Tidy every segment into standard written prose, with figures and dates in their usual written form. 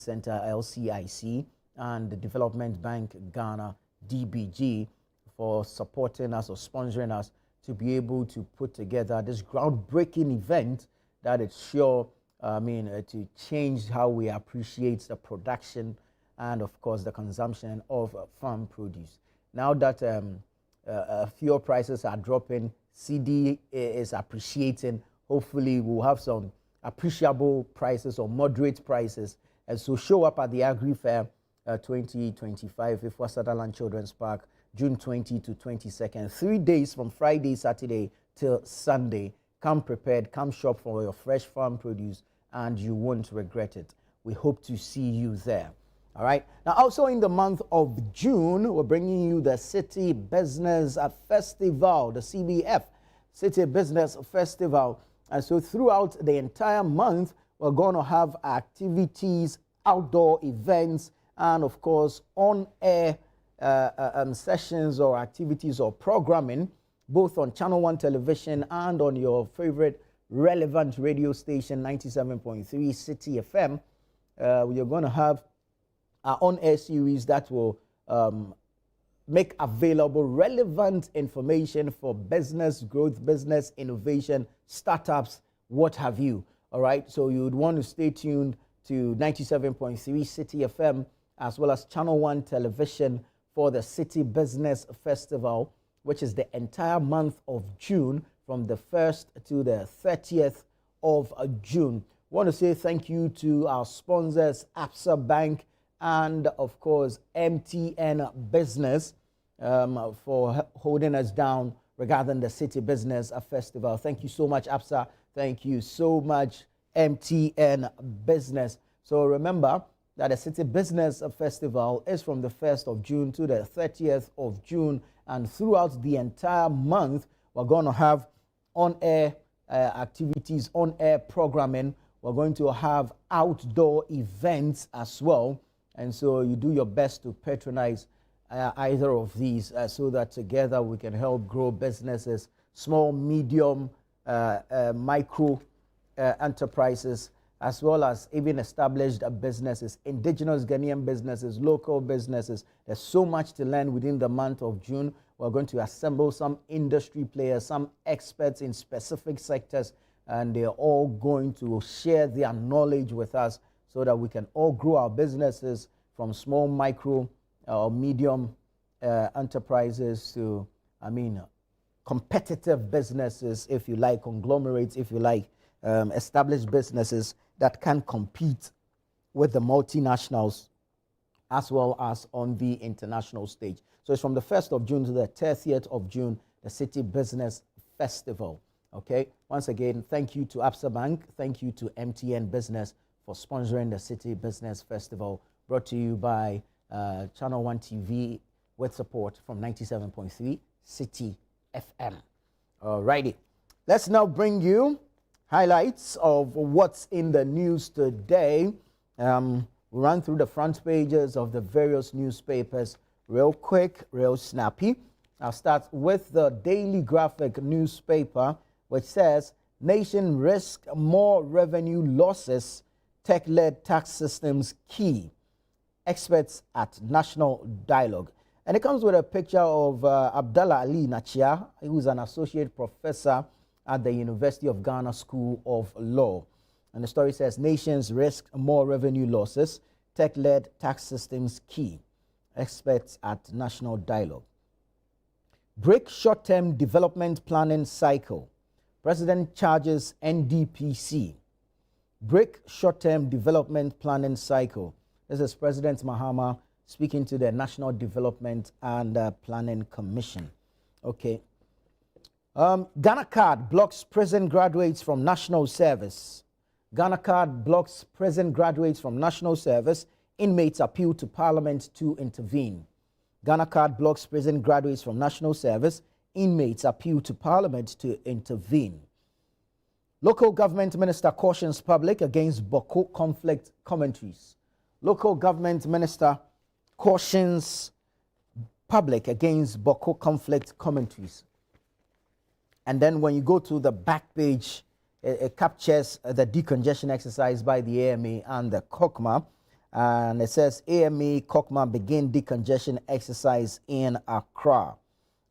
Center LCIC and the Development Bank Ghana DBG for supporting us or sponsoring us to be able to put together this groundbreaking event that is sure, to change how we appreciate the production and, of course, the consumption of farm produce. Now that fuel prices are dropping, CD is appreciating. Hopefully, we'll have some appreciable prices or moderate prices. And so show up at the Agri Fair 2025 before Sutherland Children's Park, June 20 to 22nd. 3 days from Friday, Saturday till Sunday. Come prepared, come shop for your fresh farm produce, and you won't regret it. We hope to see you there. All right. Now, also in the month of June, we're bringing you the City Business Festival, the CBF, City Business Festival. And so throughout the entire month, we're going to have activities, outdoor events, and of course, on-air sessions or activities or programming, both on Channel 1 television and on your favorite relevant radio station, 97.3 City FM. We're going to have our on-air series that will make available relevant information for business growth, business innovation, startups, what have you. All right, so you would want to stay tuned to 97.3 City FM as well as Channel 1 television for the City Business Festival, which is the entire month of June from the 1st to the 30th of June. I want to say thank you to our sponsors, Absa Bank and, of course, MTN Business for holding us down regarding the City Business Festival. Thank you so much, Absa. Thank you so much, MTN Business. So remember that the City Business Festival is from the 1st of June to the 30th of June. And throughout the entire month, we're going to have on-air activities, on-air programming. We're going to have outdoor events as well. And so you do your best to patronize either of these so that together we can help grow businesses, small, medium, micro enterprises, as well as even established businesses, indigenous Ghanaian businesses, local businesses. There's so much to learn within the month of June. We're going to assemble some industry players, some experts in specific sectors, and they're all going to share their knowledge with us so that we can all grow our businesses from small, micro, or medium enterprises to, competitive businesses, if you like, conglomerates, if you like, established businesses that can compete with the multinationals as well as on the international stage. So it's from the 1st of June to the 30th of June, the City Business Festival. Okay, once again, thank you to Absa Bank, thank you to MTN Business for sponsoring the City Business Festival, brought to you by Channel 1 TV with support from 97.3 City FM. Alrighty, let's now bring you highlights of what's in the news today. We'll run through the front pages of the various newspapers real quick, real snappy. I'll start with the Daily Graphic newspaper, which says, nation risk more revenue losses, tech-led tax systems key. Experts at National Dialogue. And it comes with a picture of Abdallah Ali Nachia, who's an associate professor at the University of Ghana School of Law. And the story says, nations risk more revenue losses, tech-led tax systems key. Experts at National Dialogue. Break short-term development planning cycle. President charges NDPC. Break short-term development planning cycle. This is President Mahama speaking to the National Development and Planning Commission. Okay. Ghana Card blocks prison graduates from national service. Ghana Card blocks prison graduates from national service. Inmates appeal to Parliament to intervene. Ghana Card blocks prison graduates from national service. Inmates appeal to Parliament to intervene. Local government minister cautions public against Boko conflict commentaries. Local government minister cautions public against Boko conflict commentaries. And then when you go to the back page, it captures the decongestion exercise by the AMA and the COCMA. And it says AMA Kokma begin decongestion exercise in Accra.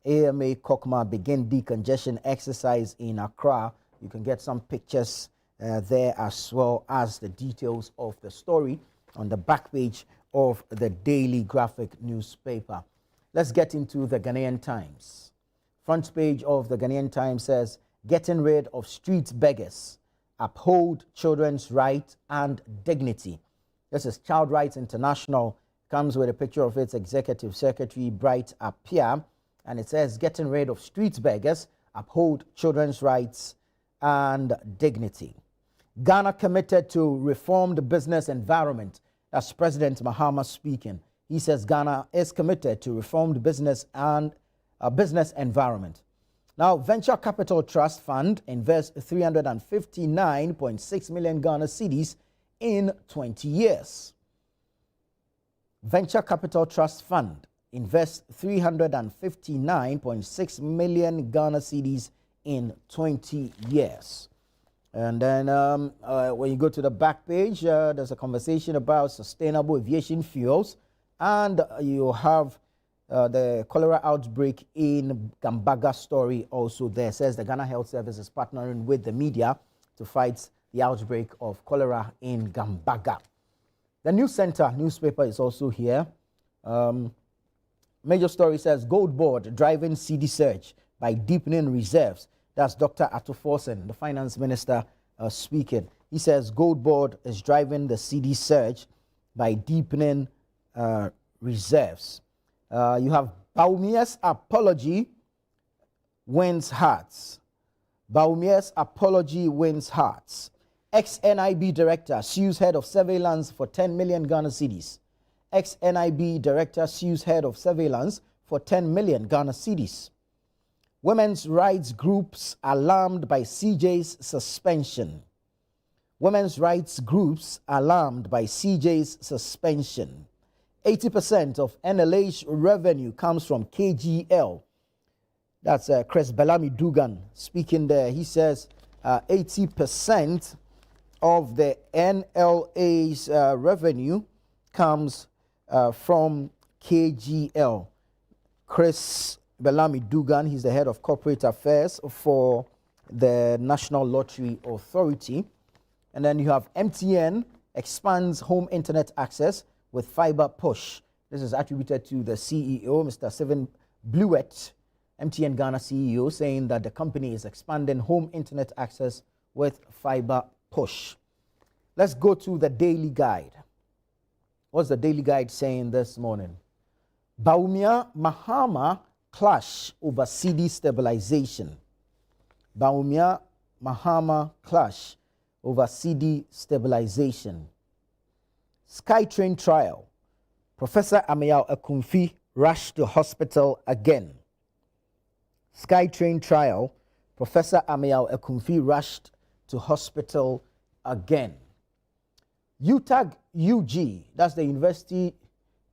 AMA Kokma begin decongestion exercise in Accra. You can get some pictures there as well as the details of the story on the back page of the Daily Graphic newspaper. Let's get into the Ghanaian Times. Front page of the Ghanaian Times says, getting rid of street beggars, uphold children's rights and dignity. This is Child Rights International, comes with a picture of its executive secretary, Bright Appiah, and it says, getting rid of street beggars, uphold children's rights and dignity. Ghana committed to reformed business environment. That's President Mahama speaking. He says Ghana is committed to reformed business and business environment. Now, Venture Capital Trust Fund invests 359.6 million Ghana cedis in 20 years. Venture Capital Trust Fund invests 359.6 million Ghana cedis in 20 years. And then when you go to the back page, there's a conversation about sustainable aviation fuels, and you have the cholera outbreak in Gambaga story also there. It says the Ghana Health Service is partnering with the media to fight the outbreak of cholera in Gambaga. The News Center newspaper is also here. Major story says Gold Board driving CD surge by deepening reserves. That's Dr. Atuforsen, the finance minister, speaking. He says Gold Board is driving the CD surge by deepening reserves. You have Baumia's apology wins hearts. Baumia's apology wins hearts. Ex-NIB director sues head of surveillance for 10 million Ghana cedis. Ex-NIB director sues head of surveillance for 10 million Ghana cedis. Women's rights groups alarmed by CJ's suspension. Women's rights groups alarmed by CJ's suspension. 80% of NLA's revenue comes from KGL. That's Chris Bellamy Dugan speaking there. He says 80% of the NLA's revenue comes from KGL. Chris Bellamy Dugan, he's the head of corporate affairs for the National Lottery Authority. And then you have MTN expands home internet access with fiber push. This is attributed to the CEO, Mr. Seven Blewett, MTN Ghana CEO, saying that the company is expanding home internet access with fiber push. Let's go to the Daily Guide. What's the Daily Guide saying this morning? Baumia Mahama clash over CD stabilization. Baumia Mahama clash over CD stabilization. Skytrain trial. Professor Amayao Akumfi rushed to hospital again. Skytrain trial. Professor Amayao Akumfi rushed to hospital again. UTAG UG, that's the University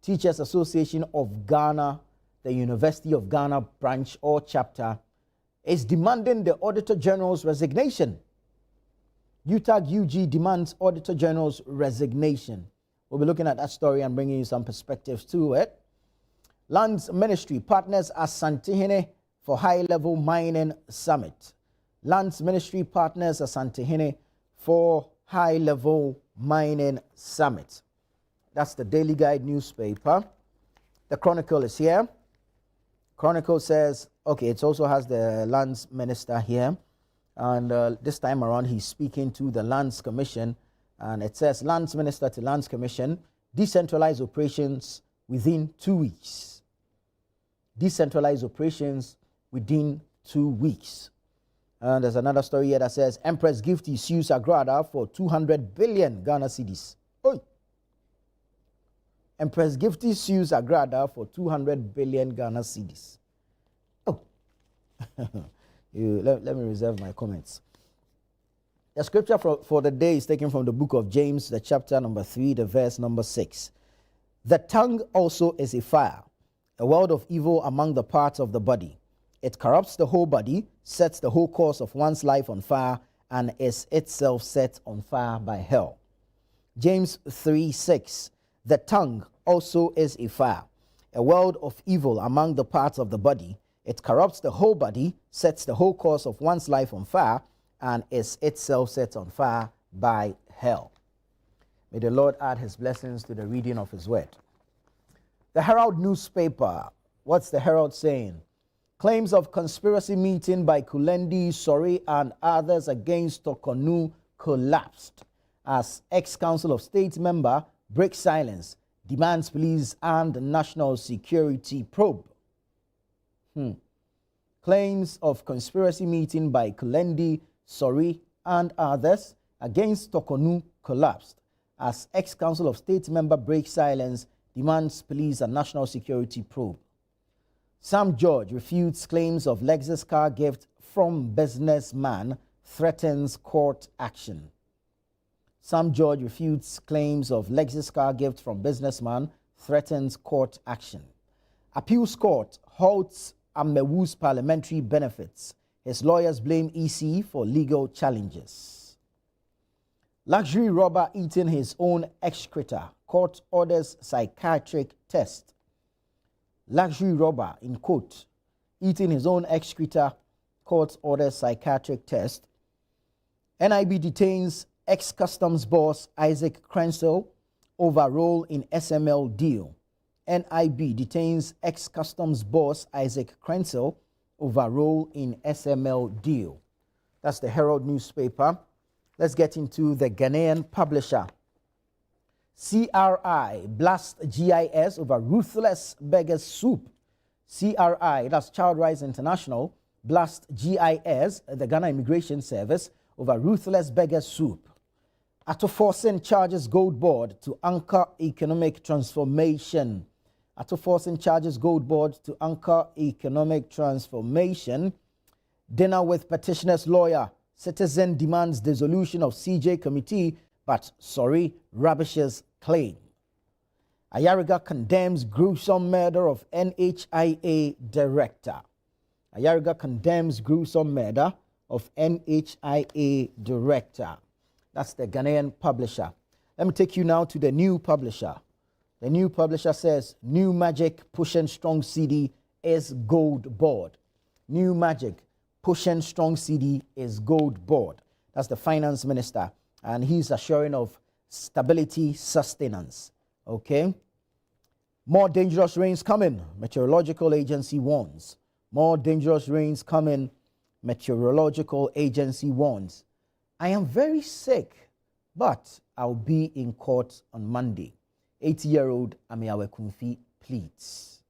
Teachers Association of Ghana, the University of Ghana branch or chapter, is demanding the Auditor General's resignation. UTAG UG demands Auditor General's resignation. We'll be looking at that story and bringing you some perspectives to it. Lands Ministry partners Asantehene for high-level mining summit. Lands Ministry partners Asantehene for high-level mining summit. That's the Daily Guide newspaper. The Chronicle is here. Chronicle says, okay, it also has the Lands Minister here. And this time around, he's speaking to the Lands Commission. And it says, Lands Minister to Lands Commission, decentralize operations within 2 weeks. Decentralize operations within 2 weeks. And there's another story here that says, Empress Gifty sues Agrada for 200 billion Ghana cedis. Oi! Empress Gifty sues Agrada for 200 billion Ghana cedis. Oh! let me reserve my comments. The scripture for the day is taken from the book of James, the chapter number 3, the verse number 6. The tongue also is a fire, a world of evil among the parts of the body. It corrupts the whole body, sets the whole course of one's life on fire, and is itself set on fire by hell. James 3:6. The tongue also is a fire, a world of evil among the parts of the body. It corrupts the whole body, sets the whole course of one's life on fire, and is itself set on fire by hell. May the Lord add his blessings to the reading of his word. The Herald newspaper. What's the Herald saying? Claims of conspiracy meeting by Kulendi, Sori, and others against Tokonu collapsed as ex-Council of State member breaks silence, demands police and national security probe. Claims of conspiracy meeting by Kulendi, Sori, and others against Tokonu collapsed as ex-Council of State member breaks silence, demands police and national security probe. Sam George refutes claims of Lexus car gift from businessman, threatens court action. Sam George refutes claims of Lexus car gift from businessman, threatens court action. Appeals court halts Amewu's parliamentary benefits. His lawyers blame EC for legal challenges. Luxury robber eating his own excreta. Court orders psychiatric test. Luxury robber, in quote, eating his own excreta. Court orders psychiatric test. NIB detains ex-customs boss Isaac Crenshaw over role in SML deal. NIB detains ex-customs boss Isaac Crenshaw over role in SML deal. That's the Herald newspaper. Let's get into the Ghanaian publisher. CRI blast GIS over ruthless beggar soup. CRI, that's Child Rights International, blast GIS, the Ghana Immigration Service, over ruthless beggar soup. Atoforsen charges Gold Board to anchor economic transformation. Atoforsen charges Gold Board to anchor economic transformation. Dinner with petitioner's lawyer. Citizen demands dissolution of CJ committee, but sorry, rubbishes claim. Ayariga condemns gruesome murder of NHIA director. Ayariga condemns gruesome murder of NHIA director. That's the Ghanaian publisher. Let me take you now to the new publisher. The new publisher says, New Magic pushing strong CD is Gold Board. New Magic pushing strong CD is Gold Board. That's the finance minister. And he's assuring of stability, sustenance. Okay? More dangerous rains coming, Meteorological Agency warns. More dangerous rains coming, Meteorological Agency warns. I am very sick, but I'll be in court on Monday. 80-year-old Amiawe Kumfi pleads.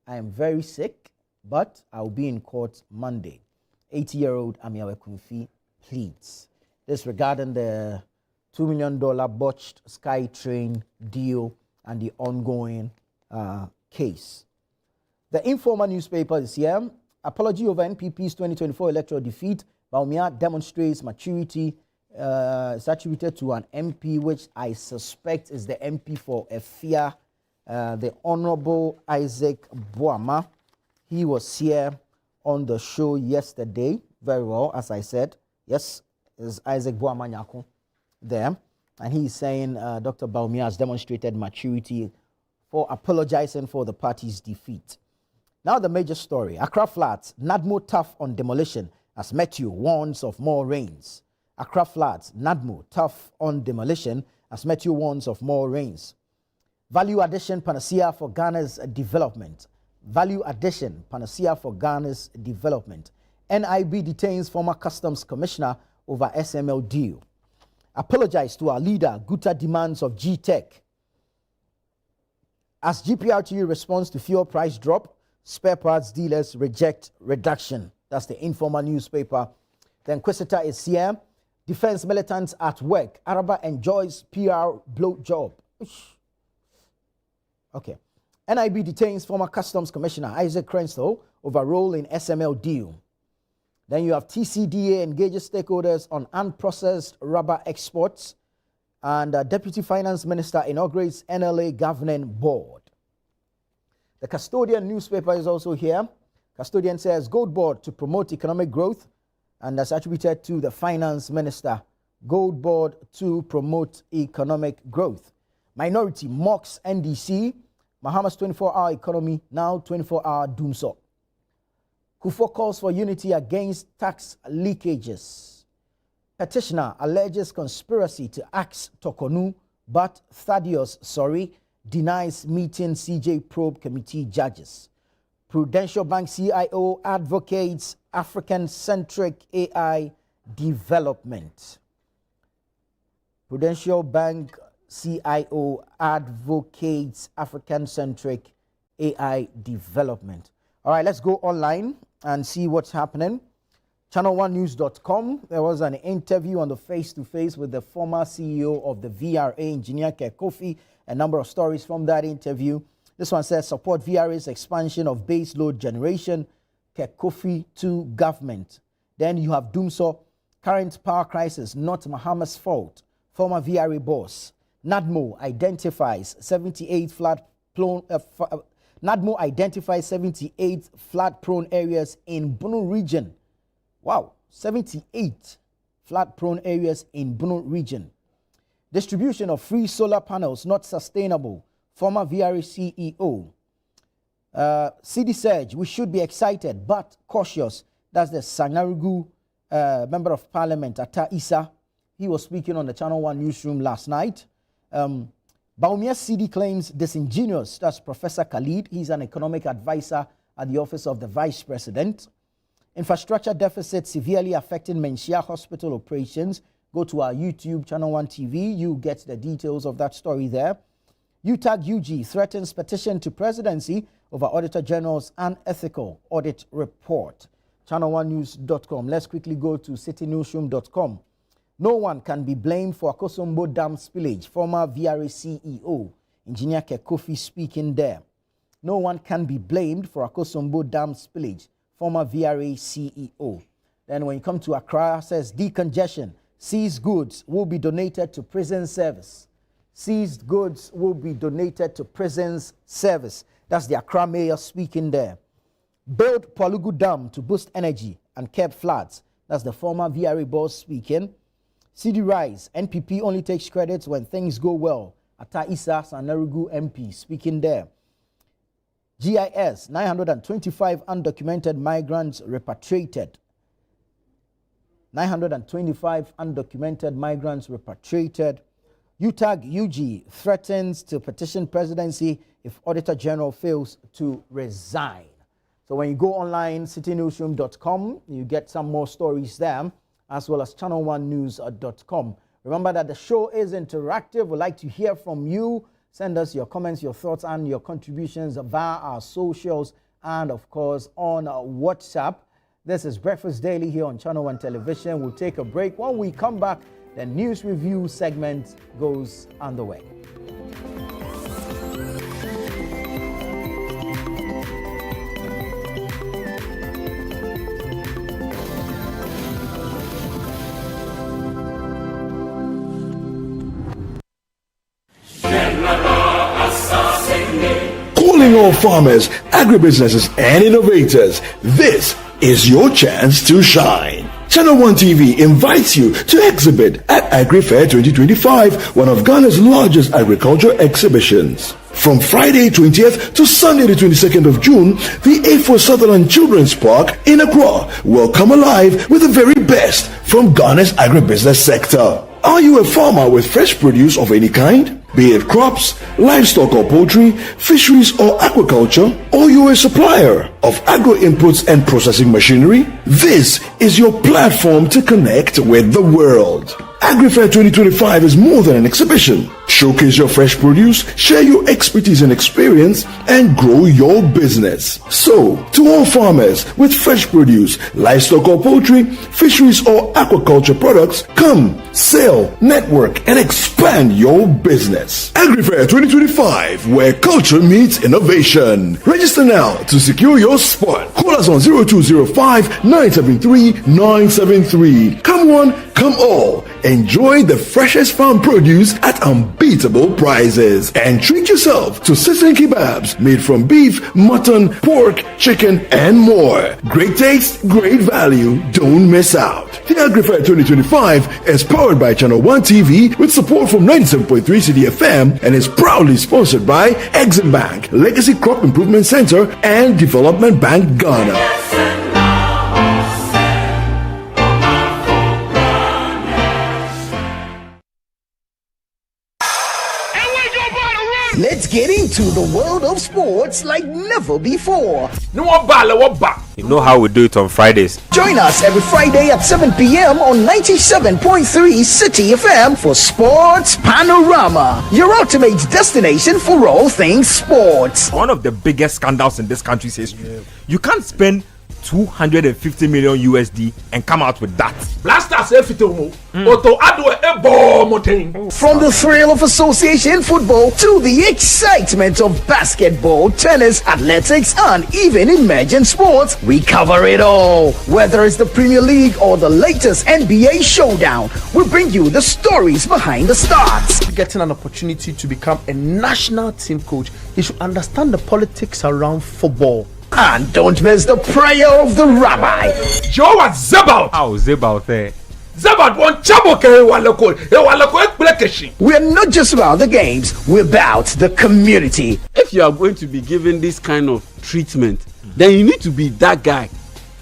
I am very sick, but I'll be in court Monday. 80-year-old Amiawe Kumfi pleads. This regarding the $2 million botched SkyTrain deal and the ongoing case. The Informer newspaper is here. Apology over NPP's 2024 electoral defeat. Bawumia demonstrates maturity. It's attributed to an MP, which I suspect is the MP for Efia, the Honorable Isaac Boama. He was here on the show yesterday. Very well, as I said. Yes, is Isaac Boama Nyako there. And he's saying Dr. Bawumia has demonstrated maturity for apologizing for the party's defeat. Now the major story. Accra Flats, NADMO tough on demolition as Matthew warns of more rains. Accra Flats, NADMO tough on demolition as Matthew warns of more rains. Value addition panacea for Ghana's development. Value addition panacea for Ghana's development. NIB detains former customs commissioner over SML deal. Apologize to our leader, Guta demands of G-Tech. As GPRTU responds to fuel price drop, spare parts dealers reject reduction. That's the Informer newspaper. The Inquisitor is here. Defense militants at work. Araba enjoys PR blowjob. Okay. NIB detains former Customs Commissioner Isaac Crenshaw over role in SML deal. Then you have TCDA engages stakeholders on unprocessed rubber exports. And Deputy Finance Minister inaugurates NLA Governing Board. The Custodian newspaper is also here. Custodian says Gold Board to promote economic growth, and that's attributed to the Finance Minister. Gold Board to promote economic growth. Minority mocks NDC. Mahama's 24-hour economy, now 24-hour doomsday. Kufo calls for unity against tax leakages. Petitioner alleges conspiracy to axe Tokonu, but Thaddeus, denies meeting CJ probe committee judges. Prudential Bank CIO advocates African-centric AI development. Prudential Bank CIO advocates African-centric AI development. All right, let's go online and see what's happening. Channel1news.com, there was an interview on the face-to-face with the former CEO of the VRA, Engineer Kekofi. A number of stories from that interview. This one says, support VRA's expansion of base load generation, Kekofi to government. Then you have Doomso, current power crisis, not Mahama's fault. Former VRA boss. NADMO identifies 78 flood-prone areas in Bunu region. Wow, 78 flood-prone areas in Bunu region. Distribution of free solar panels not sustainable. Former VRA CEO. CD Surge, we should be excited but cautious. That's the Sanarugu Member of Parliament, Ata Isa. He was speaking on the Channel 1 newsroom last night. Baumia's CD claims disingenuous. That's Professor Khalid. He's an economic advisor at the Office of the Vice President. Infrastructure deficit severely affecting Menchia Hospital operations. Go to our YouTube, Channel 1 TV. You get the details of that story there. UTAG UG threatens petition to presidency over Auditor General's unethical audit report. Channel1news.com. Let's quickly go to citynewsroom.com. No one can be blamed for Akosombo Dam spillage. Former VRA CEO, Engineer Kekofi speaking there. No one can be blamed for Akosombo Dam spillage. Former VRA CEO. Then when you come to Accra, it says decongestion. Seized goods will be donated to prison service. Seized goods will be donated to prisons service. That's the Accra mayor speaking there. Build Palugu Dam to boost energy and curb floods. That's the former VRA boss speaking. CD Rise, NPP only takes credits when things go well. Ata Isa Sanarugu MP speaking there. GIS, 925 undocumented migrants repatriated. 925 undocumented migrants repatriated. UTAG UG threatens to petition presidency if Auditor General fails to resign. So when you go online, citynewsroom.com, you get some more stories there, as well as channel1news.com. Remember that the show is interactive. We'd like to hear from you. Send us your comments, your thoughts, and your contributions via our socials and, of course, on WhatsApp. This is Breakfast Daily here on Channel 1 Television. We'll take a break. When we come back, the news review segment goes underway. Calling all farmers, agribusinesses, and innovators, this is your chance to shine. Channel 1 TV invites you to exhibit at Agri Fair 2025, one of Ghana's largest agricultural exhibitions. From Friday 20th to Sunday the 22nd of June, the A4 Sutherland Children's Park in Accra will come alive with the very best from Ghana's agribusiness sector. Are you a farmer with fresh produce of any kind? Be it crops, livestock or poultry, fisheries or aquaculture, or you're a supplier of agro inputs and processing machinery, this is your platform to connect with the world. AgriFair 2025 is more than an exhibition. Showcase your fresh produce, share your expertise and experience, and grow your business. So, to all farmers with fresh produce, livestock or poultry, fisheries or aquaculture products, come, sell, network, and expand your business. AgriFair 2025, where culture meets innovation. Register now to secure your spot. Call us on 0205 973 973. Come one, come all. Enjoy the freshest farm produce at unbeatable prices. And treat yourself to sizzling kebabs made from beef, mutton, pork, chicken, and more. Great taste, great value. Don't miss out. The Agri Fair 2025 is powered by Channel 1 TV with support from 97.3 CDFM and is proudly sponsored by Exim Bank, Legacy Crop Improvement Center, and Development Bank Ghana. Let's get into the world of sports like never before. You know how we do it on Fridays. Join us every Friday at 7 p.m. on 97.3 City FM for Sports Panorama, your ultimate destination for all things sports. One of the biggest scandals in this country's history. You can't spend 250 million USD and come out with that. From the thrill of association football to the excitement of basketball, tennis, athletics, and even emerging sports, we cover it all. Whether it's the Premier League or the latest NBA showdown, we bring you the stories behind the stars. Getting an opportunity to become a national team coach, you should understand the politics around football. And don't miss the prayer of the rabbi. Joe was Zebaut. How Zebaut there? Zebaut won Chaboke Walako. We're not just about the games, we're about the community. If you are going to be given this kind of treatment, then you need to be that guy.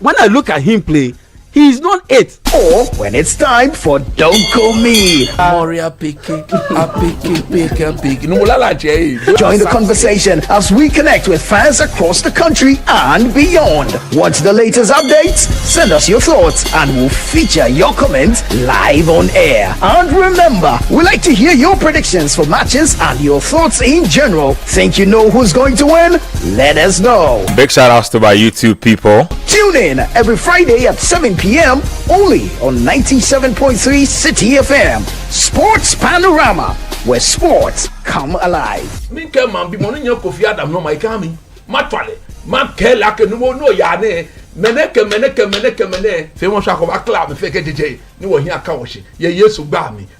When I look at him play, he is not it. Or when it's time for Don't Call Me. Moria picky, picky. Join the conversation as we connect with fans across the country and beyond. Want the latest updates? Send us your thoughts and we'll feature your comments live on air. And remember, we like to hear your predictions for matches and your thoughts in general. Think you know who's going to win? Let us know. Big shout outs to my YouTube people. Tune in every Friday at 7 p.m. only on 97.3 City FM. Sports Panorama, where sports come alive.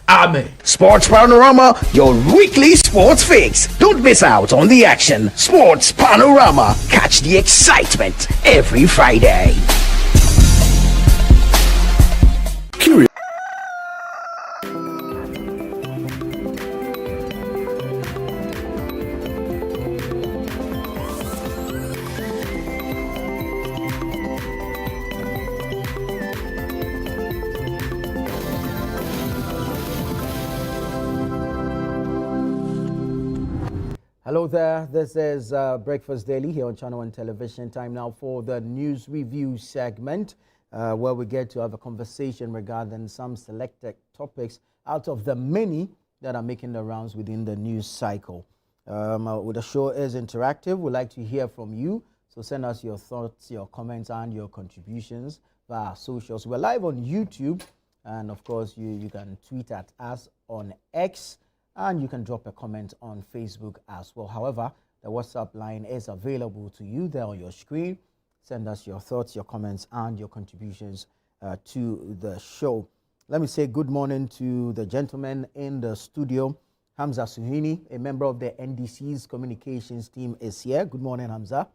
Amen. Sports Panorama, your weekly sports fix. Don't miss out on the action. Sports Panorama. Catch the excitement every Friday. Hello there, this is Breakfast Daily here on Channel 1 Television. Time now for the news review segment where we get to have a conversation regarding some selected topics out of the many that are making the rounds within the news cycle. The show is interactive. We'd like to hear from you, so send us your thoughts, your comments, and your contributions via socials. We're live on YouTube, and of course you can tweet at us on X, and you can drop a comment on Facebook as well. However, the WhatsApp line is available to you there on your screen. Send us your thoughts, your comments, and your contributions to the show. Let me say good morning to the gentleman in the studio. Hamza Suhini, a member of the NDC's communications team, is here. Good morning, Hamza.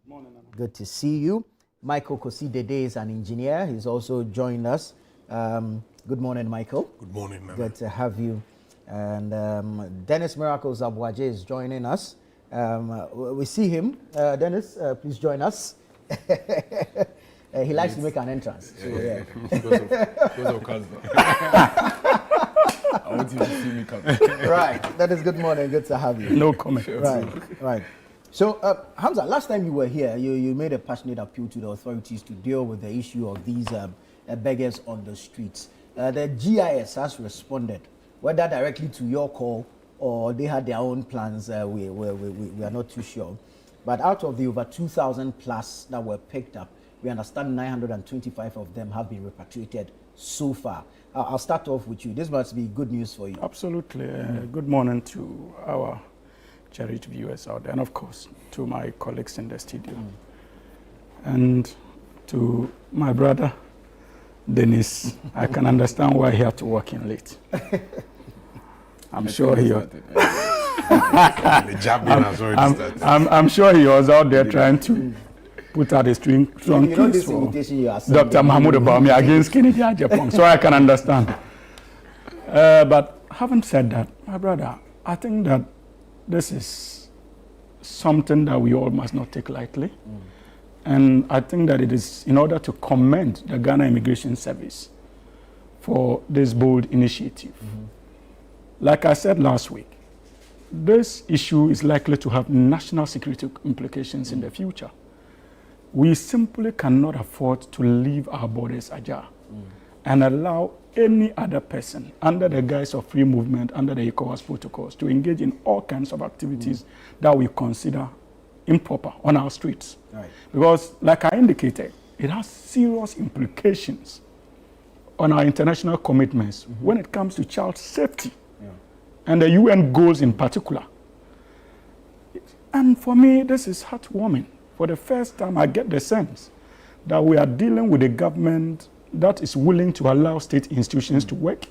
Good morning, Anna. Good to see you. Michael Kosidede is an engineer. He's also joined us. Good morning, Michael. Good morning, Anna. Good to have you. And Dennis Miracles Abwaje is joining us. We see him. Dennis, please join us. He likes to make an entrance. Yeah. Because of Kazba. I want you to see me come. Right. That is good morning. Good to have you. No comment. Right. So, Hamza, last time you were here, you made a passionate appeal to the authorities to deal with the issue of these beggars on the streets. The GIS has responded, whether directly to your call or they had their own plans, we are not too sure. But out of the over 2,000 plus that were picked up, we understand 925 of them have been repatriated so far. I'll start off with you. This must be good news for you. Absolutely. Good morning to our cherished viewers out there, and of course to my colleagues in the studio, and to my brother Dennis, I can understand why he had to work in late. I'm sure he. The jabbing has already started. I'm sure he was out there trying to put out a strong case for Dr. Mahmoud Obama against Kennedy Ajapong. So I can understand. But having said that, my brother, I think that this is something that we all must not take lightly. And I think that it is in order to commend the Ghana Immigration Service for this bold initiative. Like I said last week, this issue is likely to have national security implications in the future. We simply cannot afford to leave our borders ajar and allow any other person under the guise of free movement, under the ECOWAS protocols, to engage in all kinds of activities that we consider improper on our streets. Right. Because, like I indicated, it has serious implications on our international commitments when it comes to child safety and the UN goals in particular. And for me, this is heartwarming. For the first time, I get the sense that we are dealing with a government that is willing to allow state institutions to work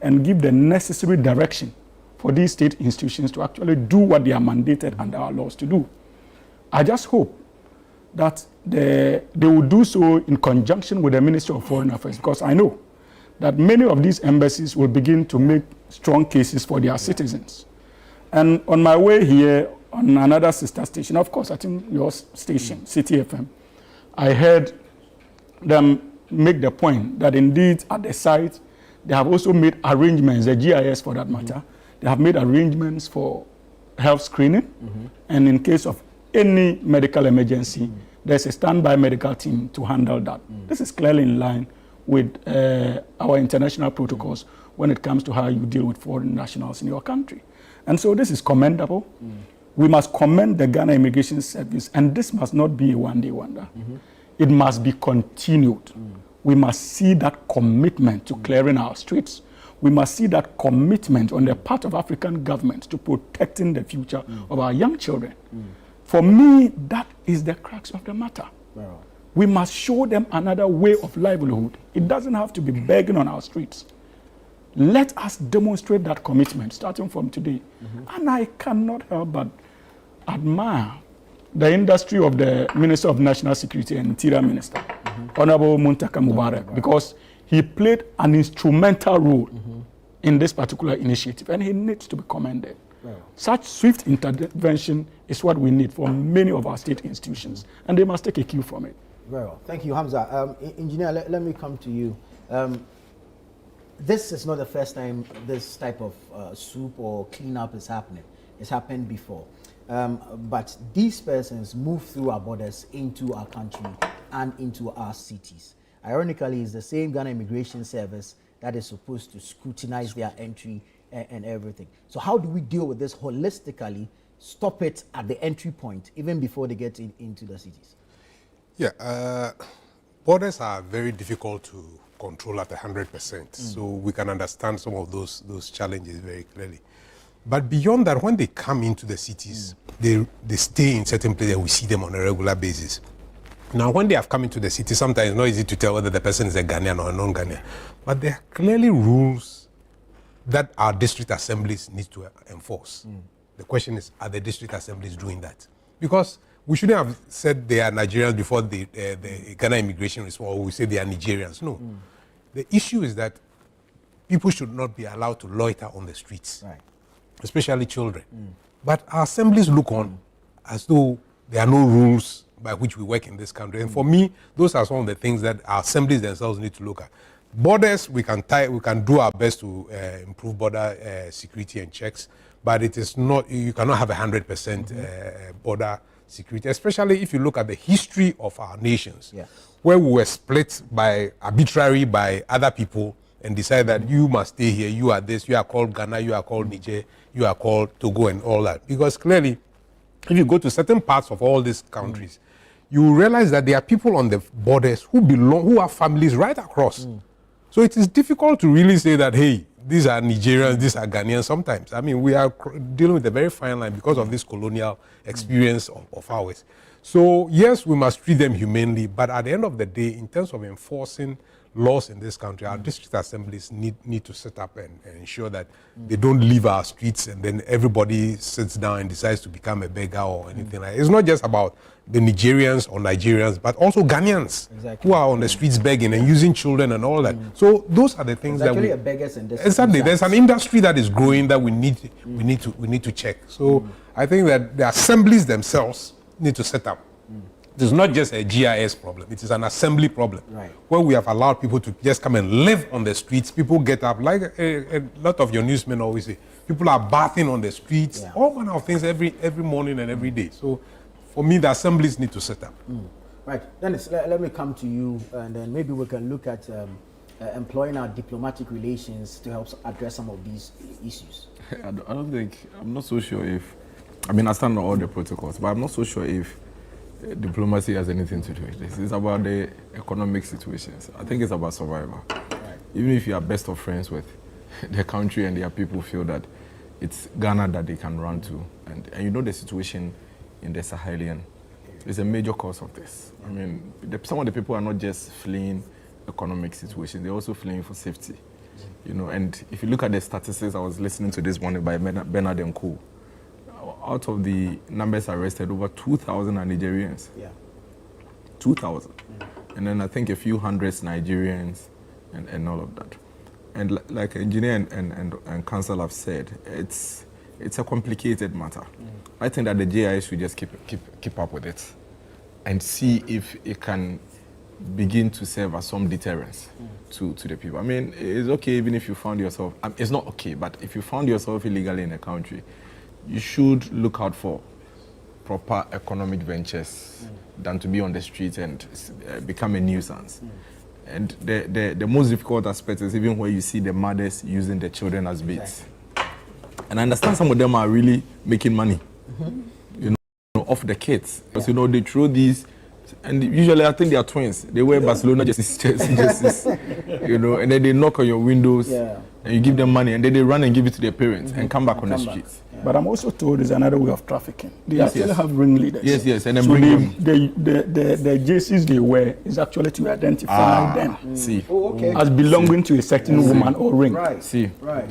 and give the necessary direction for these state institutions to actually do what they are mandated under our laws to do. I just hope that they will do so in conjunction with the Ministry of Foreign Affairs, because I know that many of these embassies will begin to make strong cases for their citizens. And on my way here, on another sister station, of course, I think your station, City FM, I heard them make the point that indeed at the site, they have also made arrangements, the GIS for that matter, they have made arrangements for health screening, and in case of any medical emergency, there's a standby medical team to handle that. This is clearly in line with our international protocols when it comes to how you deal with foreign nationals in your country. And so this is commendable. We must commend the Ghana Immigration Service, and this must not be a one-day wonder. It must be continued. We must see that commitment to clearing our streets. We must see that commitment on the part of African governments to protecting the future of our young children. For me, that is the crux of the matter. Wow. We must show them another way of livelihood. It doesn't have to be begging on our streets. Let us demonstrate that commitment starting from today. And I cannot help but admire the industry of the Minister of National Security and Interior Minister, Honorable Muntaka Mubarak, because he played an instrumental role in this particular initiative, and he needs to be commended. Such swift intervention is what we need for many of our state institutions, and they must take a cue from it. Very well. Thank you, Hamza. Engineer, let me come to you. This is not the first time this type of soup or cleanup is happening. It's happened before. But these persons move through our borders into our country and into our cities. Ironically, it's the same Ghana Immigration Service that is supposed to scrutinize their entry and everything. So how do we deal with this holistically, stop it at the entry point, even before they get into the cities? Yeah, borders are very difficult to control at 100%. So we can understand some of those challenges very clearly. But beyond that, when they come into the cities, they stay in certain places and we see them on a regular basis. Now, when they have come into the city, sometimes it's not easy to tell whether the person is a Ghanaian or a non-Ghanaian. But there are clearly rules that our district assemblies need to enforce. The question is, are the district assemblies doing that? Because we shouldn't have said they are Nigerians before the Ghana immigration response, or we say they are Nigerians. No. The issue is that people should not be allowed to loiter on the streets. Right. Especially children. But our assemblies look on as though there are no rules by which we work in this country. And for me, those are some of the things that our assemblies themselves need to look at. Borders, we can do our best to improve border security and checks, but it is not, you cannot have 100% border security, especially if you look at the history of our nations, where we were split arbitrarily by other people and decide that you must stay here, you are this, you are called Ghana, you are called Niger, you are called Togo and all that. Because clearly, if you go to certain parts of all these countries, you will realize that there are people on the borders who have families right across. So it is difficult to really say that, hey, these are Nigerians, these are Ghanaians sometimes. I mean, we are dealing with a very fine line because of this colonial experience of ours. So yes, we must treat them humanely, but at the end of the day, in terms of enforcing laws in this country, our district assemblies need to set up and ensure that they don't leave our streets and then everybody sits down and decides to become a beggar or anything like that. It's not just about the Nigerians or Nigerians, but also Ghanaians who are on the streets begging and using children and all that. So those are the things that we... a beggars and Exactly. There's an industry that is growing that we need to check. So I think that the assemblies themselves need to set up. It is not just a GIS problem, it is an assembly problem. Right. Where we have allowed people to just come and live on the streets. People get up, like a lot of your newsmen always say, people are bathing on the streets, all manner of things every morning and every day. So for me, the assemblies need to set up. Right. Dennis, let me come to you, and then maybe we can look at employing our diplomatic relations to help address some of these issues. I'm not so sure if, I mean, I stand on all the protocols, but I'm not so sure if diplomacy has anything to do with this. It's about the economic situations. I think it's about survival. Right. Even if you are best of friends with the country and their people feel that it's Ghana that they can run to, and you know the situation in the Sahelian is a major cause of this. I mean, some of the people are not just fleeing economic situations, they're also fleeing for safety. You know, and if you look at the statistics, I was listening to this morning by Bernard and Co. Out of the numbers arrested, over 2,000 are Nigerians. 2,000. And then I think a few hundreds Nigerians and all of that. And like engineer and council have said, it's a complicated matter. I think that the GIS should just keep up with it and see if it can begin to serve as some deterrence to the people. I mean, it's okay even if you found yourself, it's not okay, but if you found yourself illegally in a country, you should look out for proper economic ventures than to be on the street and become a nuisance. And the most difficult aspect is even where you see the mothers using the children as baits. And I understand some of them are really making money, you know, off the kids. Because, you know, they throw these, and usually I think they are twins. They wear Barcelona jerseys, you know, and then they knock on your windows and you give them money and then they run and give it to their parents and come back on the streets. But I'm also told there's another way of trafficking. They actually have ringleaders. Yes, and then so bring them. The jerseys they wear is actually to identify them as belonging to a certain woman or ring.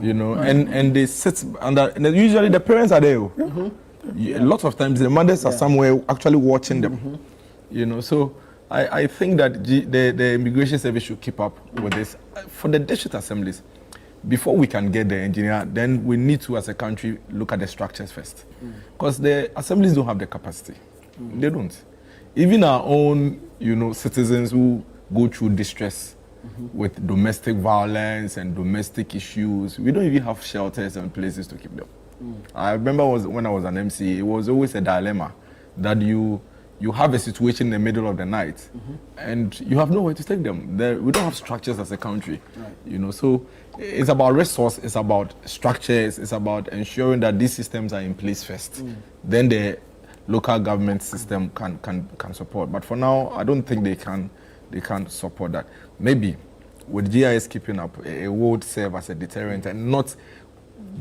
You know, and they sit under, and usually the parents are there. A lot of times the mothers are somewhere actually watching them. You know, so I think that the immigration service should keep up with this. For the district assemblies, before we can get the engineer, then we need to, as a country, look at the structures first. Because the assemblies don't have the capacity. They don't. Even our own, you know, citizens who go through distress with domestic violence and domestic issues, we don't even have shelters and places to keep them. I remember when I was an MC, it was always a dilemma that you have a situation in the middle of the night and you have nowhere to take them. We don't have structures as a country, you know, so it's about resource, it's about structures, it's about ensuring that these systems are in place first. Then the local government system can support. But for now, I don't think they can support that. Maybe with GIS keeping up, it would serve as a deterrent and not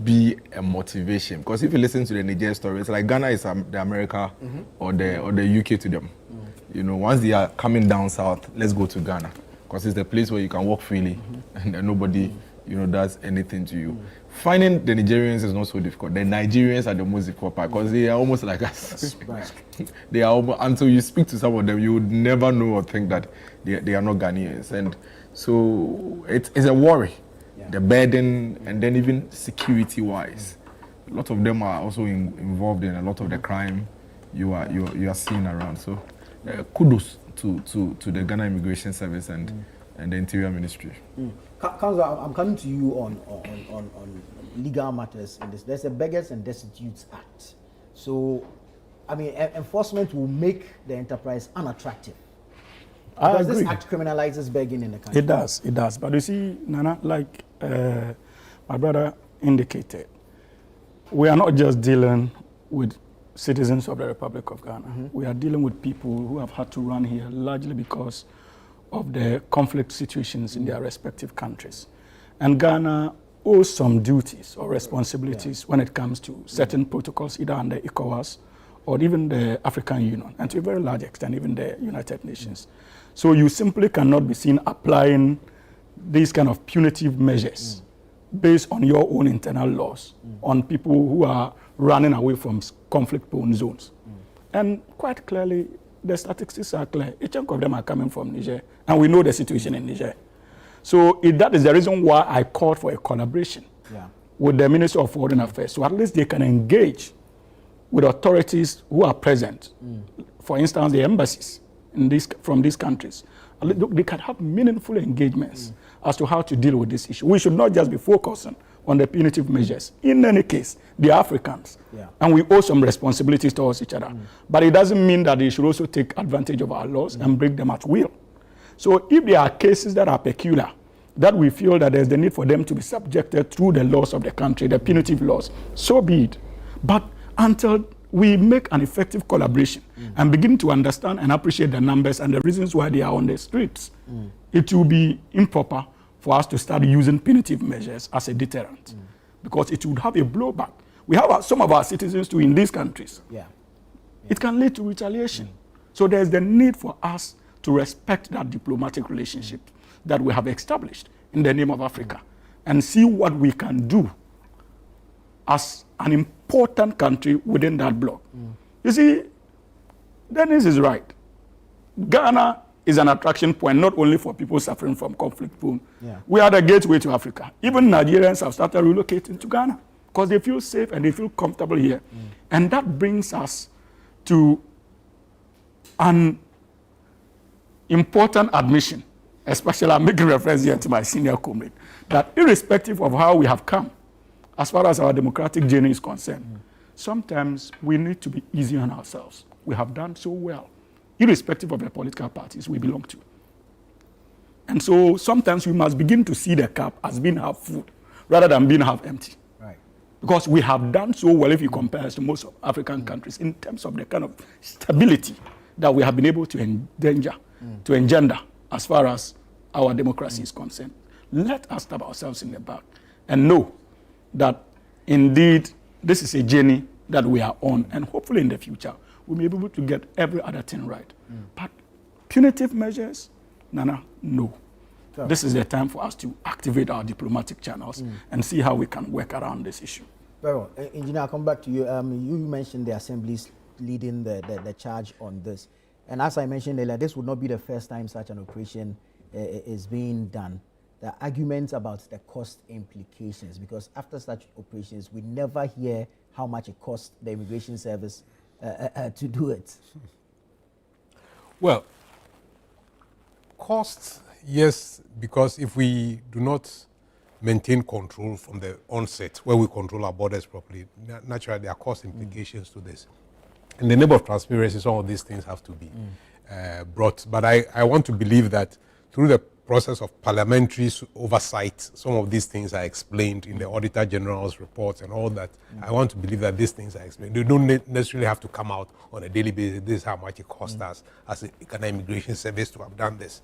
be a motivation. Because if you listen to the Niger story, it's like Ghana is the America or the UK to them. You know, once they are coming down south, let's go to Ghana. Because it's the place where you can walk freely and nobody, you know, does anything to you. Finding the Nigerians is not so difficult. The Nigerians are the most difficult part because they are almost like us. They are almost, until you speak to some of them, you would never know or think that they are not Ghanaians. And so it's a worry. The burden, and then even security-wise, a lot of them are also involved in a lot of the crime you are seeing around. So, kudos to the Ghana Immigration Service and the Interior Ministry. Councillor, I'm coming to you on legal matters in this. There's a Beggars and Destitutes Act. So, I mean, enforcement will make the enterprise unattractive. Because this act criminalizes begging in the country. It does. But you see, Nana, like my brother indicated, we are not just dealing with citizens of the Republic of Ghana. We are dealing with people who have had to run here largely because of the conflict situations in their respective countries. And Ghana owes some duties or responsibilities when it comes to certain protocols, either under ECOWAS or even the African Union, and to a very large extent, even the United Nations. So you simply cannot be seen applying these kind of punitive measures based on your own internal laws on people who are running away from conflict-prone zones. And quite clearly, the statistics are clear. A chunk of them are coming from Niger, and we know the situation in Niger. So that is the reason why I called for a collaboration with the Ministry of Foreign Affairs, so at least they can engage with authorities who are present. For instance, the embassies from these countries. They can have meaningful engagements as to how to deal with this issue. We should not just be focusing on the punitive measures. In any case, they are Africans, and we owe some responsibilities towards each other. But it doesn't mean that they should also take advantage of our laws and break them at will. So if there are cases that are peculiar, that we feel that there's the need for them to be subjected through the laws of the country, the punitive laws, so be it. But until we make an effective collaboration and begin to understand and appreciate the numbers and the reasons why they are on the streets, it will be improper for us to start using punitive measures as a deterrent, because it would have a blowback. We have some of our citizens too in these countries. It can lead to retaliation. So there's the need for us to respect that diplomatic relationship that we have established in the name of Africa and see what we can do as an important country within that bloc. You see, Dennis is right. Ghana is an attraction point not only for people suffering from conflict prone. We are the gateway to Africa. Even Nigerians have started relocating to Ghana because they feel safe and they feel comfortable here. And that brings us to an important admission, especially I'm making reference here to my senior comrade, that irrespective of how we have come, as far as our democratic journey is concerned, sometimes we need to be easy on ourselves. We have done so well, irrespective of the political parties we belong to. And so sometimes we must begin to see the cup as being half full rather than being half empty. Because we have done so well if you compare us to most of African countries in terms of the kind of stability that we have been able to engender as far as our democracy is concerned. Let us stab ourselves in the back and know that indeed this is a journey that we are on, and hopefully in the future we'll be able to get every other thing right. But punitive measures, no. Sure. This is the time for us to activate our diplomatic channels and see how we can work around this issue. Very well. Engineer, I'll come back to you. You mentioned the assemblies leading the charge on this. And as I mentioned earlier, this would not be the first time such an operation is being done. There are arguments about the cost implications, because after such operations, we never hear how much it costs the immigration service to do it. Well, costs, yes, because if we do not maintain control from the onset, where we control our borders properly, naturally there are cost implications to this. In the name of transparency, some of these things have to be brought. But I want to believe that through the process of parliamentary oversight, some of these things are explained in the Auditor General's reports and all that. I want to believe that these things are explained. They don't necessarily have to come out on a daily basis. This is how much it costs us as an immigration service to have done this.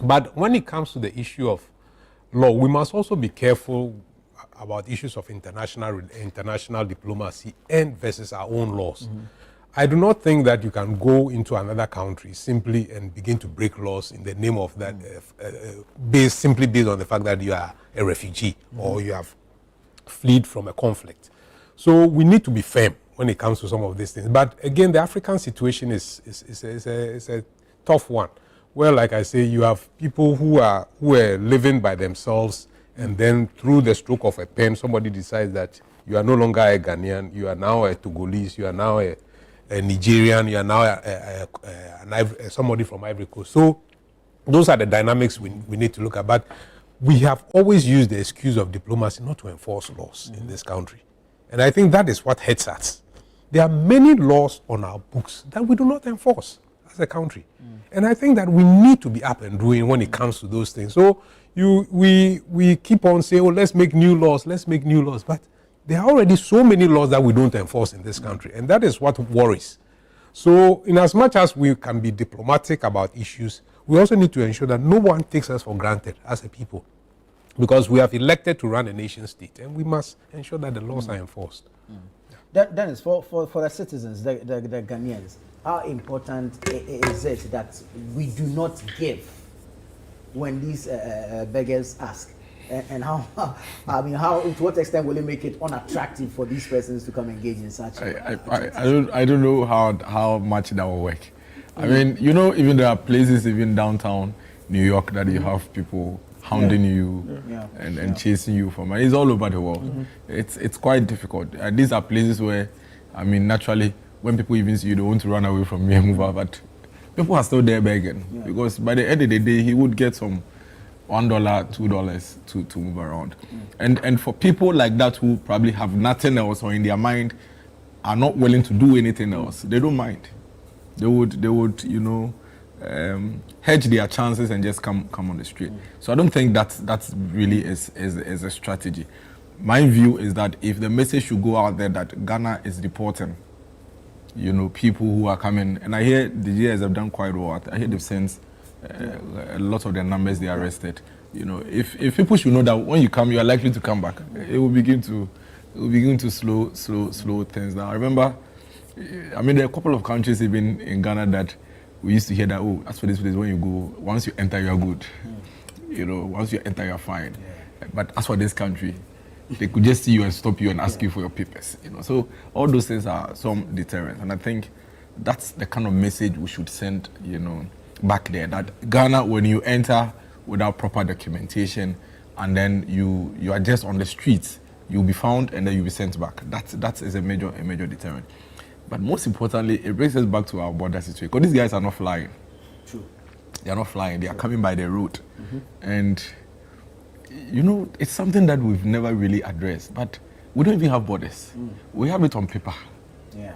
But when it comes to the issue of law, we must also be careful about issues of international diplomacy and versus our own laws. I do not think that you can go into another country simply and begin to break laws in the name of that, simply based on the fact that you are a refugee or you have fled from a conflict. So we need to be firm when it comes to some of these things. But again, the African situation is a tough one. Well, like I say, you have people who are living by themselves, and then through the stroke of a pen, somebody decides that you are no longer a Ghanaian, you are now a Togolese, you are now a Nigerian, you are now somebody from Ivory Coast. So those are the dynamics we need to look at. But we have always used the excuse of diplomacy not to enforce laws in this country. And I think that is what hurts us. There are many laws on our books that we do not enforce as a country. And I think that we need to be up and doing when it comes to those things. So we keep on saying, oh, let's make new laws. But there are already so many laws that we don't enforce in this country. And that is what worries. So in as much as we can be diplomatic about issues, we also need to ensure that no one takes us for granted as a people. Because we have elected to run a nation state, and we must ensure that the laws are enforced. Dennis, for the citizens, the Ghanaians, how important is it that we do not give when these beggars ask? And how, I mean, how, to what extent will it make it unattractive for these persons to come engage in such? I don't know how much that will work. I mean, you know, even there are places, even downtown New York, that you have people hounding you and chasing you for money. It's all over the world. It's quite difficult. These are places where, I mean, naturally, when people even see you, they want to run away from you and move out. But people are still there begging because by the end of the day, he would get some $1, $2 to move around. And for people like that who probably have nothing else or in their mind are not willing to do anything else, they don't mind. They would you know, hedge their chances and just come on the street. So I don't think that's really is a strategy. My view is that if the message should go out there that Ghana is deporting, you know, people who are coming, and I hear the GS have done quite well. I hear they've sent a lot of their numbers they arrested. You know, if people should know that when you come, you are likely to come back, it will begin to slow things down. I remember, I mean, there are a couple of countries even in Ghana that we used to hear that, oh, as for this place, when you go, once you enter, you are good. You know, once you enter, you are fine. But as for this country, they could just see you and stop you and ask you for your papers. You know, so all those things are some deterrents, and I think that's the kind of message we should send. You know, back there, that Ghana, when you enter without proper documentation, and then you are just on the streets, you'll be found and then you'll be sent back. That is a major deterrent. But most importantly, it brings us back to our border situation, because these guys are not flying. True. They are not flying. They are coming by the road, and you know, it's something that we've never really addressed. But we don't even have borders. We have it on paper. Yeah.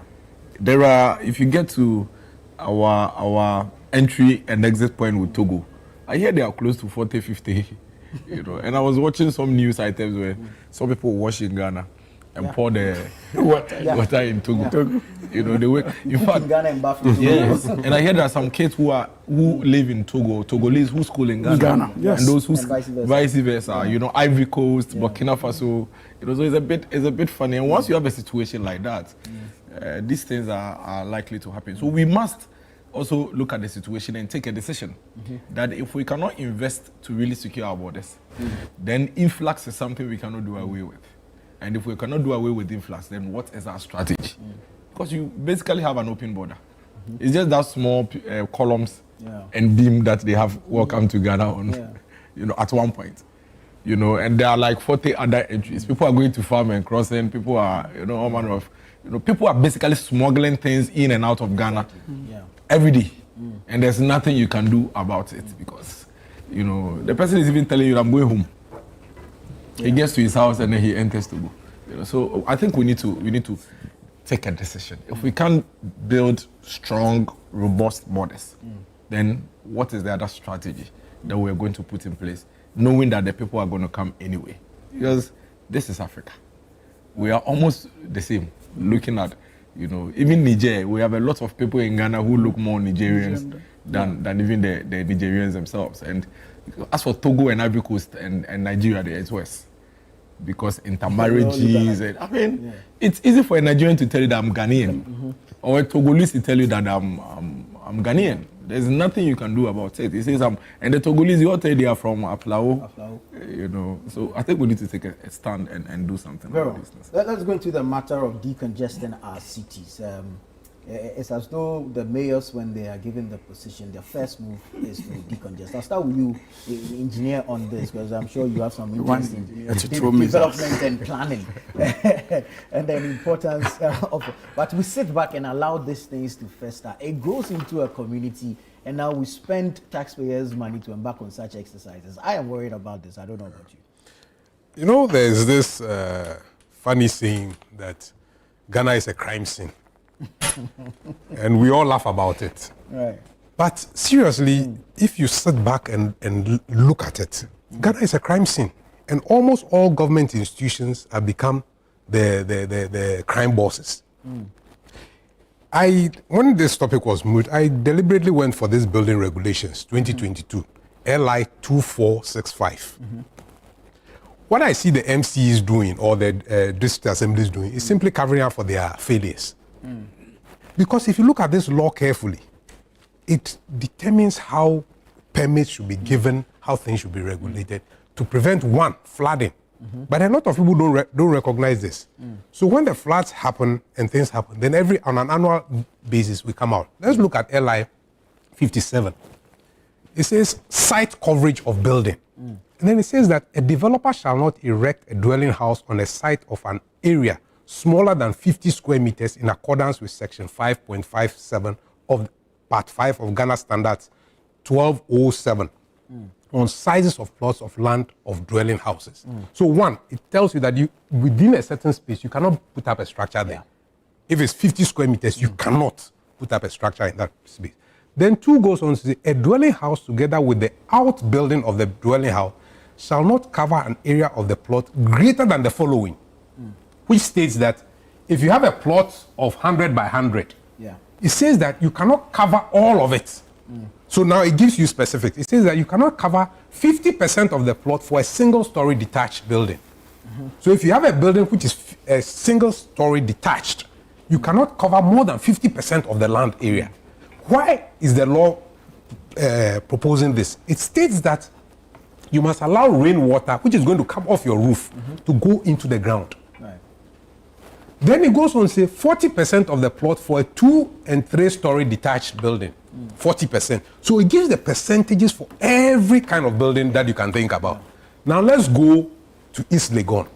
There are, if you get to our entry and exit point with Togo, I hear they are close to 40, 50, you know. And I was watching some news items where some people wash in Ghana and pour the water in Togo. You know, they were, in fact, Ghana and Bafta. yes. And I hear there are some kids who live in Togo, Togolese who school in Ghana, yes. and those who And vice versa. You know, Ivory Coast, Burkina Faso. You know, so it's a bit funny. And once you have a situation like that, these things are likely to happen. So we must also look at the situation and take a decision that if we cannot invest to really secure our borders, then influx is something we cannot do away with. And if we cannot do away with influx, then what is our strategy? Because you basically have an open border. It's just that small columns and beam that they have welcome to Ghana on, you know, at one point. You know, and there are like 40 other entries. People are going to farm and crossing. People are, you know, all manner of, you know, people are basically smuggling things in and out of Ghana every day. And there's nothing you can do about it because, you know, the person is even telling you, I'm going home. He gets to his house and then he enters to go. You know, so I think we need to take a decision. If we can't build strong, robust borders, then what is the other strategy that we're going to put in place, knowing that the people are going to come anyway? Because this is Africa. We are almost the same. Looking at, you know, even Niger, we have a lot of people in Ghana who look more Nigerians than even the Nigerians themselves. And as for Togo and Ivory Coast and Nigeria, there it's worse. Because intermarriages, I mean, it's easy for a Nigerian to tell you that I'm Ghanaian, or a Togolese to tell you that I'm Ghanaian. There's nothing you can do about it. He says and the Togolese, you all tell you they are from Aflao. You know, so I think we need to take a stand and do something about this. Let's go into the matter of decongesting our cities. It's as though the mayors, when they are given the position, their first move is to decongest. I'll start with you, engineer, on this, because I'm sure you have some interest in development and planning and the importance of it. But we sit back and allow these things to fester. It goes into a community, and now we spend taxpayers' money to embark on such exercises. I am worried about this. I don't know about you. You know, there's this funny saying that Ghana is a crime scene. And we all laugh about it. Right. But seriously, if you sit back and look at it, Ghana is a crime scene. And almost all government institutions have become the crime bosses. When this topic was moved, I deliberately went for this building regulations, 2022, LI 2465. What I see the MCs doing or the district assemblies doing is simply covering up for their failures. Because if you look at this law carefully, it determines how permits should be given, how things should be regulated to prevent one, flooding. But a lot of people don't recognize this. So when the floods happen and things happen, then on an annual basis we come out. Let's look at LI 57. It says site coverage of building. And then it says that a developer shall not erect a dwelling house on a site of an area smaller than 50 square meters in accordance with section 5.57 of part 5 of Ghana Standards 1207 on sizes of plots of land of dwelling houses. So one, it tells you that within a certain space, you cannot put up a structure there. If it's 50 square meters, you cannot put up a structure in that space. Then 2 goes on to say, a dwelling house together with the outbuilding of the dwelling house shall not cover an area of the plot greater than the following, which states that if you have a plot of 100 by 100, it says that you cannot cover all of it. So now it gives you specifics. It says that you cannot cover 50% of the plot for a single-story detached building. So if you have a building which is a single-story detached, you cannot cover more than 50% of the land area. Why is the law proposing this? It states that you must allow rainwater, which is going to come off your roof, to go into the ground. Then it goes on to say 40% of the plot for a 2- and 3-story detached building. 40%. So it gives the percentages for every kind of building that you can think about. Now let's go to East Legon.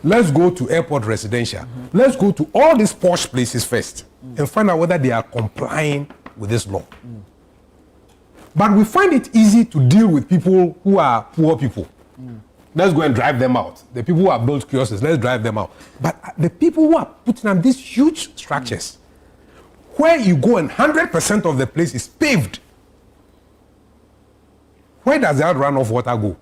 Let's go to Airport Residential. Let's go to all these posh places first and find out whether they are complying with this law. But we find it easy to deal with people who are poor people. Let's go and drive them out. The people who have built kiosks, let's drive them out. But the people who are putting up these huge structures, where you go and 100% of the place is paved, where does that runoff water go?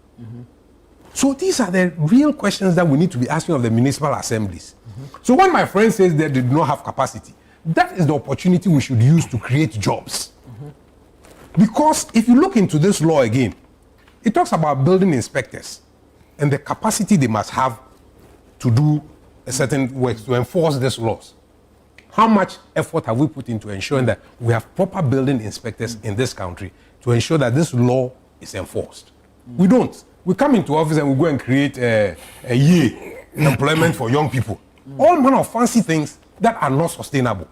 So these are the real questions that we need to be asking of the municipal assemblies. So when my friend says they do not have capacity, that is the opportunity we should use to create jobs. Because if you look into this law again, it talks about building inspectors and the capacity they must have to do a certain work to enforce these laws. How much effort have we put into ensuring that we have proper building inspectors in this country to ensure that this law is enforced? We don't. We come into office and we go and create a year employment for young people. All manner of fancy things that are not sustainable.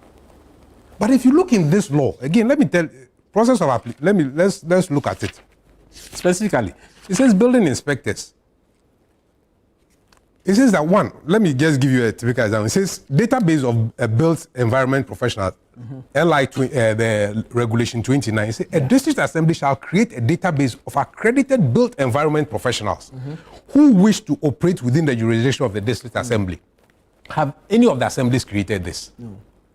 But if you look in this law, again, let me tell process of application. Let's look at it specifically. It says building inspectors. It says that one, let me just give you a typical example. It says database of built environment professionals, the regulation 29. It says a district assembly shall create a database of accredited built environment professionals who wish to operate within the jurisdiction of the district assembly. Have any of the assemblies created this?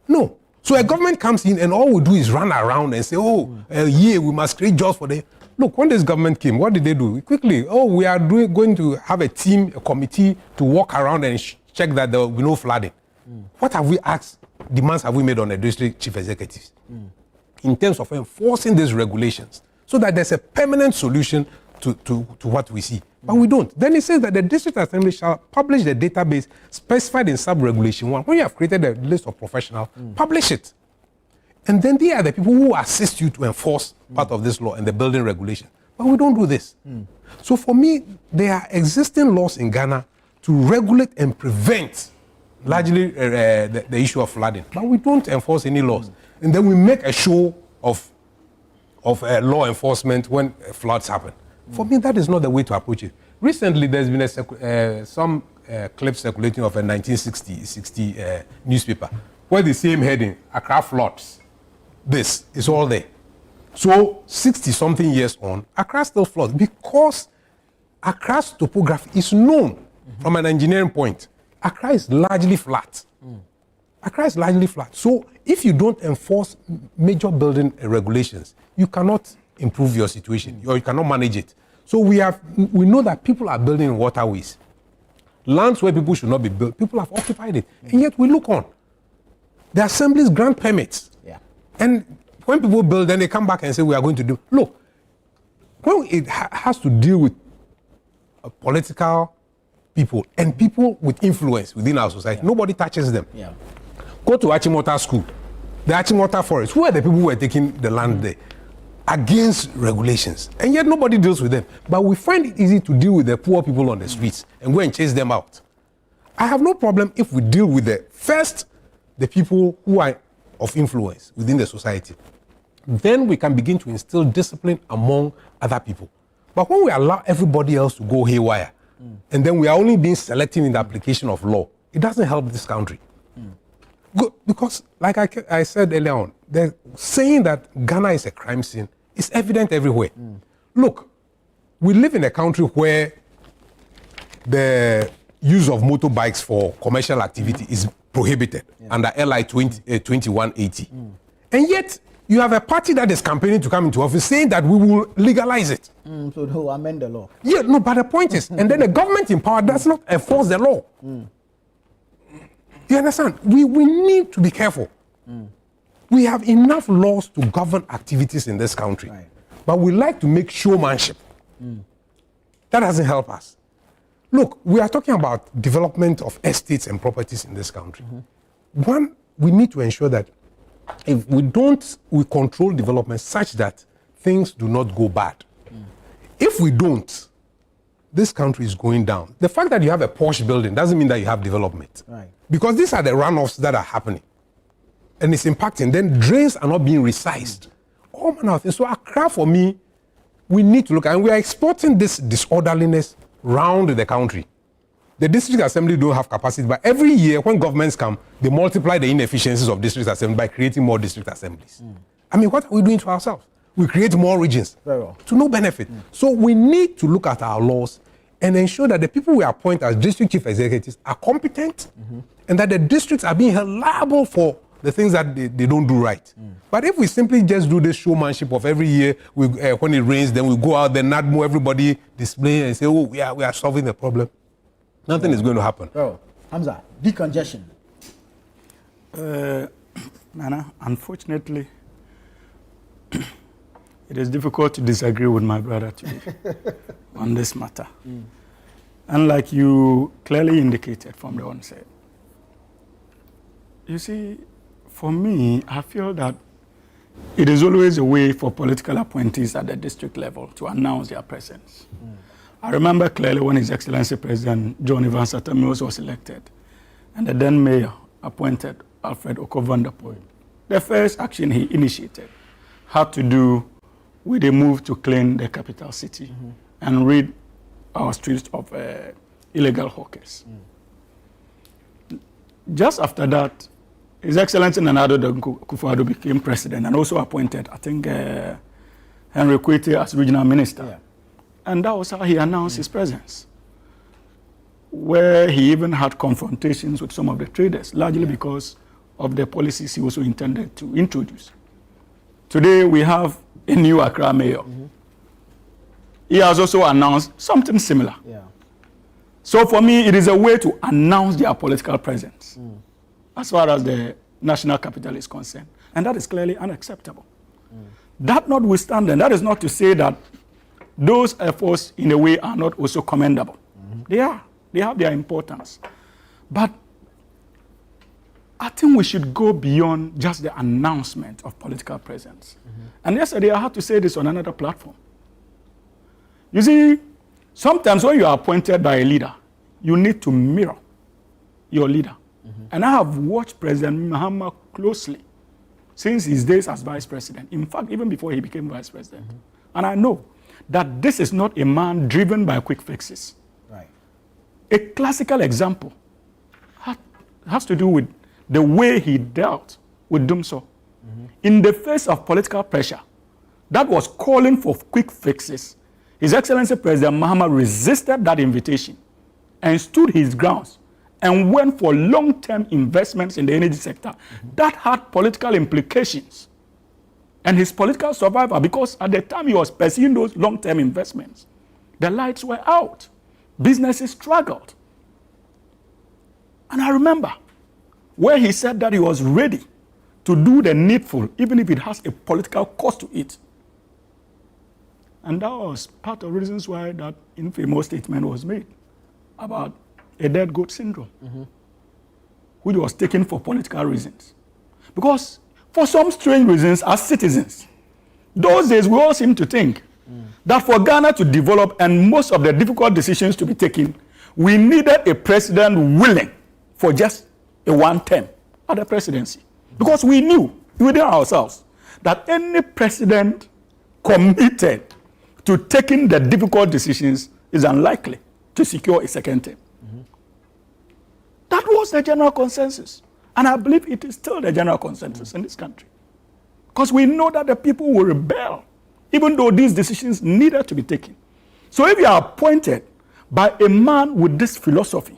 No. So a government comes in and all we do is run around and say, we must create jobs for them. Look, when this government came, what did they do? Quickly, we are going to have a team, a committee to walk around and check that there will be no flooding. What have we asked, demands have we made on the district chief executives in terms of enforcing these regulations so that there's a permanent solution to what we see? But we don't. Then it says that the district assembly shall publish the database specified in sub-regulation 1. When you have created a list of professionals, publish it. And then they are the people who assist you to enforce part of this law and the building regulation. But we don't do this. So for me, there are existing laws in Ghana to regulate and prevent largely the issue of flooding. But we don't enforce any laws. And then we make a show of law enforcement when floods happen. For me, that is not the way to approach it. Recently, there's been some clip circulating of a 1960 newspaper where the same heading, Accra floods. This is all there. So 60-something years on, Accra still floods because Accra's topography is known from an engineering point. Accra is largely flat. Accra is largely flat. So if you don't enforce major building regulations, you cannot improve your situation or you cannot manage it. So we know that people are building in waterways. Lands where people should not be built, people have occupied it. And yet we look on. The assemblies grant permits. And when people build, then they come back and say, we are going to do. Look, when it has to deal with political people and people with influence within our society, nobody touches them. Go to Achimota School, the Achimota Forest. Who are the people who were taking the land there? against regulations, and yet nobody deals with them. But we find it easy to deal with the poor people on the streets and go and chase them out. I have no problem if we deal with the people who are of influence within the society. Then we can begin to instill discipline among other people. But when we allow everybody else to go haywire, and then we are only being selective in the application of law, it doesn't help this country. Good, because like I said earlier on, they're saying that Ghana is a crime scene. It's evident everywhere. Look, we live in a country where the use of motorbikes for commercial activity is prohibited under LI 2180. And yet, you have a party that is campaigning to come into office saying that we will legalize it. So they'll amend the law. Yeah, no, but the point is, and then the government in power does not enforce the law. You understand? We need to be careful. We have enough laws to govern activities in this country. Right. But we like to make showmanship. That doesn't help us. Look, we are talking about development of estates and properties in this country. One, we need to ensure that if we control development such that things do not go bad. If we don't, this country is going down. The fact that you have a posh building doesn't mean that you have development. Right. Because these are the runoffs that are happening. And it's impacting. Then drains are not being resized. All manner of things. So Accra, for me, we need to look at, and we are exporting this disorderliness round the country. The district assembly don't have capacity, but every year when governments come, they multiply the inefficiencies of district assembly by creating more district assemblies. I mean, what are we doing to ourselves? We create more regions Very well. to no benefit. So we need to look at our laws and ensure that the people we appoint as district chief executives are competent and that the districts are being held liable for the things that they don't do right. But if we simply just do this showmanship of every year, when it rains, then we go out there, NADMO, everybody display and say, oh, we are solving the problem, nothing is going to happen. Bro, Hamza, decongestion. Nana, unfortunately, it is difficult to disagree with my brother today on this matter. And like you clearly indicated from the onset, you see, for me, I feel that it is always a way for political appointees at the district level to announce their presence. I remember clearly when His Excellency President John Evans Atamios was elected, and the then mayor appointed Alfred Oko van der Poel. The first action he initiated had to do with a move to clean the capital city and rid our streets of illegal hawkers. Just after that, His Excellency Nana Addo Akufo-Addo became president and also appointed, I think, Henry Kwete as regional minister. Yeah. And that was how he announced his presence, where he even had confrontations with some of the traders, largely because of the policies he also intended to introduce. Today, we have a new Accra mayor. He has also announced something similar. Yeah. So for me, it is a way to announce their political presence as far as the national capital is concerned. And that is clearly unacceptable. That notwithstanding, that is not to say that those efforts in a way are not also commendable. They are. They have their importance. But I think we should go beyond just the announcement of political presence. And yesterday I had to say this on another platform. You see, sometimes when you are appointed by a leader, you need to mirror your leader. And I have watched President Mahama closely since his days as vice president. In fact, even before he became vice president. And I know that this is not a man driven by quick fixes. Right. A classical example has to do with the way he dealt with Dumso. In the face of political pressure that was calling for quick fixes, His Excellency President Mahama resisted that invitation and stood his grounds and went for long-term investments in the energy sector. That had political implications. And his political survival, because at the time he was pursuing those long-term investments, the lights were out. Businesses struggled. And I remember where he said that he was ready to do the needful, even if it has a political cost to it. And that was part of the reasons why that infamous statement was made about a dead goat syndrome, which was taken for political reasons. Because for some strange reasons, as citizens, Those days, we all seem to think that for Ghana to develop and most of the difficult decisions to be taken, we needed a president willing for just a one term at the presidency. Because we knew within ourselves that any president committed to taking the difficult decisions is unlikely to secure a second term. That was the general consensus. And I believe it is still the general consensus in this country. Because we know that the people will rebel, even though these decisions needed to be taken. So if you are appointed by a man with this philosophy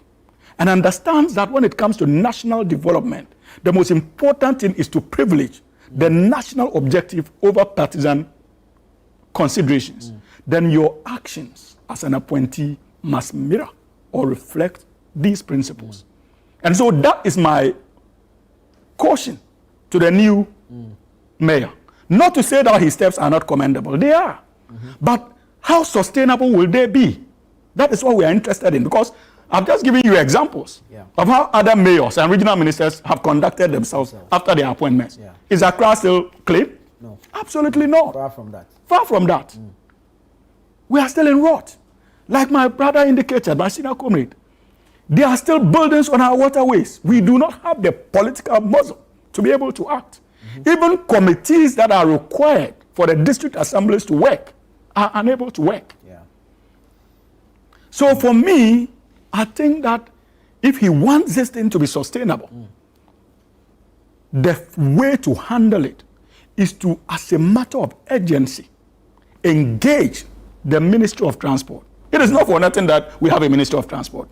and understands that when it comes to national development, the most important thing is to privilege the national objective over partisan considerations, then your actions as an appointee must mirror or reflect these principles. And so that is my caution to the new mayor. Not to say that his steps are not commendable, they are. But how sustainable will they be? That is what we are interested in, because I've just given you examples of how other mayors and regional ministers have conducted themselves after their appointments. Is Accra still clean? No. Absolutely not. Far from that. Far from that. We are still in rot. Like my brother indicated, my senior comrade, there are still buildings on our waterways. We do not have the political muscle to be able to act. Even committees that are required for the district assemblies to work are unable to work. So for me, I think that if he wants this thing to be sustainable, the way to handle it is to, as a matter of urgency, engage the Ministry of Transport. It is not for nothing that we have a Ministry of Transport.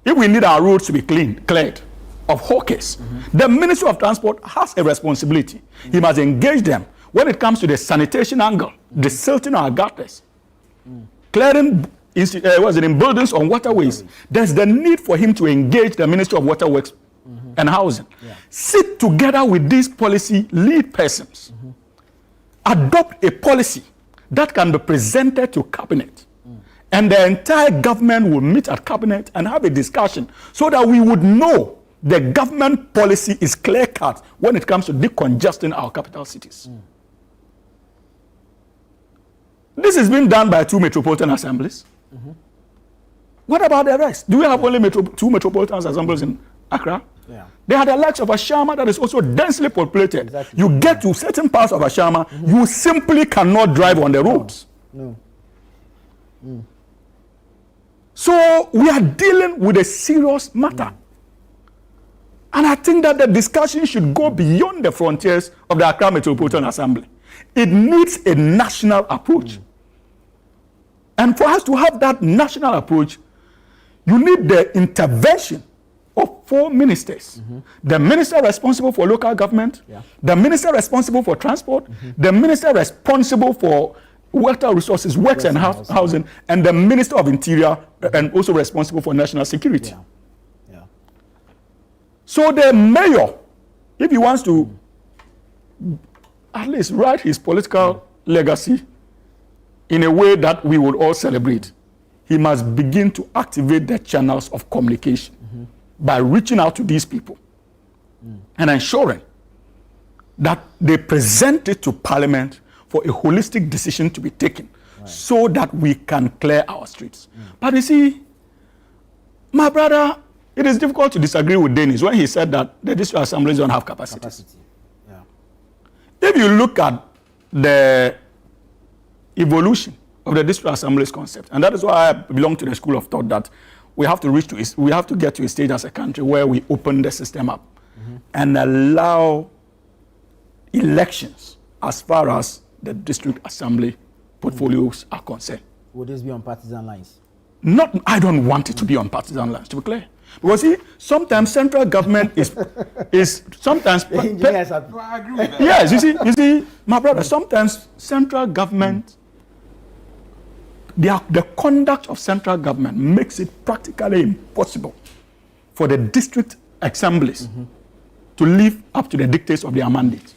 If we need our roads to be cleared of hawkers, the Ministry of Transport has a responsibility. He must engage them when it comes to the sanitation angle, the silting our gutters, clearing in buildings on waterways. There's the need for him to engage the Ministry of Water Works and Housing. Sit together with these policy lead persons. Adopt a policy that can be presented to cabinet. And the entire government will meet at cabinet and have a discussion so that we would know the government policy is clear-cut when it comes to decongesting our capital cities. This is being done by 2 metropolitan assemblies. What about the rest? Do we have only 2 metropolitan assemblies in Accra? They are the likes of Ashama that is also densely populated. You get to certain parts of Ashama, you simply cannot drive on the roads. So we are dealing with a serious matter. And I think that the discussion should go beyond the frontiers of the Accra Metropolitan Assembly. It needs a national approach. And for us to have that national approach, you need the intervention of 4 ministers. The minister responsible for local government, the minister responsible for transport, the minister responsible for water resources, works and housing, and the Minister of Interior, and also responsible for national security. So the mayor, if he wants to at least write his political legacy in a way that we would all celebrate, he must begin to activate the channels of communication by reaching out to these people and ensuring that they present it to Parliament for a holistic decision to be taken so that we can clear our streets. But you see, my brother, it is difficult to disagree with Dennis when he said that the district assemblies don't have capacity. If you look at the evolution of the district assemblies concept, and that is why I belong to the school of thought that we have to get to a stage as a country where we open the system up and allow elections as far as the district assembly portfolios are concerned. Would this be on partisan lines? I don't want it to be on partisan lines, to be clear. Because see, sometimes central government is sometimes I agree with that. yes, you see, my brother, sometimes central government, the conduct of central government makes it practically impossible for the district assemblies to live up to the dictates of their mandate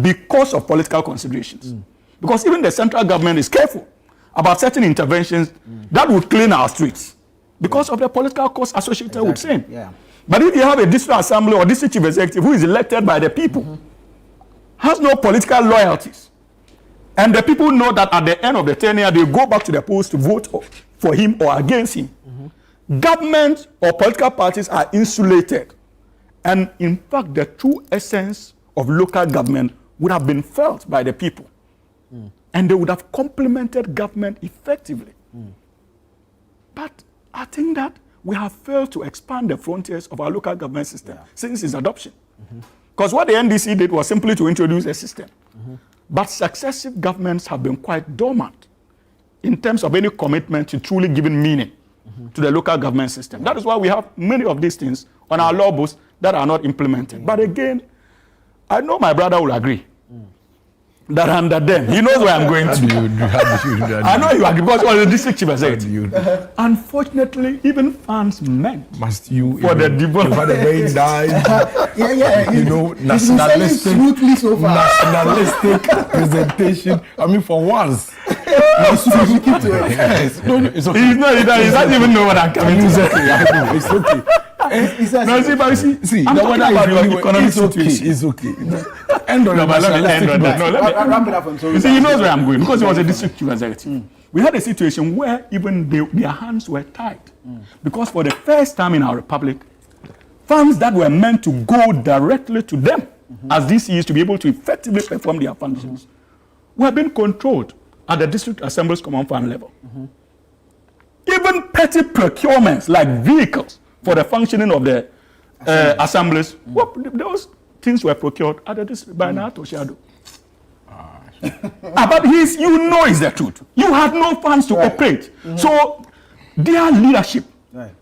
because of political considerations. Because even the central government is careful about certain interventions that would clean our streets because of the political costs associated with same. But if you have a district assembly or district chief executive who is elected by the people, has no political loyalties, And the people know that at the end of the tenure, they go back to the polls to vote for him or against him. Government or political parties are insulated. And in fact, the true essence of local government would have been felt by the people. And they would have complemented government effectively. But I think that we have failed to expand the frontiers of our local government system since its adoption. Because what the NDC did was simply to introduce a system. But successive governments have been quite dormant in terms of any commitment to truly giving meaning to the local government system. That is why we have many of these things on our law books that are not implemented. But again, I know my brother will agree that under them, he knows where I'm going to. I know you agree because you are the district chief executive. Unfortunately, even funds meant Must you for the development. for the very nice, Yeah. you know, It's been selling smoothly so far. nationalistic presentation. I mean, for once. Keep to it. Yes. No, it's okay. He doesn't even know what I'm coming to say. I know, it's okay. He says, No, see, but you see, I'm the talking weather about is your really economic it's okay. situation. It's okay. End of No, the but let me end on that. No, let me. Wrap it up and so You see, he knows where I'm going because he was a district chief executive. We had a situation where even their hands were tied because for the first time in our republic, funds that were meant to go directly to them as DCEs to be able to effectively perform their functions were being controlled at the district assembly's common fund level. Even petty procurements like vehicles for the functioning of the assemblies, those things were procured at the district by Nato Shadow. But you know it's the truth. You had no funds to operate. So their leadership,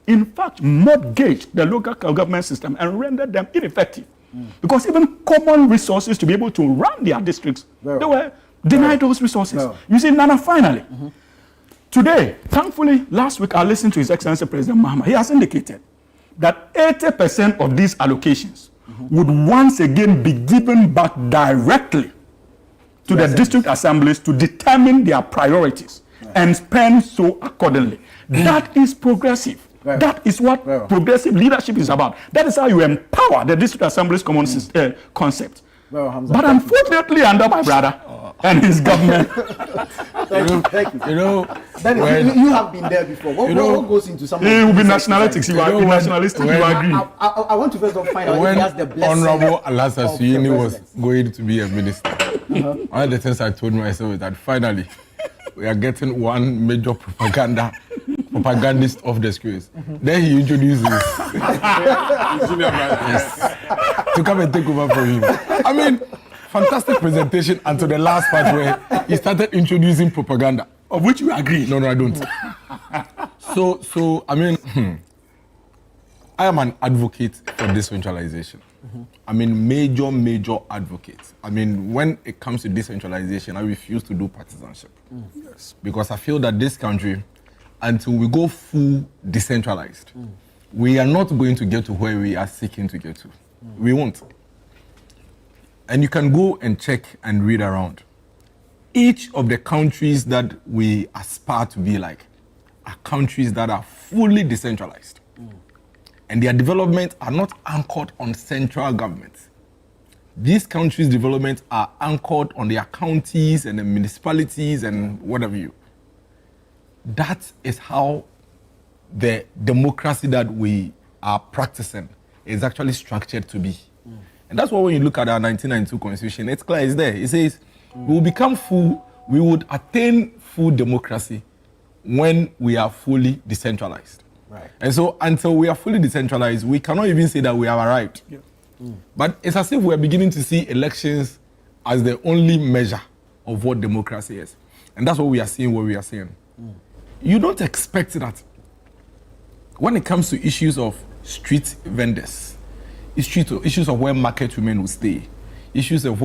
in fact, mortgaged the local government system and rendered them ineffective. Because even common resources to be able to run their districts, they were denied those resources. You see, Nana, finally, today, thankfully, last week I listened to His Excellency President Mahama. He has indicated that 80% of these allocations would once again be given back directly to the district assemblies to determine their priorities and spend so accordingly. That is progressive. That is what progressive leadership is about. That is how you empower the district assembly's common concept. But unfortunately, under my brother and his government, Thank you. You know, You have been there before. What goes into some? it will be nationalistics. You are nationalistic. You agree. I want to first of all find out if when he has the blessing Honorable Alasa of the Suyini was president. going to be a minister, one of the things I told myself is that finally we are getting one major propagandist off the screens. Then he introduces to come and take over for him. I mean, fantastic presentation until the last part where he started introducing propaganda. Of which you agree. No, I don't. So I mean, I am an advocate for decentralization. I mean, major advocate. I mean, when it comes to decentralization, I refuse to do partisanship. Yes. Because I feel that this country, until we go full decentralized, we are not going to get to where we are seeking to get to. We won't. And you can go and check and read around. Each of the countries that we aspire to be like are countries that are fully decentralized. And their development are not anchored on central government. These countries' development are anchored on their counties and the municipalities and whatever you. That is how the democracy that we are practicing is actually structured to be. And that's why when you look at our 1992 constitution, it's clear, it's there. It says, we will become full, we would attain full democracy when we are fully decentralized. Right. And so until we are fully decentralized, we cannot even say that we have arrived. Yeah. But it's as if we're beginning to see elections as the only measure of what democracy is. And that's what we are seeing, what we are seeing. You don't expect that when it comes to issues of street vendors, issues of where market women will stay, issues of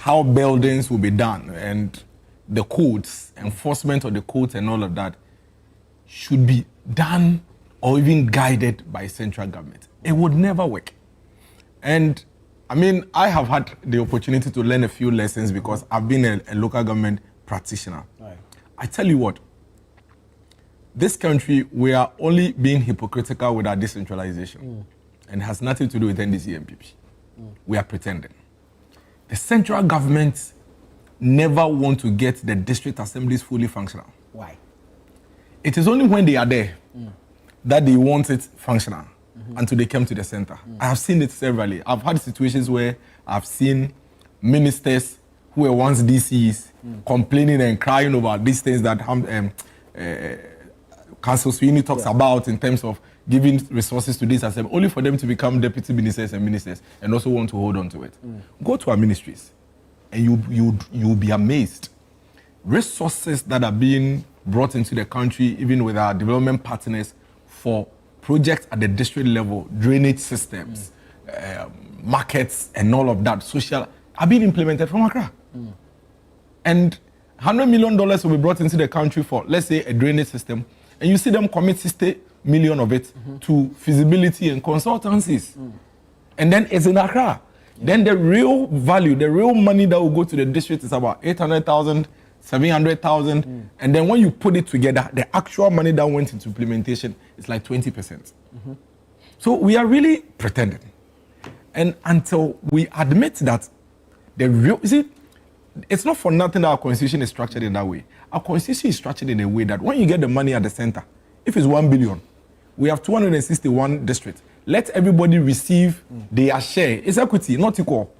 how buildings will be done, and the codes, enforcement of the codes and all of that should be done or even guided by central government. It would never work. And I mean, I have had the opportunity to learn a few lessons because I've been a local government practitioner. Right. I tell you what, this country, we are only being hypocritical with our decentralization. And it has nothing to do with NDC and PP. We are pretending. The central government never want to get the district assemblies fully functional. Why? It is only when they are there that they want it functional until they come to the center. I have seen it severally. I've had situations where I've seen ministers who were once DCs complaining and crying over these things that Council Sweeney talks about in terms of giving resources to this assembly, only for them to become deputy ministers and also want to hold on to it. Go to our ministries and you'll be amazed. Resources that are being brought into the country, even with our development partners, for projects at the district level, drainage systems, markets, and all of that, social, are being implemented from Accra. And $100 million will be brought into the country for, let's say, a drainage system, and you see them commit 60 million of it to feasibility and consultancies. And then it's in Accra. Then the real value, the real money that will go to the district is about 800,000, 700,000. And then when you put it together, the actual money that went into implementation is like 20%. So we are really pretending. And until we admit that the real, you see, it's not for nothing that our constitution is structured in that way. Our constitution is structured in a way that when you get the money at the center, if it's 1 billion, we have 261 districts. Let everybody receive their share. It's equity, not equal.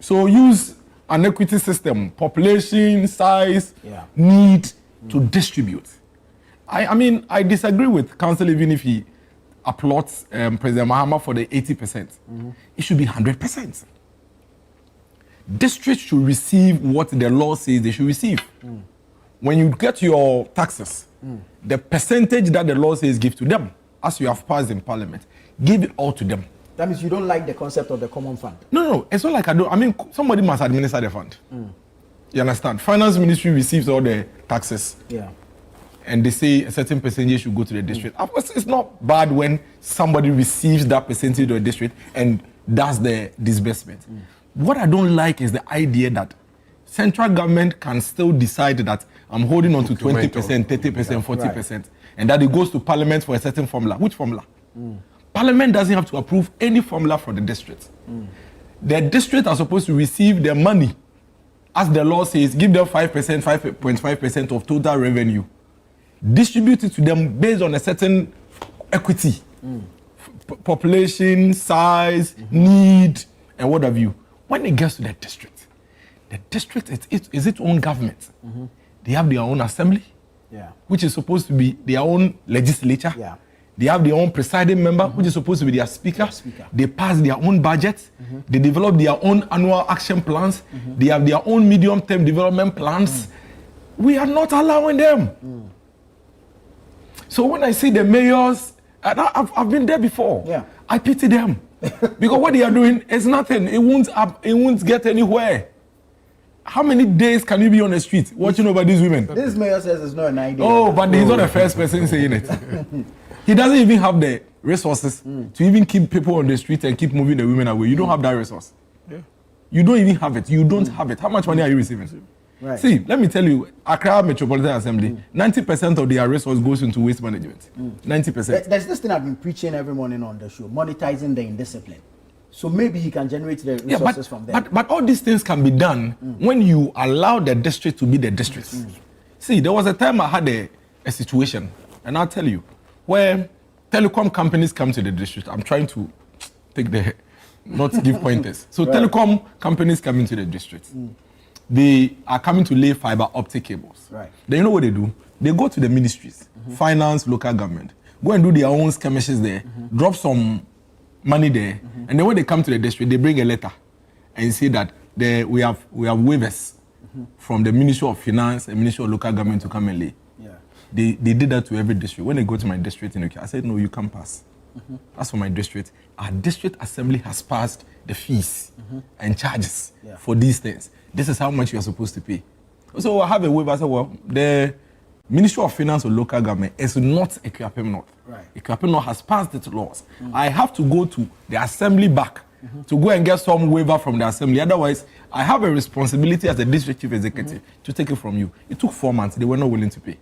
So use an equity system, population, size, need to distribute. I mean, I disagree with Council even if he applauds President Mahama for the 80%. It should be 100%. Districts should receive what the law says they should receive. When you get your taxes, the percentage that the law says give to them, as you have passed in Parliament, give it all to them. That means you don't like the concept of the common fund? No, it's not like I don't. I mean, somebody must administer the fund. You understand? Finance Ministry receives all the taxes. Yeah. And they say a certain percentage should go to the district. Of course, it's not bad when somebody receives that percentage of the district and does the disbursement. What I don't like is the idea that central government can still decide that I'm holding on to 20%, 30%, 40%, and that it goes to Parliament for a certain formula. Which formula? Parliament doesn't have to approve any formula for the district. The district are supposed to receive their money, as the law says, give them 5%, 5.5% of total revenue. Distribute it to them based on a certain equity, population, size, need, and what have you. When it gets to the district is its own government. They have their own assembly, which is supposed to be their own legislature. They have their own presiding member, which is supposed to be their speaker. They pass their own budget. They develop their own annual action plans. They have their own medium-term development plans. We are not allowing them. So when I see the mayors, and I've been there before, I pity them. Because what they are doing is nothing. It won't get anywhere. How many days can you be on the street watching over these women? This mayor says it's not an idea. Oh, but he's not the first person saying it. He doesn't even have the resources to even keep people on the street and keep moving the women away. You don't have that resource. You don't even have it. You don't have it. How much money are you receiving? Right. See, let me tell you, Accra Metropolitan Assembly, 90% of their resource goes into waste management. 90%. There's this thing I've been preaching every morning on the show, monetizing the indiscipline. So maybe he can generate the resources from there. But all these things can be done when you allow the district to be the district. See, there was a time I had a situation, and I'll tell you, where telecom companies come to the district. I'm trying to not give pointers. So telecom companies come into the district. They are coming to lay fiber optic cables. Then you know what they do? They go to the ministries, finance, local government, go and do their own skirmishes there, drop some money there, and then when they come to the district, they bring a letter and say that we have waivers from the Ministry of Finance and Ministry of Local Government to come and lay. They did that to every district. When they go to my district in UK, I said, no, you can't pass. As for my district, our district assembly has passed the fees and charges for these things. This is how much you are supposed to pay. So I have a waiver. I said, well, the Ministry of Finance or local government is not Equiapem North. Equiapem North has passed its laws. I have to go to the assembly back to go and get some waiver from the assembly. Otherwise, I have a responsibility as the district chief executive to take it from you. It took 4 months. They were not willing to pay.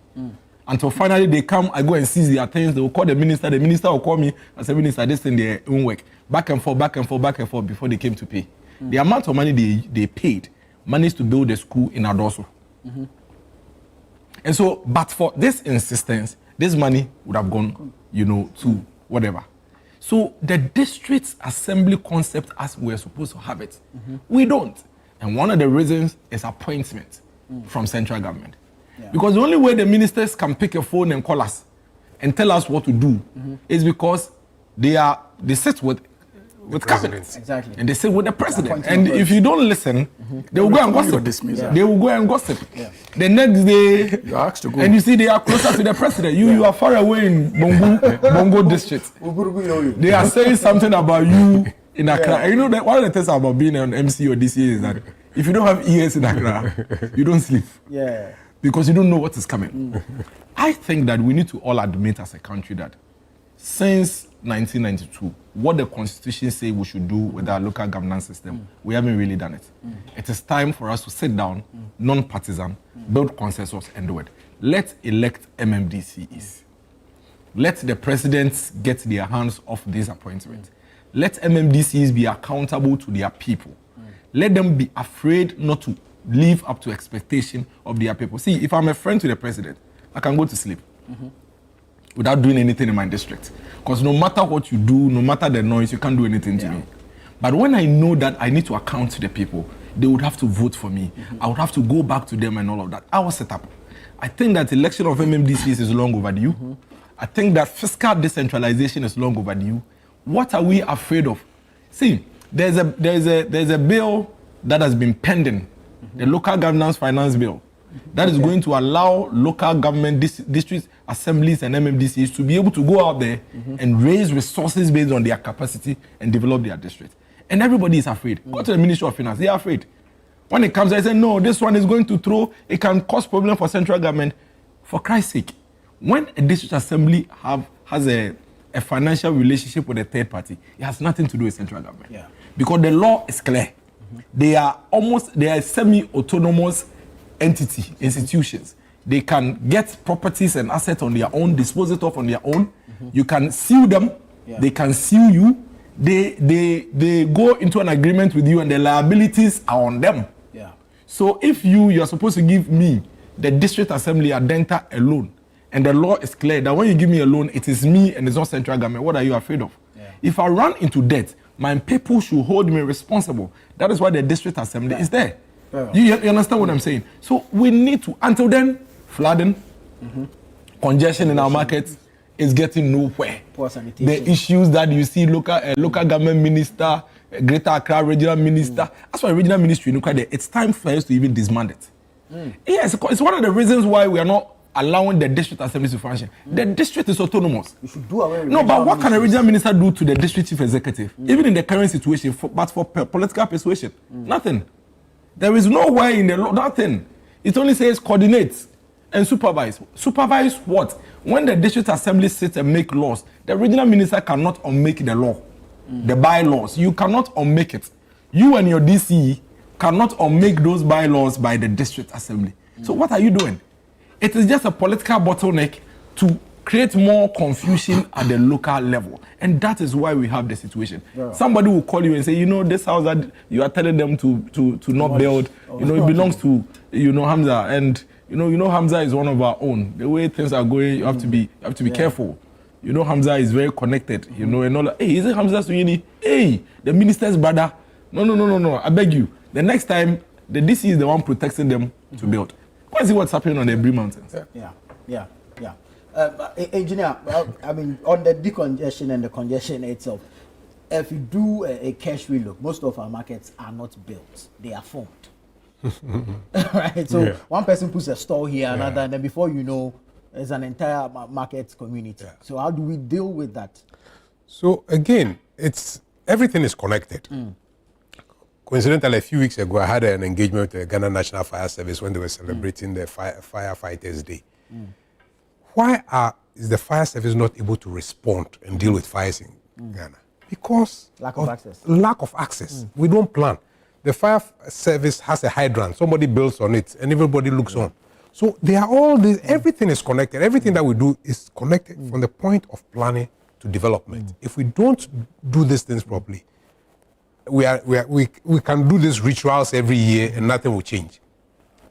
Until finally they come, I go and seize their things. They will call the minister will call me and say, minister, this thing, their own work. Back and forth before they came to pay. The amount of money they paid managed to build a school in Adoso. And so, but for this insistence, this money would have gone, to whatever. So the district assembly concept as we're supposed to have it, we don't. And one of the reasons is appointment from central government. Yeah. Because the only way the ministers can pick a phone and call us and tell us what to do is because they sit with cabinet. Exactly. And they sit with the president. And if you don't listen, they will go and gossip. They will go and gossip. Yeah. The next day, you're asked to go. And you see they are closer to the president. You are far away in Bongo district. They are saying something about you in Accra. Yeah. And you know that one of the things about being an MC or DCA is that if you don't have ears in Accra, you don't sleep. Yeah. Because you don't know what is coming. I think that we need to all admit as a country that since 1992, what the Constitution says we should do with our local governance system, we haven't really done it. It is time for us to sit down, non-partisan, build consensus and do it. Let's elect MMDCs. Let the presidents get their hands off these appointments. Let MMDCs be accountable to their people. Let them be afraid not to live up to expectation of their people. See, if I'm a friend to the president, I can go to sleep without doing anything in my district. Because no matter what you do, no matter the noise, you can't do anything to me. But when I know that I need to account to the people, they would have to vote for me. I would have to go back to them and all of that. I was set up. I think that election of MMDCs is long overdue. I think that fiscal decentralization is long overdue. What are we afraid of? See, there's a bill that has been pending, the local governance finance bill, that is going to allow local government district assemblies and MMDCs to be able to go out there and raise resources based on their capacity and develop their district. And everybody is afraid. Go to the Ministry of Finance, they are afraid. When it comes, they say, no, this one is going to it can cause problem for central government. For Christ's sake, when a district assembly has a financial relationship with a third party, it has nothing to do with central government. Yeah. Because the law is clear. They are semi-autonomous institutions. They can get properties and assets on their own, dispose it off on their own. You can sue them. Yeah. They can sue you. They go into an agreement with you and the liabilities are on them. Yeah. So if you're supposed to give me the district assembly Adenta a loan, and the law is clear that when you give me a loan, it is me and it's not central government, what are you afraid of? Yeah. If I run into debt, my people should hold me responsible. That is why the district assembly is there. You understand what I'm saying? So we need to, until then, flooding, congestion in our markets is getting nowhere. Poor sanitation. The issues that you see, local government minister, Greater Accra regional minister, that's why regional ministry, it's time for us to even disband it. Yes, it's one of the reasons why we are not allowing the district assembly to function. The district is autonomous. We should do away with but what can a regional minister do to the district chief executive? Even in the current situation, but for political persuasion? Nothing. There is no way in the law, nothing. It only says coordinate and supervise. Supervise what? When the district assembly sits and make laws, the regional minister cannot unmake the law, the bylaws. You cannot unmake it. You and your DCE cannot unmake those bylaws by the district assembly. So what are you doing? It is just a political bottleneck to create more confusion at the local level. And that is why we have the situation. Yeah. Somebody will call you and say, this house that you are telling them to not build, it belongs to, Hamza. And, Hamza is one of our own. The way things are going, you have to be careful. Hamza is very connected, and all that. Hey, is it Hamza Suyini? Hey, the minister's brother. No. I beg you. The next time, the DC is the one protecting them to build. Go and see what's happening on the Agri mountains. Yeah. Engineer, on the decongestion and the congestion itself, if you do a cash relook, most of our markets are not built; they are formed. Right. So one person puts a store here, another, and then before you know, there's an entire market community. Yeah. So how do we deal with that? So again, everything is connected. Coincidentally, a few weeks ago, I had an engagement with the Ghana National Fire Service when they were celebrating the Firefighters Day. Why is the fire service not able to respond and deal with fires in Ghana? Because lack of access. Lack of access. We don't plan. The fire service has a hydrant. Somebody builds on it, and everybody looks on. So they are all these. Everything is connected. Everything that we do is connected from the point of planning to development. If we don't do these things properly, we can do these rituals every year and nothing will change.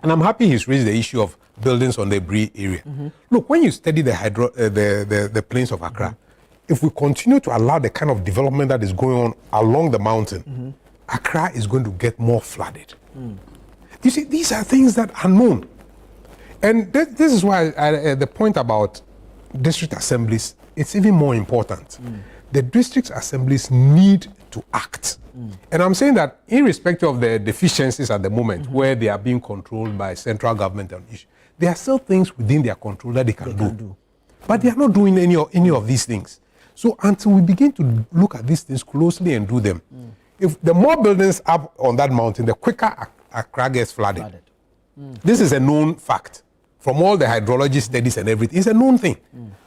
And I'm happy he's raised the issue of buildings on the Agri area. Look, when you study the plains of Accra, if we continue to allow the kind of development that is going on along the mountain, Accra is going to get more flooded. You see, these are things that are known. And this is why the point about district assemblies, it's even more important. The district assemblies need to act. And I'm saying that irrespective of the deficiencies at the moment, where they are being controlled by central government on issues, there are still things within their control that they can do. But they are not doing any of these things. So until we begin to look at these things closely and do them, if the more buildings up on that mountain, the quicker Accra gets flooded. This is a known fact. From all the hydrology studies and everything, it's a known thing.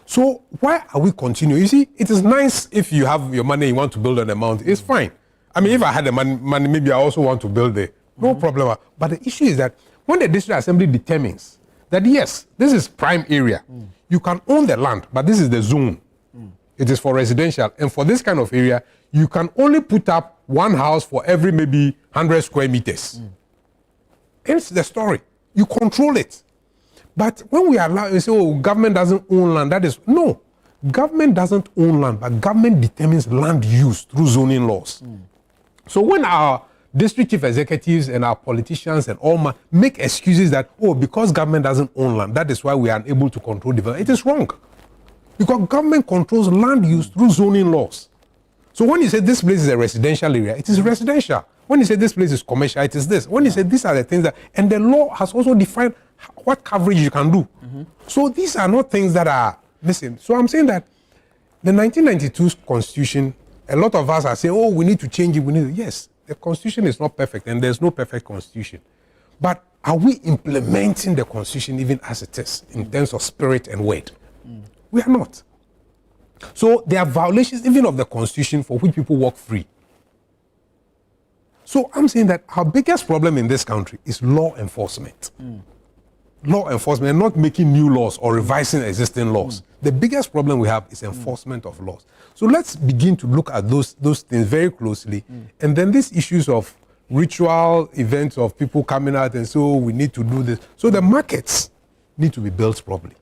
So why are we continuing? You see, it is nice if you have your money, you want to build on a mountain. It's fine. I mean, if I had the money, maybe I also want to build there. No problem. But the issue is that when the district assembly determines that, yes, this is prime area, you can own the land, but this is the zone. It is for residential. And for this kind of area, you can only put up one house for every maybe 100 square meters. Hence the story. You control it. But when we allow, you say, oh, government doesn't own land, that is, no. Government doesn't own land, but government determines land use through zoning laws. So when our district chief executives and our politicians and all make excuses that, oh, because government doesn't own land, that is why we are unable to control development, it is wrong. Because government controls land use through zoning laws. So when you say this place is a residential area, it is residential. When you say this place is commercial, it is this. When you say these are the things that, and the law has also defined what coverage you can do. So these are not things that are missing. So I'm saying that the 1992 Constitution, a lot of us are saying, oh, we need to change it. Yes, the Constitution is not perfect, and there's no perfect Constitution. But are we implementing the Constitution even as it is, in terms of spirit and word? We are not. So there are violations even of the Constitution for which people walk free. So I'm saying that our biggest problem in this country is law enforcement. Law enforcement, and not making new laws or revising existing laws. The biggest problem we have is enforcement of laws. So let's begin to look at those things very closely. And then these issues of ritual events of people coming out and so we need to do this. So the markets need to be built properly.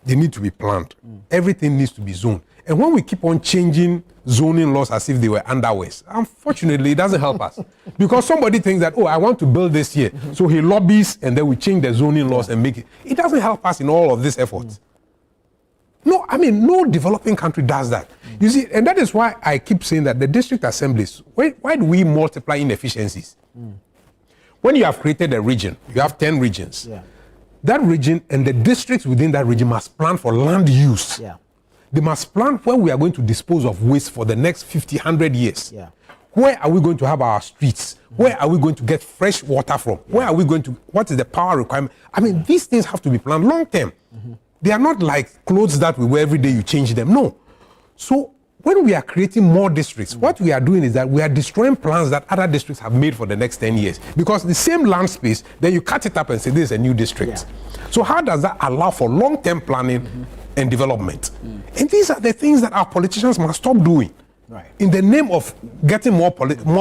They need to be planned. Everything needs to be zoned. And when we keep on changing zoning laws as if they were underwears, unfortunately, it doesn't help us. Because somebody thinks that, oh, I want to build this here. So he lobbies and then we change the zoning laws and make it. It doesn't help us in all of these efforts. No, I mean, no developing country does that. You see, and that is why I keep saying that the district assemblies, why do we multiply inefficiencies? When you have created a region, you have 10 regions. That region and the districts within that region must plan for land use. They must plan where we are going to dispose of waste for the next 50, 100 years. Where are we going to have our streets? Where are we going to get fresh water from? Where are we going to, what is the power requirement? I mean, these things have to be planned long term. They are not like clothes that we wear every day, you change them. No. So when we are creating more districts, what we are doing is that we are destroying plans that other districts have made for the next 10 years. Because the same land space, then you cut it up and say this is a new district. So how does that allow for long-term planning and development? And these are the things that our politicians must stop doing. In the name of getting more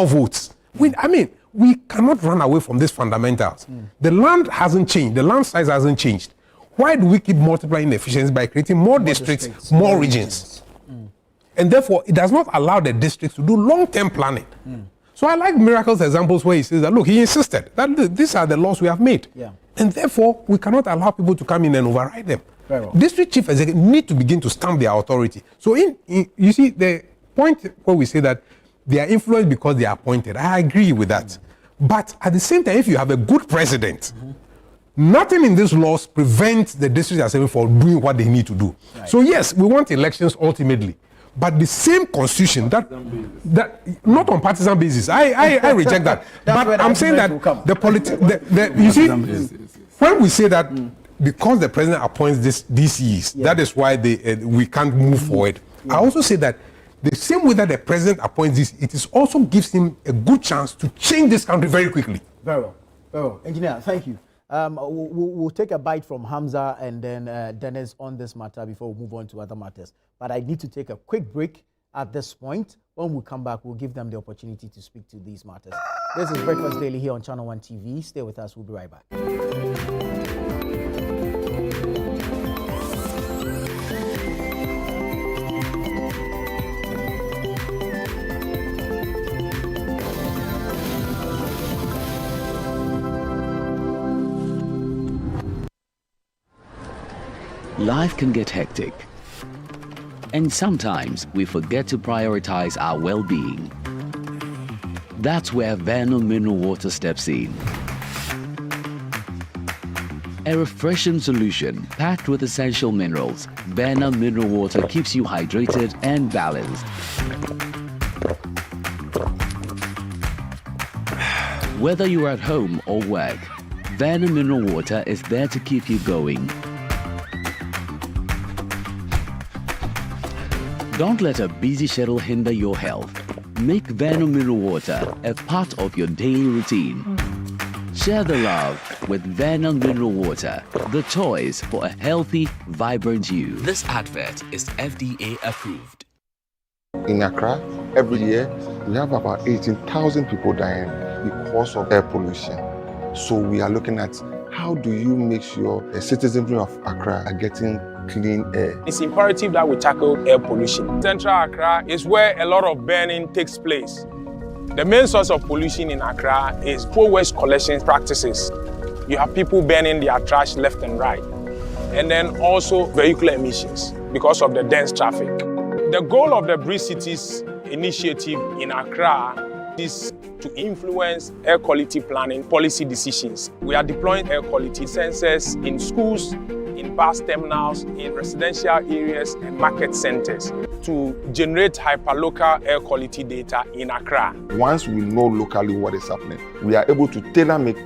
votes. We cannot run away from these fundamentals. The land hasn't changed. The land size hasn't changed. Why do we keep multiplying efficiencies by creating more districts, more regions? And therefore, it does not allow the districts to do long-term planning. So I like Miracle's examples where he says that, look, he insisted that these are the laws we have made. And therefore, we cannot allow people to come in and override them. District chief executives need to begin to stamp their authority. So you see, the point where we say that they are influenced because they are appointed, I agree with that. But at the same time, if you have a good president, nothing in these laws prevents the district assembly from doing what they need to do. So yes, we want elections ultimately. But the same constitution that not on partisan basis, I reject that. But I'm saying that you see, when we say that because the president appoints these DCEs, that is why we can't move forward. I also say that the same way that the president appoints this, it also gives him a good chance to change this country very quickly. Very well. Very well. Engineer, thank you. We'll take a bite from Hamza and then Dennis on this matter before we move on to other matters. But I need to take a quick break at this point. When we come back, we'll give them the opportunity to speak to these matters. This is Breakfast Daily here on Channel 1 TV. Stay with us. We'll be right back. Life can get hectic, and sometimes we forget to prioritize our well-being. That's where Vernal Mineral Water steps in. A refreshing solution packed with essential minerals, Vernal Mineral Water keeps you hydrated and balanced. Whether you're at home or work, Vernal Mineral Water is there to keep you going. Don't let a busy schedule hinder your health. Make Vernal Mineral Water a part of your daily routine. Share the love with Vernal Mineral Water, the choice for a healthy, vibrant you. This advert is FDA approved. In Accra, every year, we have about 18,000 people dying because of air pollution. So we are looking at how do you make sure the citizens of Accra are getting clean air. It's imperative that we tackle air pollution. Central Accra is where a lot of burning takes place. The main source of pollution in Accra is poor waste collection practices. You have people burning their trash left and right. And then also vehicular emissions because of the dense traffic. The goal of the Breathe Cities initiative in Accra is to influence air quality planning policy decisions. We are deploying air quality sensors in schools, in bus terminals, in residential areas and market centers to generate hyperlocal air quality data in Accra. Once we know locally what is happening, we are able to tailor-make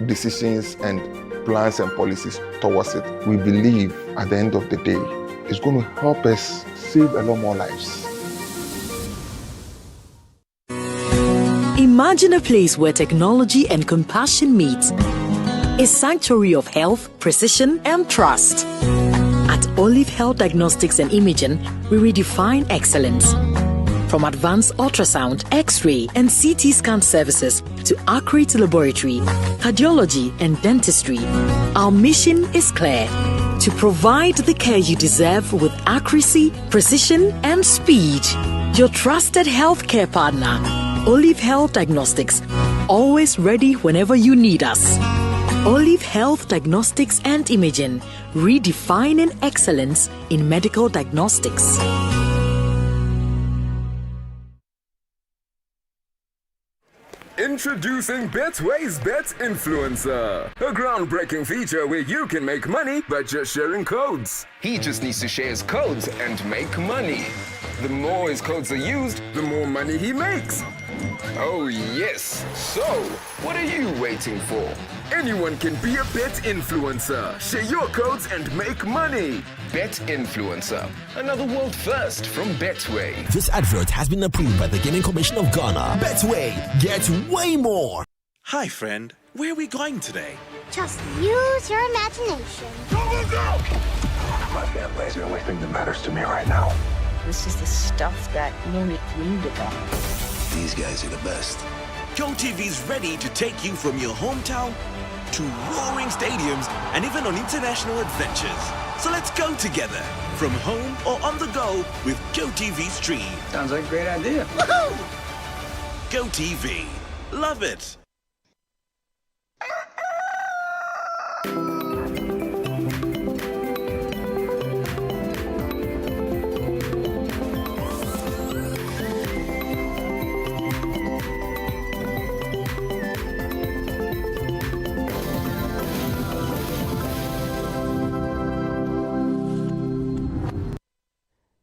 decisions and plans and policies towards it. We believe at the end of the day, it's going to help us save a lot more lives. Imagine a place where technology and compassion meet. A sanctuary of health, precision, and trust. At Olive Health Diagnostics and Imaging, we redefine excellence. From advanced ultrasound, X-ray, and CT scan services to accurate laboratory, cardiology, and dentistry, our mission is clear: to provide the care you deserve with accuracy, precision, and speed. Your trusted healthcare partner, Olive Health Diagnostics, always ready whenever you need us. Olive Health Diagnostics and Imaging, redefining excellence in medical diagnostics. Introducing Betway's Bet Influencer, a groundbreaking feature where you can make money by just sharing codes. He just needs to share his codes and make money. The more his codes are used, the more money he makes. Oh yes, so what are you waiting for? Anyone can be a bet influencer. Share your codes and make money. Bet Influencer, another world first from Betway. This advert has been approved by the Gaming Commission of Ghana. Betway, get way more. Hi friend, where are we going today? Just use your imagination. Go, go, go! My family is the only thing that matters to me right now. This is the stuff that Mimi dreamed about. These guys are the best. GoTV's ready to take you from your hometown to roaring stadiums and even on international adventures. So let's go together, from home or on the go with GoTV Stream. Sounds like a great idea. Woohoo! GoTV. Love it.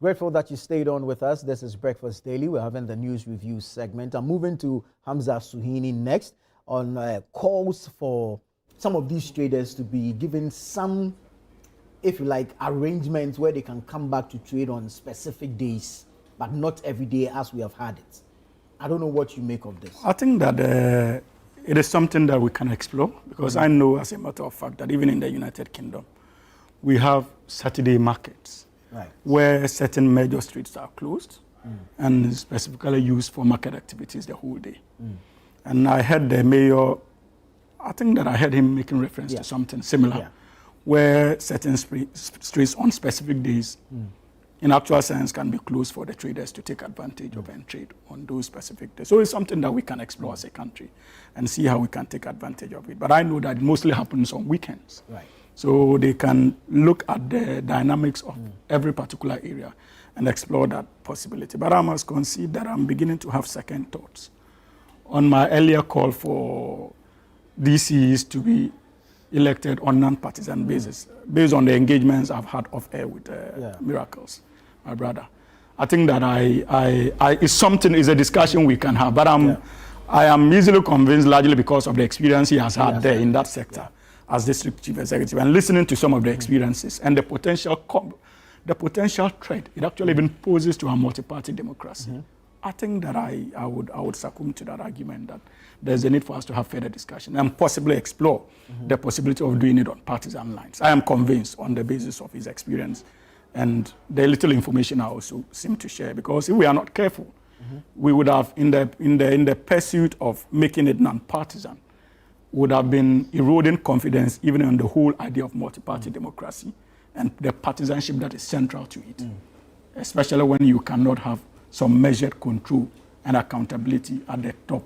Grateful that you stayed on with us. This is Breakfast Daily. We're having the news review segment. I'm moving to Hamza Suhini next on calls for some of these traders to be given some, if you like, arrangements where they can come back to trade on specific days, but not every day as we have had it. I don't know what you make of this. I think that it is something that we can explore, because I know, as a matter of fact, that even in the United Kingdom, we have Saturday markets. Right. Where certain major streets are closed, and specifically used for market activities the whole day. And I heard the mayor, I think that I heard him making reference to something similar, where certain streets on specific days, in actual sense, can be closed for the traders to take advantage of and trade on those specific days. So it's something that we can explore as a country and see how we can take advantage of it. But I know that it mostly happens on weekends. Right. So they can look at the dynamics of every particular area and explore that possibility. But I must concede that I'm beginning to have second thoughts on my earlier call for DCs to be elected on non-partisan basis, based on the engagements I've had off air with Miracles, my brother. I think that it's a discussion we can have, but I am easily convinced, largely because of the experience he has had there in that sector as district chief executive, and listening to some of the experiences and the potential threat it actually even poses to our multi-party democracy. I think that I would succumb to that argument that there's a need for us to have further discussion and possibly explore the possibility of doing it on partisan lines. I am convinced on the basis of his experience and the little information I also seem to share, because if we are not careful, we would have, in the pursuit of making it non-partisan, would have been eroding confidence even in the whole idea of multi-party democracy and the partisanship that is central to it, especially when you cannot have some measured control and accountability at the top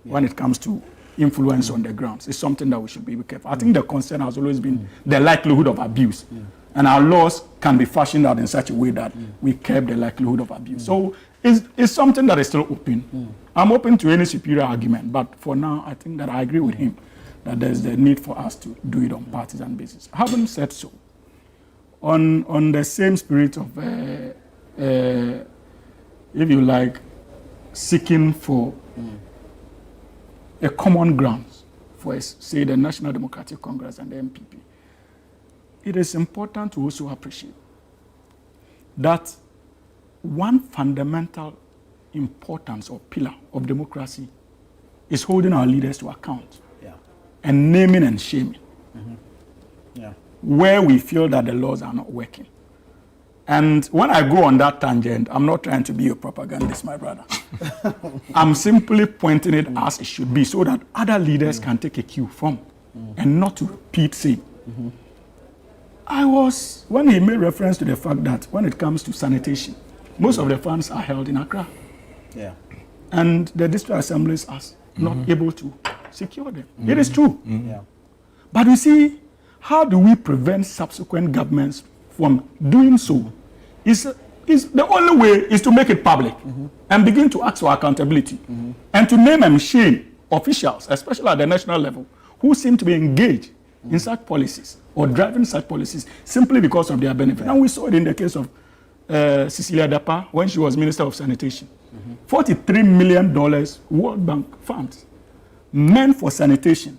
when it comes to influence on the grounds. It's something that we should be careful. I think the concern has always been the likelihood of abuse. And our laws can be fashioned out in such a way that we curb the likelihood of abuse. So it's something that is still open. I'm open to any superior argument, but for now, I think that I agree with him that there's the need for us to do it on partisan basis. Having said so, on the same spirit of, if you like, seeking for a common grounds for, say, the National Democratic Congress and the MPP, it is important to also appreciate that one fundamental importance or pillar of democracy is holding our leaders to account and naming and shaming where we feel that the laws are not working. And when I go on that tangent, I'm not trying to be a propagandist, my brother. I'm simply pointing it as it should be so that other leaders can take a cue from and not to repeat same. When he made reference to the fact that when it comes to sanitation, most of the funds are held in Accra. And the district assemblies are not able to secure them. It is true. But you see, how do we prevent subsequent governments from doing so? Is the only way is to make it public and begin to ask for accountability and to name and shame officials, especially at the national level, who seem to be engaged in such policies or driving such policies simply because of their benefit. And we saw it in the case of Cecilia Dapa when she was Minister of Sanitation. $43 million World Bank funds meant for sanitation,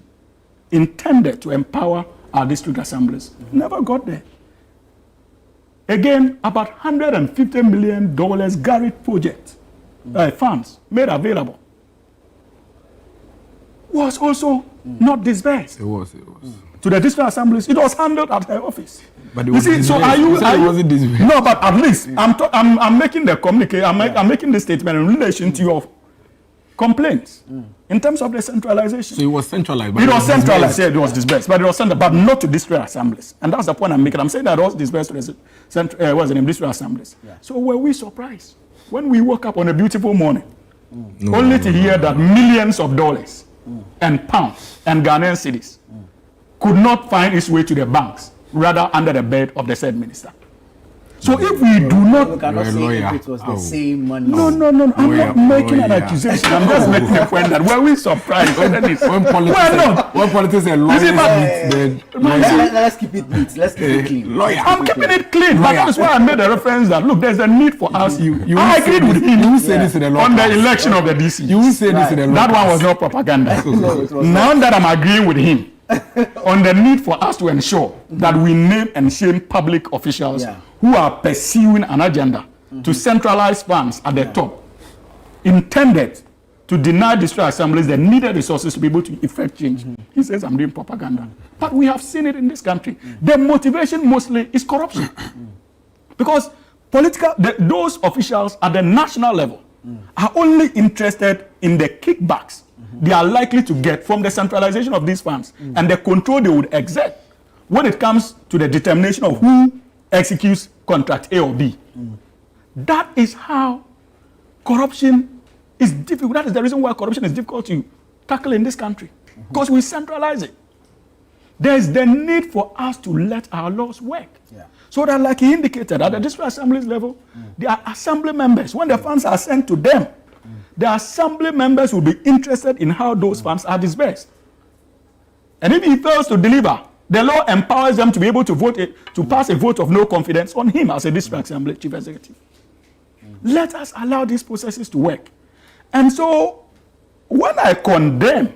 intended to empower our district assemblies, never got there. Again, about $150 million Garrett project funds made available was also not disbursed. It was. To the district assemblies, it was handled at her office. But it was disbursed. So are you? It wasn't disbursed. No, but at least I'm making the communication. I'm making the statement in relation to your complaints in terms of the centralization. So it was centralized. It was centralized. Yeah, it was disbursed, but it was centralized, but not to district assemblies. And that's the point I'm making. I'm saying that it was disbursed to the district assemblies. So were we surprised when we woke up on a beautiful morning, only to hear that millions of dollars and pounds and Ghanaian cedis could not find its way to the banks, rather under the bed of the said minister? So if we do not... You cannot say if it was the same money. No. I'm not making an accusation. I'm just making a point that were we surprised? When politics and lawyers let's keep it neat. Let's keep it clean. I'm keeping it clean. But that is why I made the reference that, look, there's a need for us. I agreed with him on the election of the DC. You will say this in the law. That one was not propaganda. Now that I'm agreeing with him on the need for us to ensure that we name and shame public officials who are pursuing an agenda to centralize funds at the top, intended to deny district assemblies the needed resources to be able to effect change. He says, I'm doing propaganda. But we have seen it in this country. The motivation mostly is corruption. Because those officials at the national level are only interested in the kickbacks they are likely to get from the centralization of these funds and the control they would exert when it comes to the determination of who executes contract A or B. That is how corruption is difficult. That is the reason why corruption is difficult to tackle in this country, because we centralize it. There is the need for us to let our laws work. So that, like he indicated, at the district assemblies level, there are assembly members. When the funds are sent to them, the assembly members will be interested in how those funds are disbursed. And if he fails to deliver, the law empowers them to be able to vote to pass a vote of no confidence on him as a district assembly chief executive. Let us allow these processes to work. And so, when I condemn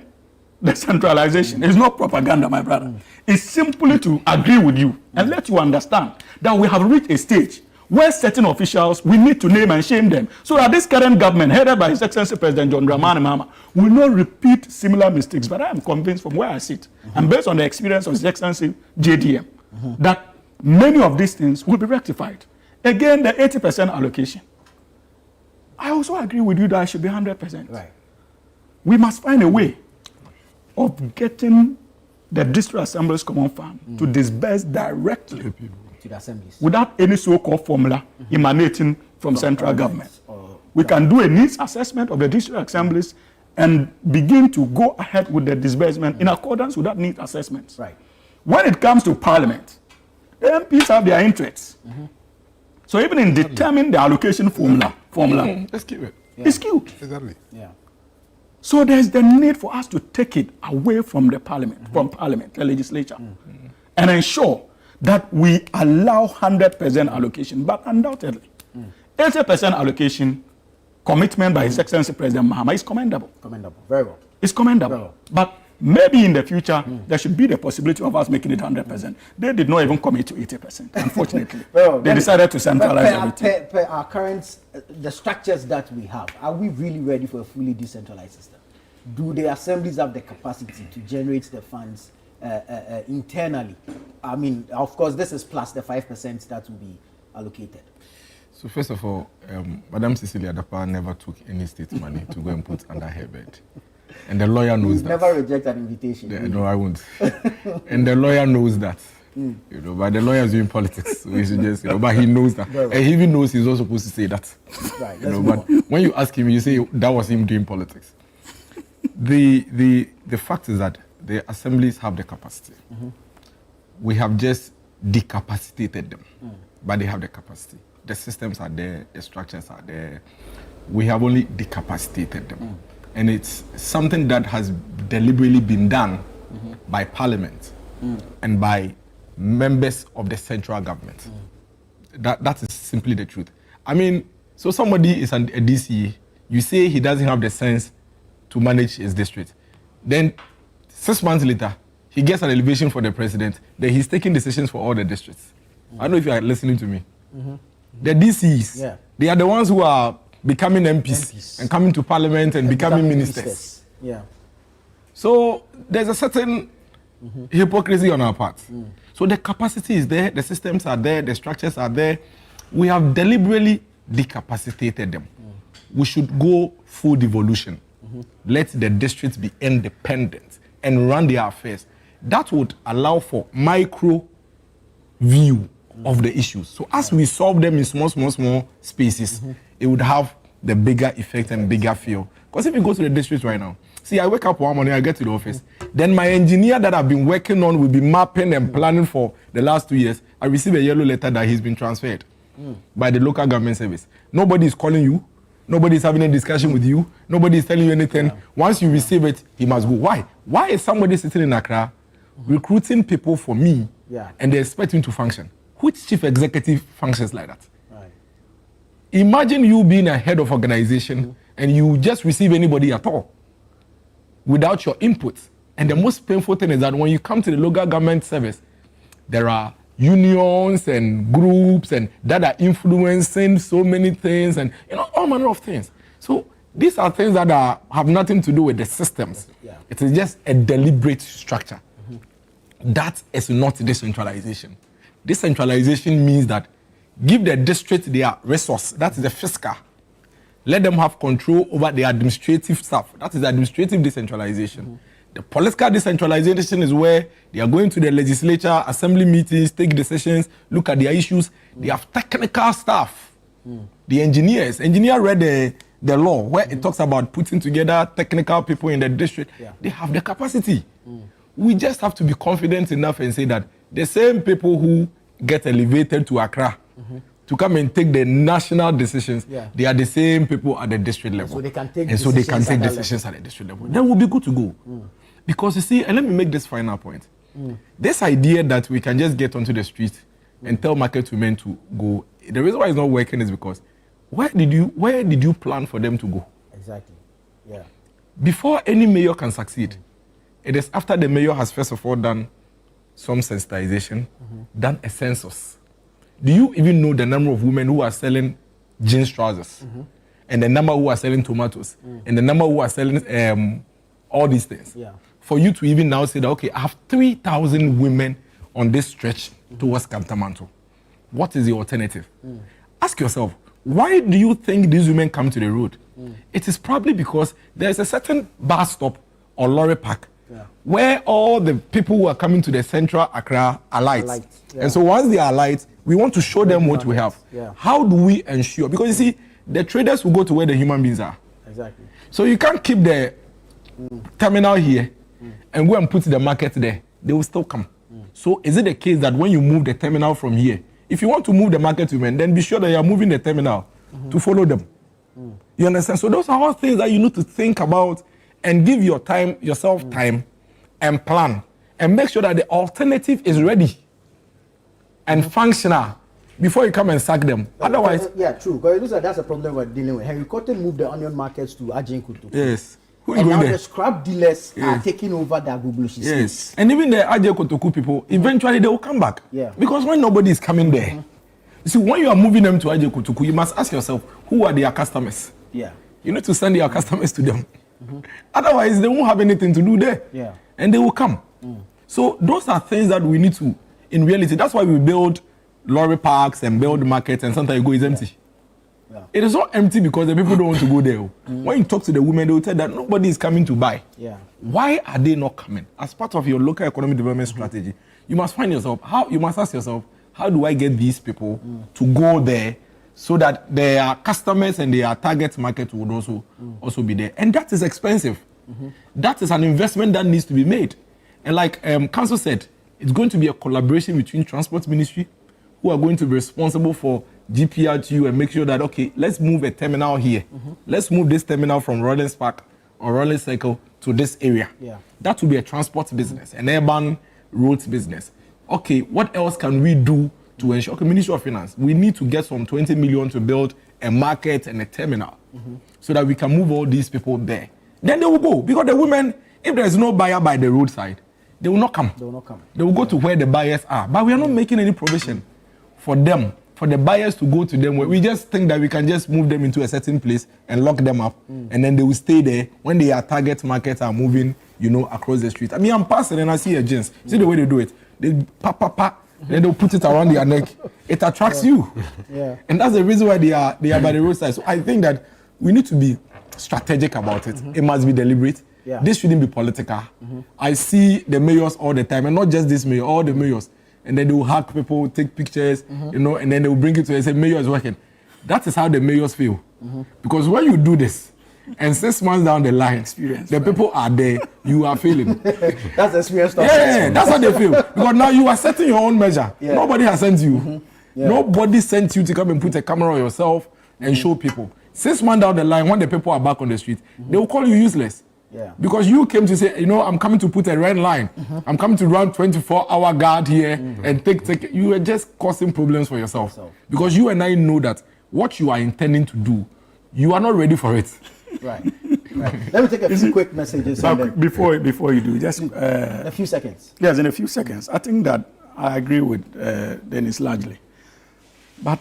the centralization, it's not propaganda, my brother. It's simply to agree with you and let you understand that we have reached a stage where certain officials, we need to name and shame them, so that this current government, headed by His Excellency President John Dramani Mahama, will not repeat similar mistakes. But I am convinced from where I sit, and based on the experience of His Excellency JDM, that many of these things will be rectified. Again, the 80% allocation. I also agree with you that it should be 100%. Right. We must find a way of getting the district assemblies common fund to disburse directly to the assemblies without any so-called formula emanating from central government. We can do a needs assessment of the district assemblies and begin to go ahead with the disbursement in accordance with that needs assessment. Right. When it comes to parliament, the MPs have their interests. So even in determining the allocation formula, let's keep it. It's skewed. Exactly. Yeah. So there's the need for us to take it away from the parliament, the legislature, and ensure that we allow 100% allocation. But undoubtedly, 80% allocation commitment by His Excellency President Mahama is commendable. Commendable, very well. It's commendable. But maybe in the future, there should be the possibility of us making it 100%. They did not even commit to 80%, unfortunately. They decided to centralize everything. Per our current, the structures that we have, are we really ready for a fully decentralized system? Do the assemblies have the capacity to generate the funds internally? I mean, of course, this is plus the 5% that will be allocated. So first of all, Madam Cecilia Dapa never took any state money to go and put under her bed. And the lawyer knows that. Never reject an invitation. Yeah, no, I won't. And the lawyer knows that. You know, but the lawyer is doing politics. So he should just, but he knows that. And he even knows he's not supposed to say that. Right, but when you ask him, you say that was him doing politics. The fact is that the assemblies have the capacity. We have just decapacitated them, but they have the capacity. The systems are there, the structures are there. We have only decapacitated them. And it's something that has deliberately been done by Parliament and by members of the central government. That is simply the truth. I mean, so somebody is a DCE, you say he doesn't have the sense to manage his district. Then 6 months later, he gets an elevation for the president, then he's taking decisions for all the districts. I don't know if you are listening to me. The DCs, they are the ones who are becoming MPs and coming to Parliament and becoming ministers. Yeah. So there's a certain hypocrisy on our part. So the capacity is there, the systems are there, the structures are there. We have deliberately decapacitated them. We should go full devolution. Let the districts be independent and run their affairs. That would allow for micro view of the issues. So as we solve them in small spaces, it would have the bigger effect and bigger feel. Because if you go to the district right now, see, I wake up one morning, I get to the office, then my engineer that I've been working on will be mapping and planning for the last 2 years. I receive a yellow letter that he's been transferred by the local government service. Nobody is calling you. Nobody is having a discussion with you. Nobody is telling you anything. Once you receive it, he must go. Why? Why is somebody sitting in Accra recruiting people for me and they expect him to function? Which chief executive functions like that? Imagine you being a head of organization and you just receive anybody at all without your input. And the most painful thing is that when you come to the local government service, there are unions and groups and that are influencing so many things and all manner of things. So these are things that have nothing to do with the systems. It is just a deliberate structure. That is not decentralization. Decentralization means that give the district their resource, that is the fiscal. Let them have control over the administrative stuff, that is the administrative decentralization. The political decentralization is where they are going to the legislature, assembly meetings, take decisions, look at their issues. They have technical staff. The engineer read the law where it talks about putting together technical people in the district. They have the capacity. We just have to be confident enough and say that the same people who get elevated to Accra to come and take the national decisions, they are the same people at the district level. So they can take decisions at the district level. Then we'll be good to go. Because you see, and let me make this final point. This idea that we can just get onto the street and tell market women to go, the reason why it's not working is because where did you plan for them to go? Exactly. Yeah. Before any mayor can succeed, it is after the mayor has first of all done some sensitization, done a census. Do you even know the number of women who are selling jeans trousers? And the number who are selling tomatoes? And the number who are selling all these things? Yeah. For you to even now say that, okay, I have 3,000 women on this stretch towards Kantamanto. What is the alternative? Ask yourself, why do you think these women come to the road? It is probably because there is a certain bus stop or lorry park where all the people who are coming to the central Accra are lights. And so once they are lights, we want to show them what we have. How do we ensure? Because you see, the traders will go to where the human beings are. Exactly. So you can't keep the terminal here and go and put the market there. They will still come. So is it the case that when you move the terminal from here, if you want to move the market women, then be sure that you are moving the terminal to follow them. You understand? So those are all things that you need to think about and give yourself time and plan and make sure that the alternative is ready and functional before you come and sack them. Otherwise, true. Because it looks like that's a problem we're dealing with. Henry Cotton moved the onion markets to Ajinkutu. Yes. Who is and going now there? the scrap dealers are taking over the Agublushi. Yes. And even the Ajinkutu people, eventually they will come back. Yeah. Because when nobody is coming there, you see, when you are moving them to Ajinkutu, you must ask yourself, who are their customers? Yeah. You need to send your customers to them. Otherwise, they won't have anything to do there. Yeah. And they will come. So those are things that we need to, in reality, that's why we build lorry parks and build markets, and sometimes you go, it's empty. It is not empty because the people don't want to go there. When you talk to the women, they will tell that nobody is coming to buy. Why are they not coming? As part of your local economic development strategy, you must ask yourself, how do I get these people to go there so that their customers and their target market would also be there? And that is expensive. That is an investment that needs to be made. And like Council said, it's going to be a collaboration between Transport Ministry, who are going to be responsible for GPRTU and make sure that, okay, let's move a terminal here. Let's move this terminal from Rollins Park or Rollins Circle to this area. That will be a transport business, an urban roads business. Okay, what else can we do to ensure? Okay, Ministry of Finance, we need to get some 20 million to build a market and a terminal so that we can move all these people there. Then they will go, because the women, if there is no buyer by the roadside, they will not come. They will go to where the buyers are. But we are not making any provision for them, for the buyers to go to them. We just think that we can just move them into a certain place and lock them up, and then they will stay there when their target markets are moving, across the street. I mean, I'm passing and I see a jeans. See the way they do it? They then they'll put it around their neck. It attracts you. And that's the reason why they are by the roadside. So I think that we need to be strategic about it. It must be deliberate. This shouldn't be political. I see the mayors all the time, and not just this mayor, all the mayors. And then they will hack people, take pictures, and then they will bring it to us and say, mayor is working. That is how the mayors feel. Because when you do this, and 6 months down the line, the people are there, you are feeling. That's experience. Yeah, that's how they feel. Because now you are setting your own measure. Nobody has sent you. Nobody sent you to come and put a camera on yourself and show people. 6 months down the line, when the people are back on the street, they will call you useless. Because you came to say, I'm coming to put a red line. I'm coming to run 24-hour guard here and take. You are just causing problems for yourself. Because you and I know that what you are intending to do, you are not ready for it. Right. Let me take a few quick messages. Before you do, just a few seconds. Yes, in a few seconds. I think that I agree with Dennis largely. But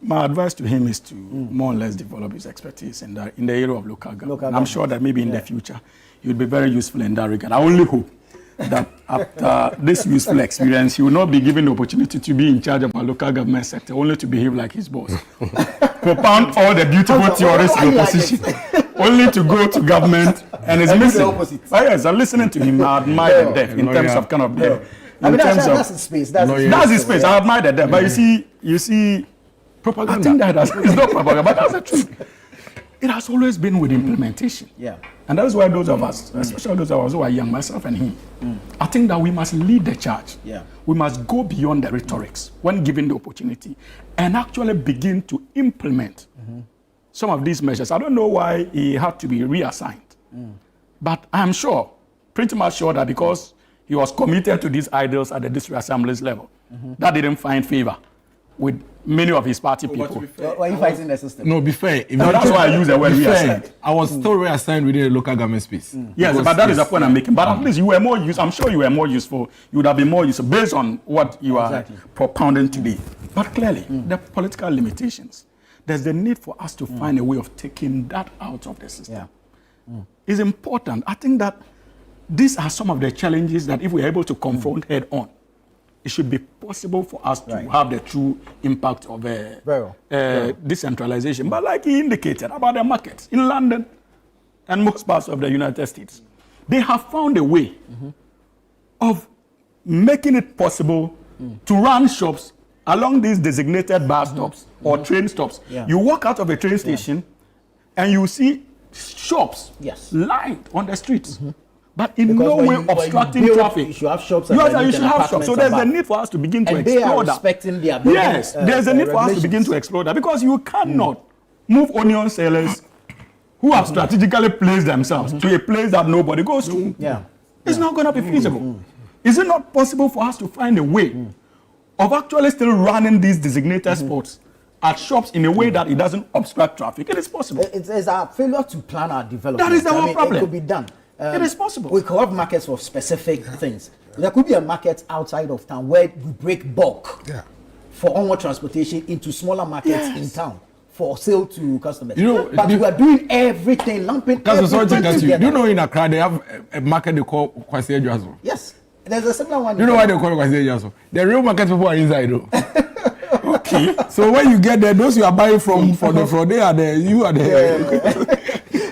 my advice to him is to more or less develop his expertise in the area of local government. I'm sure that maybe in the future he would be very useful in that regard. I only hope that after this useful experience, he will not be given the opportunity to be in charge of a local government sector, only to behave like his boss. Propound all the beautiful theories in opposition, only to go to government and is missing. But yes, I'm listening to him. I admire the depth in terms of kind of depth. I mean, that's his space. That's his space. I admire the depth. But you see, propaganda. I think that it's not propaganda, but that's the truth. It has always been with implementation. Yeah. And that is why those of us, especially those of us who are young, myself and him, I think that we must lead the charge. Yeah. We must go beyond the rhetorics when given the opportunity and actually begin to implement some of these measures. I don't know why he had to be reassigned. But I'm sure, pretty much sure that because he was committed to these ideals at the district assemblies level, that didn't find favor with many of his party people. Why are you fighting the system? No, be fair. No, that's why I use the word reassigned. I was still reassigned within the local government space. Yes, but that is the point I'm making. But at least you were more useful. I'm sure you were more useful. You would have been more useful based on what you are propounding today. But clearly, the political limitations, there's the need for us to find a way of taking that out of the system. It's important. I think that these are some of the challenges that if we're able to confront head on, it should be possible for us to have the true impact of decentralization. But like he indicated about the markets in London and most parts of the United States, they have found a way of making it possible to run shops along these designated bus stops or train stops. You walk out of a train station and you see shops lined on the streets. But in no way obstructing traffic. You should have shops. You should have shops. So there's a need for us to begin to explore that. Respecting their yes, there's a need for us to begin to explore that because you cannot move onion sellers who have strategically placed themselves to a place that nobody goes to. It's not going to be feasible. Is it not possible for us to find a way of actually still running these designated spots at shops in a way that it doesn't obstruct traffic? It is possible. It's a failure to plan our development. That is the whole problem. It could be done. It is possible. We could have markets for specific things. There could be a market outside of town where we break bulk for onward transportation into smaller markets in town for sale to customers. But we are doing everything, lumping everything together. Do you know in Accra they have a market they call Kwasi Ejuaso? Yes. There's a similar one. Do you know why they call it Kwasi Ejuaso? The real market people are inside though. Okay. So when you get there, those you are buying from they are there, you are there.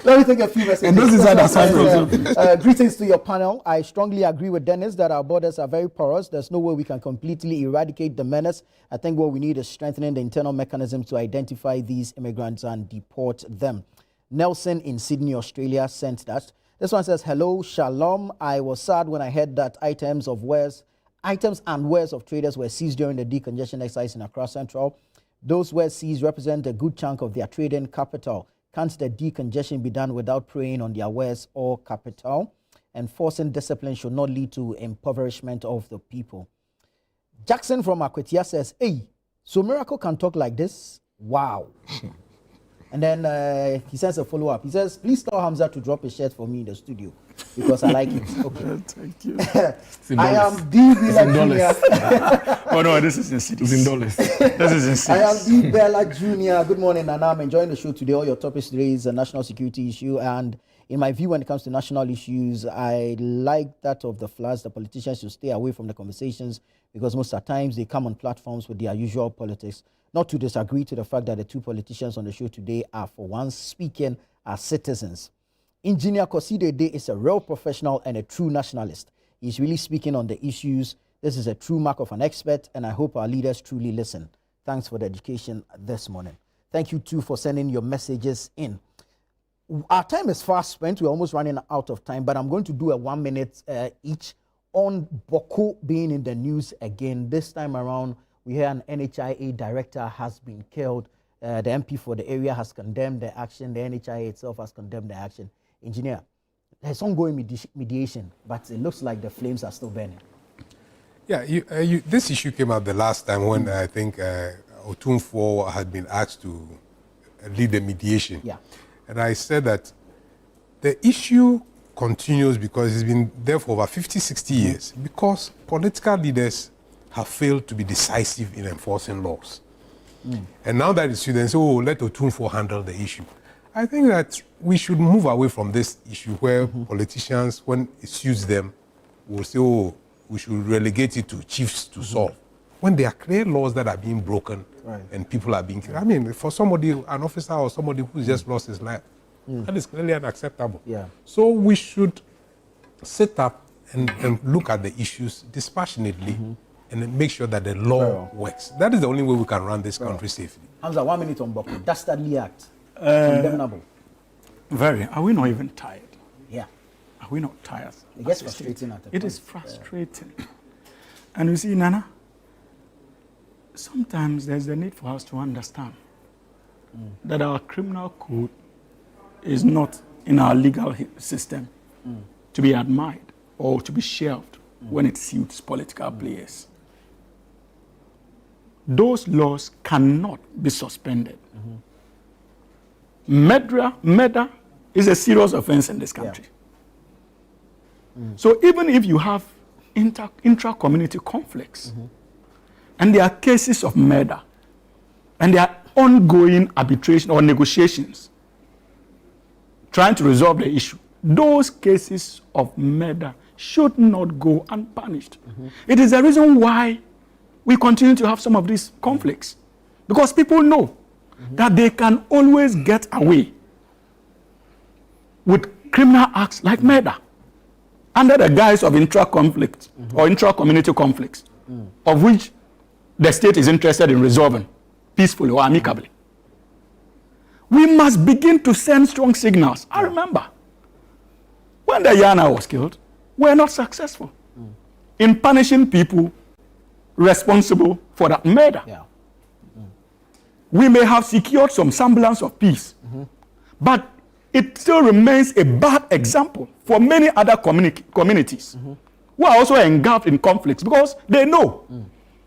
Let me take a few messages. And those inside the cycle. Greetings to your panel. I strongly agree with Dennis that our borders are very porous. There's no way we can completely eradicate the menace. I think what we need is strengthening the internal mechanisms to identify these immigrants and deport them. Nelson in Sydney, Australia sent that. This one says, hello, shalom. I was sad when I heard that items and wares of traders were seized during the decongestion exercise in Accra Central. Those wares seized represent a good chunk of their trading capital. Can't the decongestion be done without preying on their wares or capital? Enforcing discipline should not lead to impoverishment of the people. Jackson from Akwetia says, hey, so Miracle can talk like this? Wow. And then he says a follow-up. He says, please tell Hamza to drop a shirt for me in the studio because I like it. Okay. Thank you. I am D. Bella Jr. Oh no, this is in cities. It's in dollars. This is in cities. I am D. Bella Jr. Good morning, and I'm enjoying the show today. All your topics today is a national security issue, and in my view, when it comes to national issues, I like that of the floods. The politicians should stay away from the conversations because most of the times they come on platforms with their usual politics. Not to disagree to the fact that the two politicians on the show today are, for once, speaking as citizens. Engineer Koside Day is a real professional and a true nationalist. He's really speaking on the issues. This is a true mark of an expert, and I hope our leaders truly listen. Thanks for the education this morning. Thank you, too, for sending your messages in. Our time is fast spent. We're almost running out of time, but I'm going to do a 1 minute each on Boko being in the news again. This time around, we hear an NHIA director has been killed. The MP for the area has condemned the action. The NHIA itself has condemned the action. Engineer, there's ongoing mediation, but it looks like the flames are still burning. Yeah, this issue came up the last time when I think Otunfo had been asked to lead the mediation. Yeah. And I said that the issue continues because it's been there for over 50, 60 years because political leaders have failed to be decisive in enforcing laws. And now that it's then say, oh, let Otunfo handle the issue. I think that we should move away from this issue where politicians, when it suits them, we'll say, oh, we should relegate it to chiefs to solve. When there are clear laws that are being broken and people are being killed. I mean, for somebody, an officer or somebody who's just lost his life, that is clearly unacceptable. Yeah. So we should sit up and look at the issues dispassionately and then make sure that the law works. That is the only way we can run this country safely. Hamza, 1 minute on Boko. Dastardly act. Condemnable. Very. Are we not even tired? Yeah. Are we not tired? It gets frustrating at the point. It is frustrating. And you see, Nana, sometimes there's a need for us to understand that our criminal code is not in our legal system to be admired or to be shelved when it suits political players. Those laws cannot be suspended. Murder is a serious offense in this country. So even if you have intra-community conflicts, and there are cases of murder, and there are ongoing arbitration or negotiations trying to resolve the issue, those cases of murder should not go unpunished. It is the reason why we continue to have some of these conflicts, because people know that they can always get away with criminal acts like murder under the guise of intra-conflict or intra-community conflicts, of which the state is interested in resolving peacefully or amicably. We must begin to send strong signals. I remember when the Yana was killed, we were not successful in punishing people responsible for that murder. We may have secured some semblance of peace, but it still remains a bad example for many other communities who are also engulfed in conflicts, because they know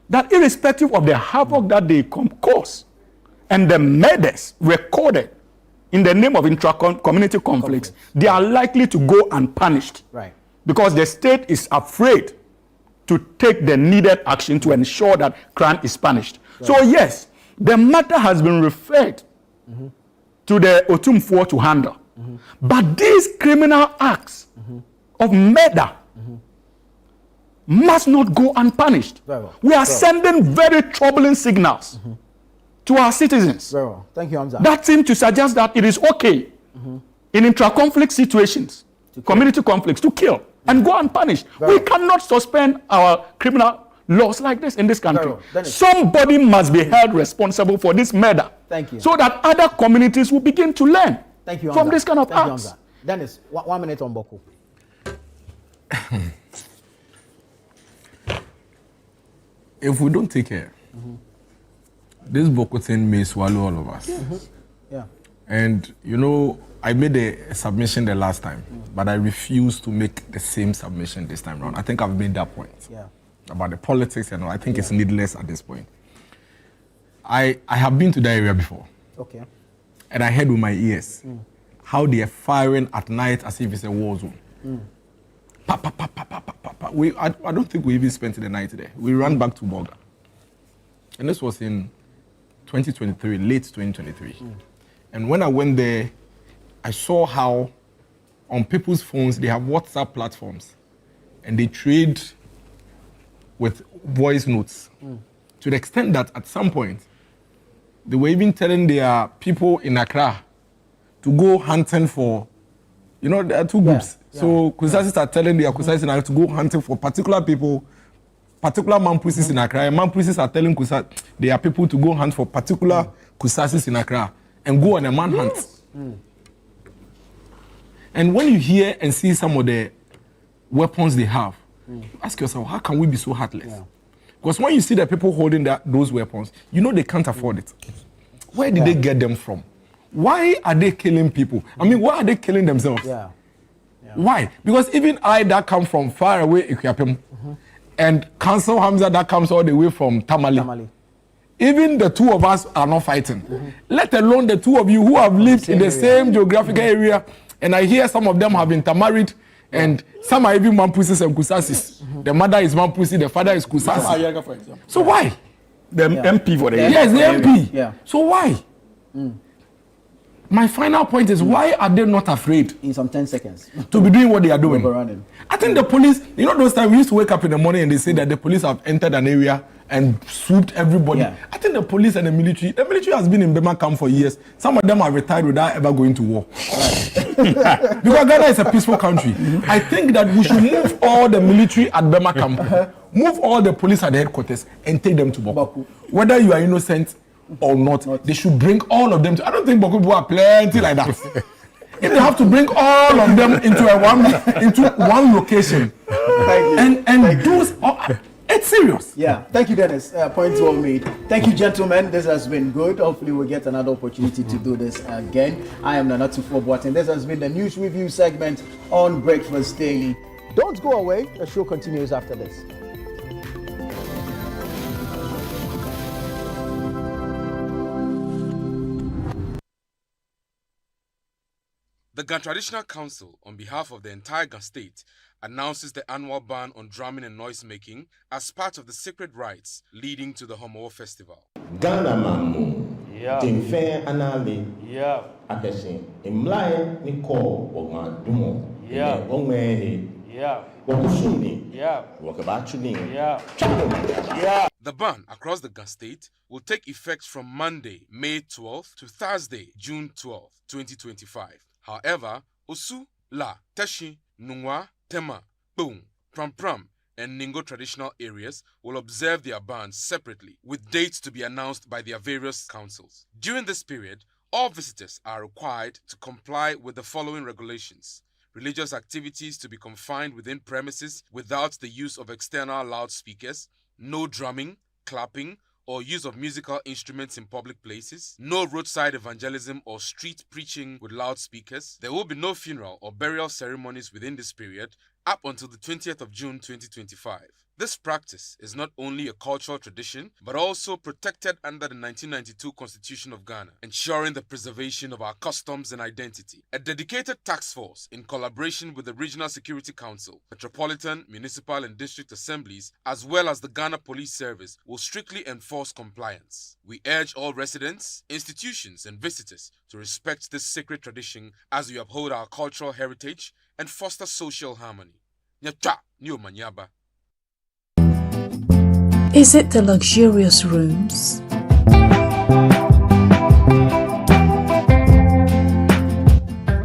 that irrespective of the havoc that they cause and the murders recorded in the name of intra-community conflicts, they are likely to go unpunished. Because the state is afraid to take the needed action to ensure that crime is punished. So yes, the matter has been referred to the Otumfuo to handle. But these criminal acts of murder must not go unpunished. We are sending very troubling signals to our citizens. Thank you, Hamza. That seems to suggest that it is okay in intra-conflict situations, community conflicts, to kill and go unpunished. We cannot suspend our criminal laws like this in this country. Somebody must be held responsible for this murder. Thank you. So that other communities will begin to learn from this kind of Thank you, acts. Hamza. Dennis, 1 minute on Boko. If we don't take care, this Boko thing may swallow all of us. Yeah. And you know, I made a submission the last time, but I refuse to make the same submission this time around. I think I've made that point about the politics and all. I think it's needless at this point. I have been to that area before. Okay. And I heard with my ears how they are firing at night as if it's a war zone. Pa, pa, pa, pa, pa, pa, pa, pa. I don't think we even spent the night there. We ran back to Bolga. And this was in 2023, late 2023. And when I went there, I saw how on people's phones they have WhatsApp platforms and they trade with voice notes to the extent that at some point they were even telling their people in Accra to go hunting for, you know, there are two groups. So Kusasis are telling their Kusasis in Accra to go hunting for particular people, particular Mampusis in Accra. And Mampusis are telling their people to go hunt for particular Kusasis in Accra and go on a manhunt. And when you hear and see some of the weapons they have, you ask yourself, how can we be so heartless? Because when you see the people holding those weapons, you know they can't afford it. Where did they get them from? Why are they killing people? I mean, why are they killing themselves? Why? Because even I that come from far away, Ikuapem, and Council Hamza that comes all the way from Tamale. Even the two of us are not fighting. Let alone the two of you who have lived in the same geographical area, and I hear some of them have intermarried, and some are even Mampusis and Kusasis. The mother is Mampusi, the father is Kusasi. So why? The MP for the Yes, the MP. So why? My final point is, why are they not afraid? In some 10 seconds. To be doing what they are doing. Overrunning. I think the police, you know, those times we used to wake up in the morning and they say that the police have entered an area and swooped everybody. Yeah. I think the police and the military has been in Burma camp for years. Some of them are retired without ever going to war. Because Ghana is a peaceful country. I think that we should move all the military at Burma camp, move all the police at the headquarters and take them to Baku. Whether you are innocent or not, they should bring all of them to. I don't think Baku people are plenty like that. If they have to bring all of them into one location and do. It's serious. Yeah. Thank you, Dennis. Points well made. Thank you, gentlemen. This has been good. Hopefully, we'll get another opportunity to do this again. I am Nana Tufo, and this has been the news review segment on Breakfast Daily. Don't go away. The show continues after this. The Ghana Traditional Council, on behalf of the entire Ghana state, announces the annual ban on drumming and noise-making as part of the sacred rites leading to the Homo Festival. Ghana mamu, timfe anali, akeshin, imlai ni ko wogma dumo, wongmehi, wakusuni, wakabachuni, The ban across the Ghana state will take effect from Monday, May 12th to Thursday, June 12th, 2025. However, Osu, La, Teshi, Nungwa, Tema, Boom, Pram, and Ningo traditional areas will observe their bans separately, with dates to be announced by their various councils. During this period, all visitors are required to comply with the following regulations. Religious activities to be confined within premises without the use of external loudspeakers, no drumming, clapping, or use of musical instruments in public places, no roadside evangelism or street preaching with loudspeakers. There will be no funeral or burial ceremonies within this period up until the 20th of June 2025. This practice is not only a cultural tradition, but also protected under the 1992 Constitution of Ghana, ensuring the preservation of our customs and identity. A dedicated task force, in collaboration with the Regional Security Council, Metropolitan, Municipal and District Assemblies, as well as the Ghana Police Service, will strictly enforce compliance. We urge all residents, institutions and visitors to respect this sacred tradition as we uphold our cultural heritage and foster social harmony. Nyata, Nyo Manyaba. Is it the luxurious rooms?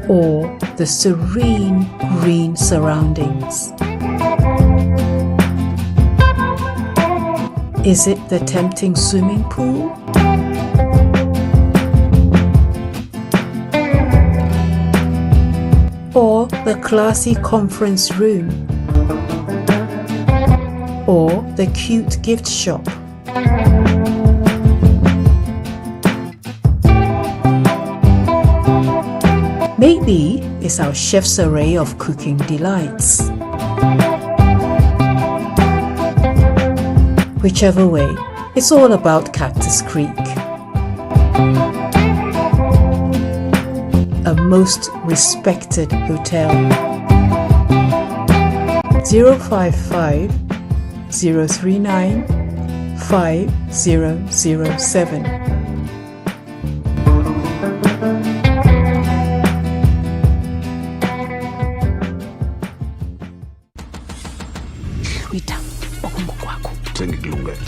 Or the serene green surroundings? Is it the tempting swimming pool? Or the classy conference room? Or the cute gift shop? Maybe it's our chef's array of cooking delights. Whichever way, it's all about Cactus Creek. A most respected hotel. 055 039 5007.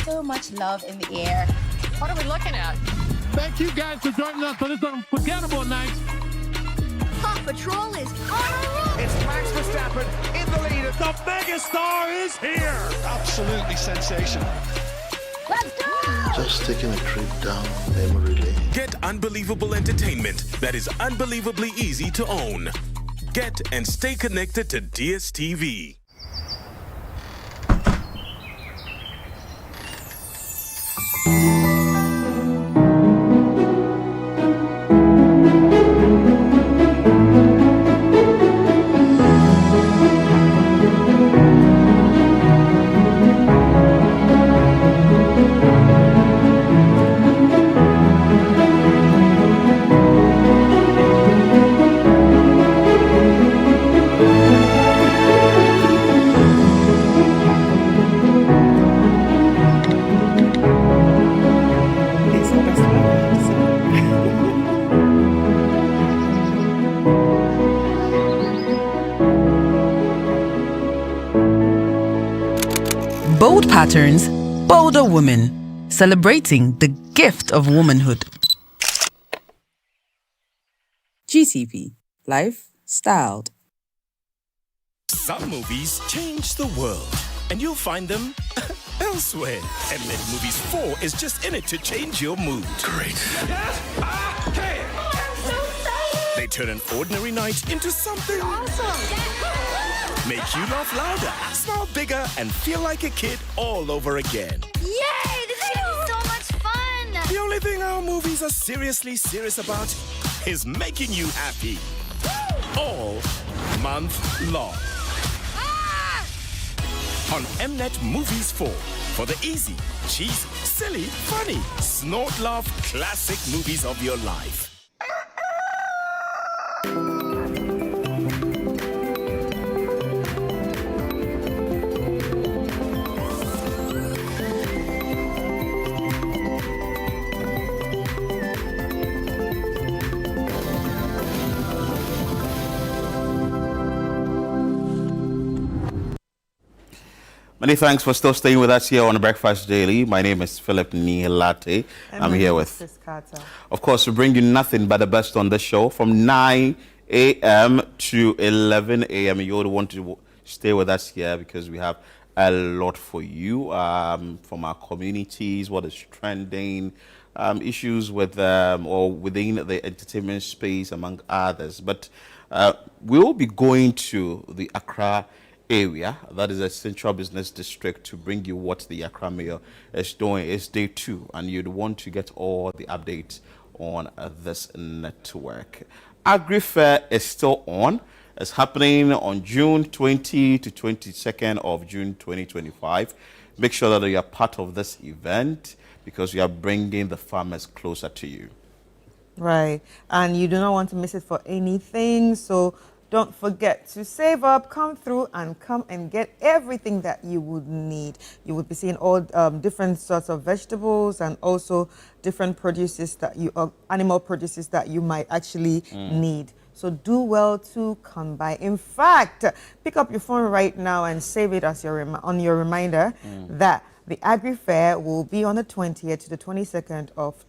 So much love in the air. What are we looking at? Thank you guys for joining us on this unforgettable night. Paw Patrol is on a roll. It's Max Verstappen in the lead. The megastar is here. Absolutely sensational. Let's go! Just taking a trip down memory lane. Get unbelievable entertainment that is unbelievably easy to own. Get and stay connected to DSTV. Bold patterns, bolder women. Celebrating the gift of womanhood. GTV. Life styled. Some movies change the world, and you'll find them elsewhere. Mnet Movies 4 is just in it to change your mood. Great. They turn an ordinary night into something awesome. Make you laugh louder, smile bigger, and feel like a kid all over again. Yay! This is gonna be so much fun! The only thing our movies are seriously serious about is making you happy. All month long. On Mnet Movies 4 for the easy, cheesy, silly, funny, snort laugh classic movies of your life. Many thanks for still staying with us here on Breakfast Daily. My name is Philip Nihilate. I'm here with, of course, we bring you nothing but the best on the show from 9 a.m. to 11 a.m. You'll want to stay with us here because we have a lot for you from our communities, what is trending, issues with or within the entertainment space, among others. But we'll be going to the Accra area, that is a central business district, to bring you what the Accra Mayor is doing. It's day 2, and you'd want to get all the updates on this network. Agri Fair is still on. It's happening on June 20 to 22nd of June 2025. Make sure that you are part of this event because we are bringing the farmers closer to you. Right, and you do not want to miss it for anything, so don't forget to save up, come through and come and get everything that you would need. You would be seeing all different sorts of vegetables and also different produces that animal produces that you might actually need. So do well to come by. In fact, pick up your phone right now and save it as your reminder that the Agri Fair will be on the 20th to the 22nd of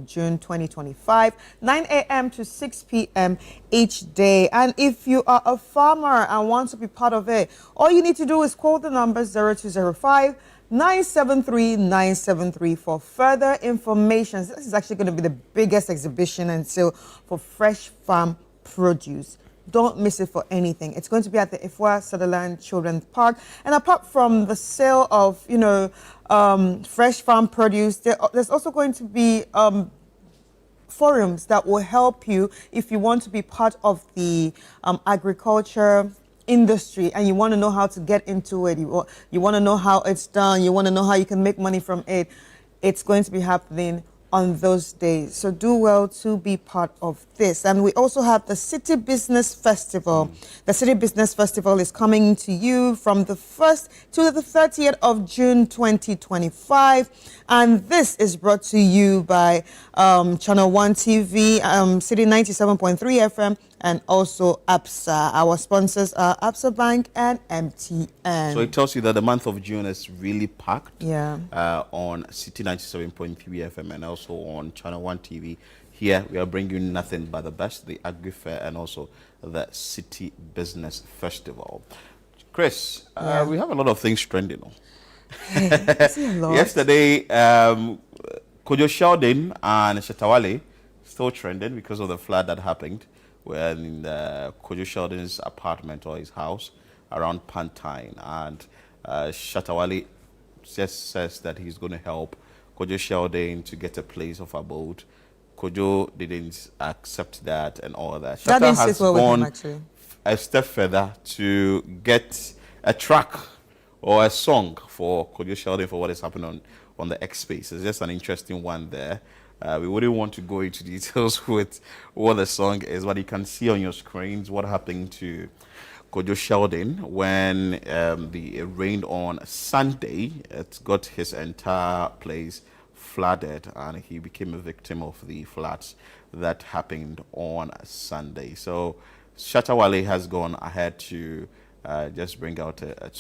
June 2025, 9 a.m. to 6 p.m. each day. And if you are a farmer and want to be part of it, all you need to do is call the number 0205 973 973 for further information. This is actually going to be the biggest exhibition and sale for fresh farm produce. Don't miss it for anything. It's going to be at the Ifwa Sutherland Children's Park. And apart from the sale of, fresh farm produce, there's also going to be forums that will help you if you want to be part of the agriculture industry and you want to know how to get into it. You want to know how it's done. You want to know how you can make money from it. It's going to be happening on those days. So do well to be part of this. And we also have the City Business Festival. The City Business Festival is coming to you from the 1st to the 30th of June 2025. And this is brought to you by Channel 1 TV, City 97.3 FM, and also APSA. Our sponsors are APSA Bank and MTN. So it tells you that the month of June is really packed on City 97.3 FM and also on Channel 1 TV. Here we are bringing you nothing but the best, the Agri Fair and also the City Business Festival. Chris, we have a lot of things trending. Yesterday, Kojo Sheldon and Shatawale still trending because of the flood that happened when Kojo Sheldon's apartment or his house around Pantine, and Shatawale just says that he's going to help Kojo Sheldon to get a place of abode. Kojo didn't accept that and all that. Shatta has gone a step further to get a track or a song for Kojo Sheldon for what is happening on the X space. It's just an interesting one there. We wouldn't want to go into details with what the song is, but you can see on your screens what happened to Kojo Sheldon when it rained on Sunday. It got his entire place flooded and he became a victim of the floods that happened on Sunday. So Shatawale has gone ahead to just bring out a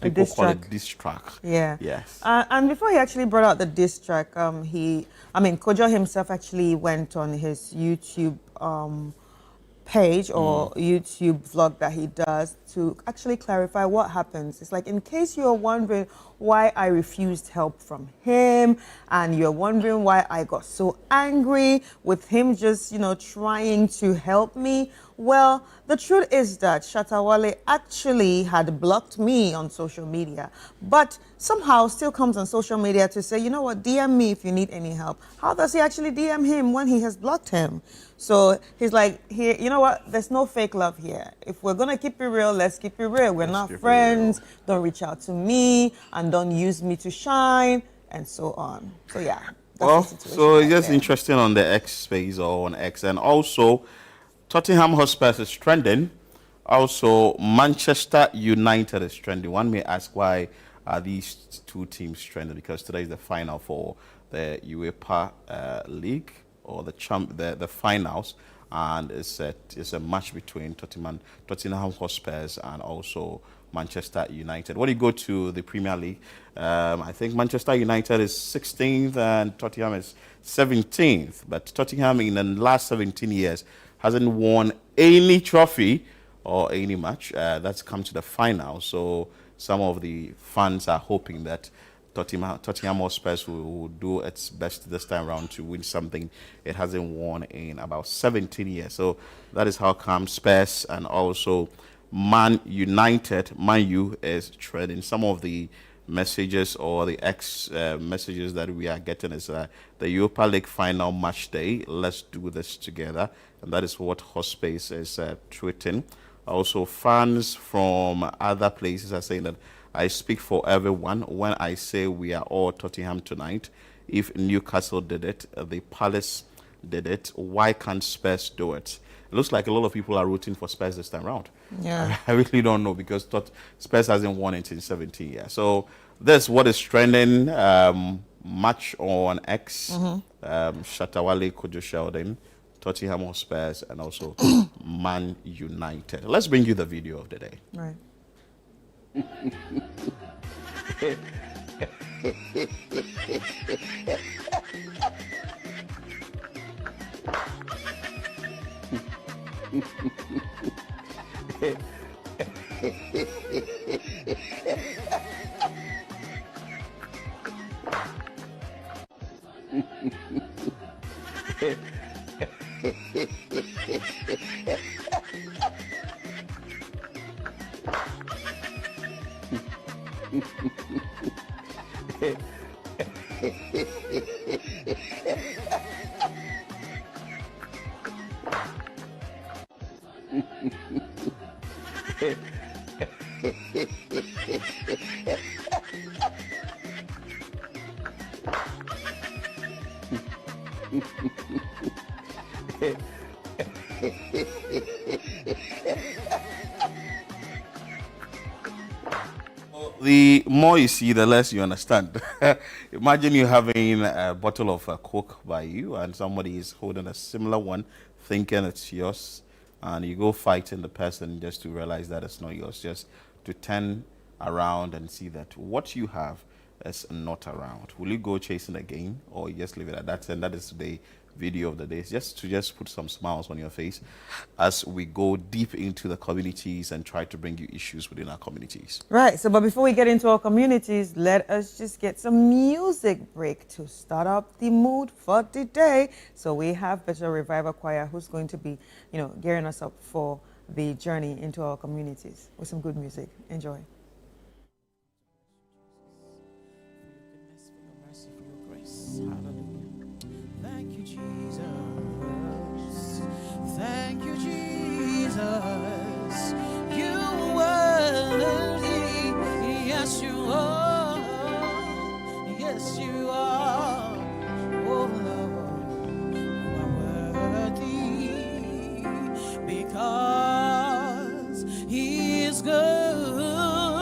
diss call track. it diss track. Yeah. Yes. And before he actually brought out the diss track, Kojo himself actually went on his YouTube page or YouTube vlog that he does to actually clarify what happens. It's like, in case you're wondering why I refused help from him, and you're wondering why I got so angry with him just, trying to help me. Well, the truth is that Shatta Wale actually had blocked me on social media, but somehow still comes on social media to say, you know what, DM me if you need any help. How does he actually DM him when he has blocked him? So he's like, here, you know what, there's no fake love here. If we're going to keep it real, let's keep it real. We're not friends. Don't reach out to me and don't use me to shine and so on. So yeah. Well, so it's just interesting on the X space or on X. And also, Tottenham Hotspur is trending. Also, Manchester United is trending. One may ask, why are these two teams trending? Because today is the final for the UEFA League, or the finals, and it's a match between Tottenham Hotspurs and also Manchester United. When you go to the Premier League, I think Manchester United is 16th and Tottenham is 17th. But Tottenham in the last 17 years hasn't won any trophy or any match that's come to the final. So some of the fans are hoping that Tottenham Hotspur will do its best this time around to win something it hasn't won in about 17 years. So that is how come Spurs and also Man U is trending. Some of the messages or the messages that we are getting is the Europa League final match day. Let's do this together. And that is what Hotspur is tweeting. Also, fans from other places are saying that I speak for everyone when I say we are all Tottenham tonight. If Newcastle did it, the Palace did it, why can't Spurs do it? It looks like a lot of people are rooting for Spurs this time around. Yeah. I really don't know, because Spurs hasn't won it in 17 years. So that's what is trending. Match on X, Shatta Wale, Kojo Sheldon, Tottenham Hotspurs, and also Man United. Let's bring you the video of the day. Right. The more you see, the less you understand. Imagine you having a bottle of Coke by you and somebody is holding a similar one, thinking it's yours, and you go fighting the person just to realize that it's not yours, just to turn around and see that what you have is not around. Will you go chasing again, or you just leave it at that? And that is the video of the day, just to put some smiles on your face as we go deep into the communities and try to bring you issues within our communities. Right. So, but before we get into our communities, let us just get some music break to start up the mood for the day. So we have Better Revival Choir, who's going to be, gearing us up for the journey into our communities with some good music. Enjoy. Thank you, Jesus. Thank you, Jesus. You are worthy. Yes, you are. Yes, you are. Oh, Lord, you are worthy because He is good.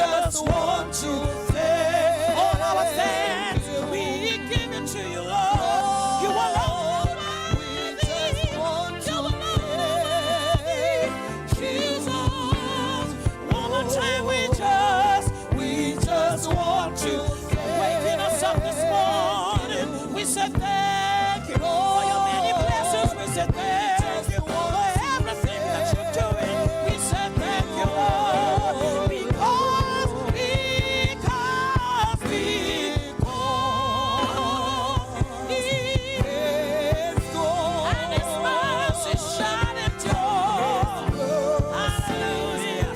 just want to say, all our thanks, we give it to you, Lord. You alone. We just want to say, Jesus, one more time, we just want to waking us up this morning. We said thank you for your many blessings. We said thank you for everything that you're doing. We said thank you, Lord, because He is good and His mercy shining through. Hallelujah.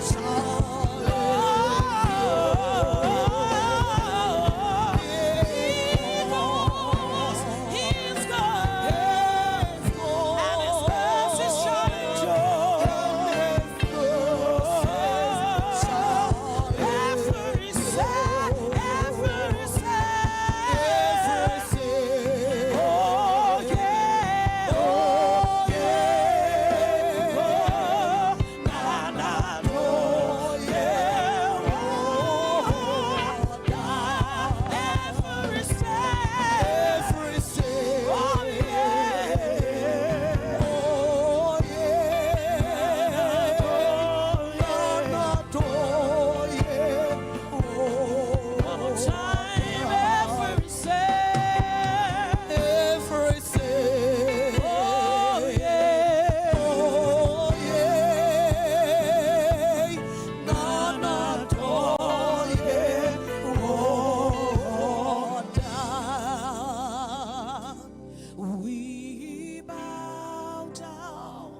We bow down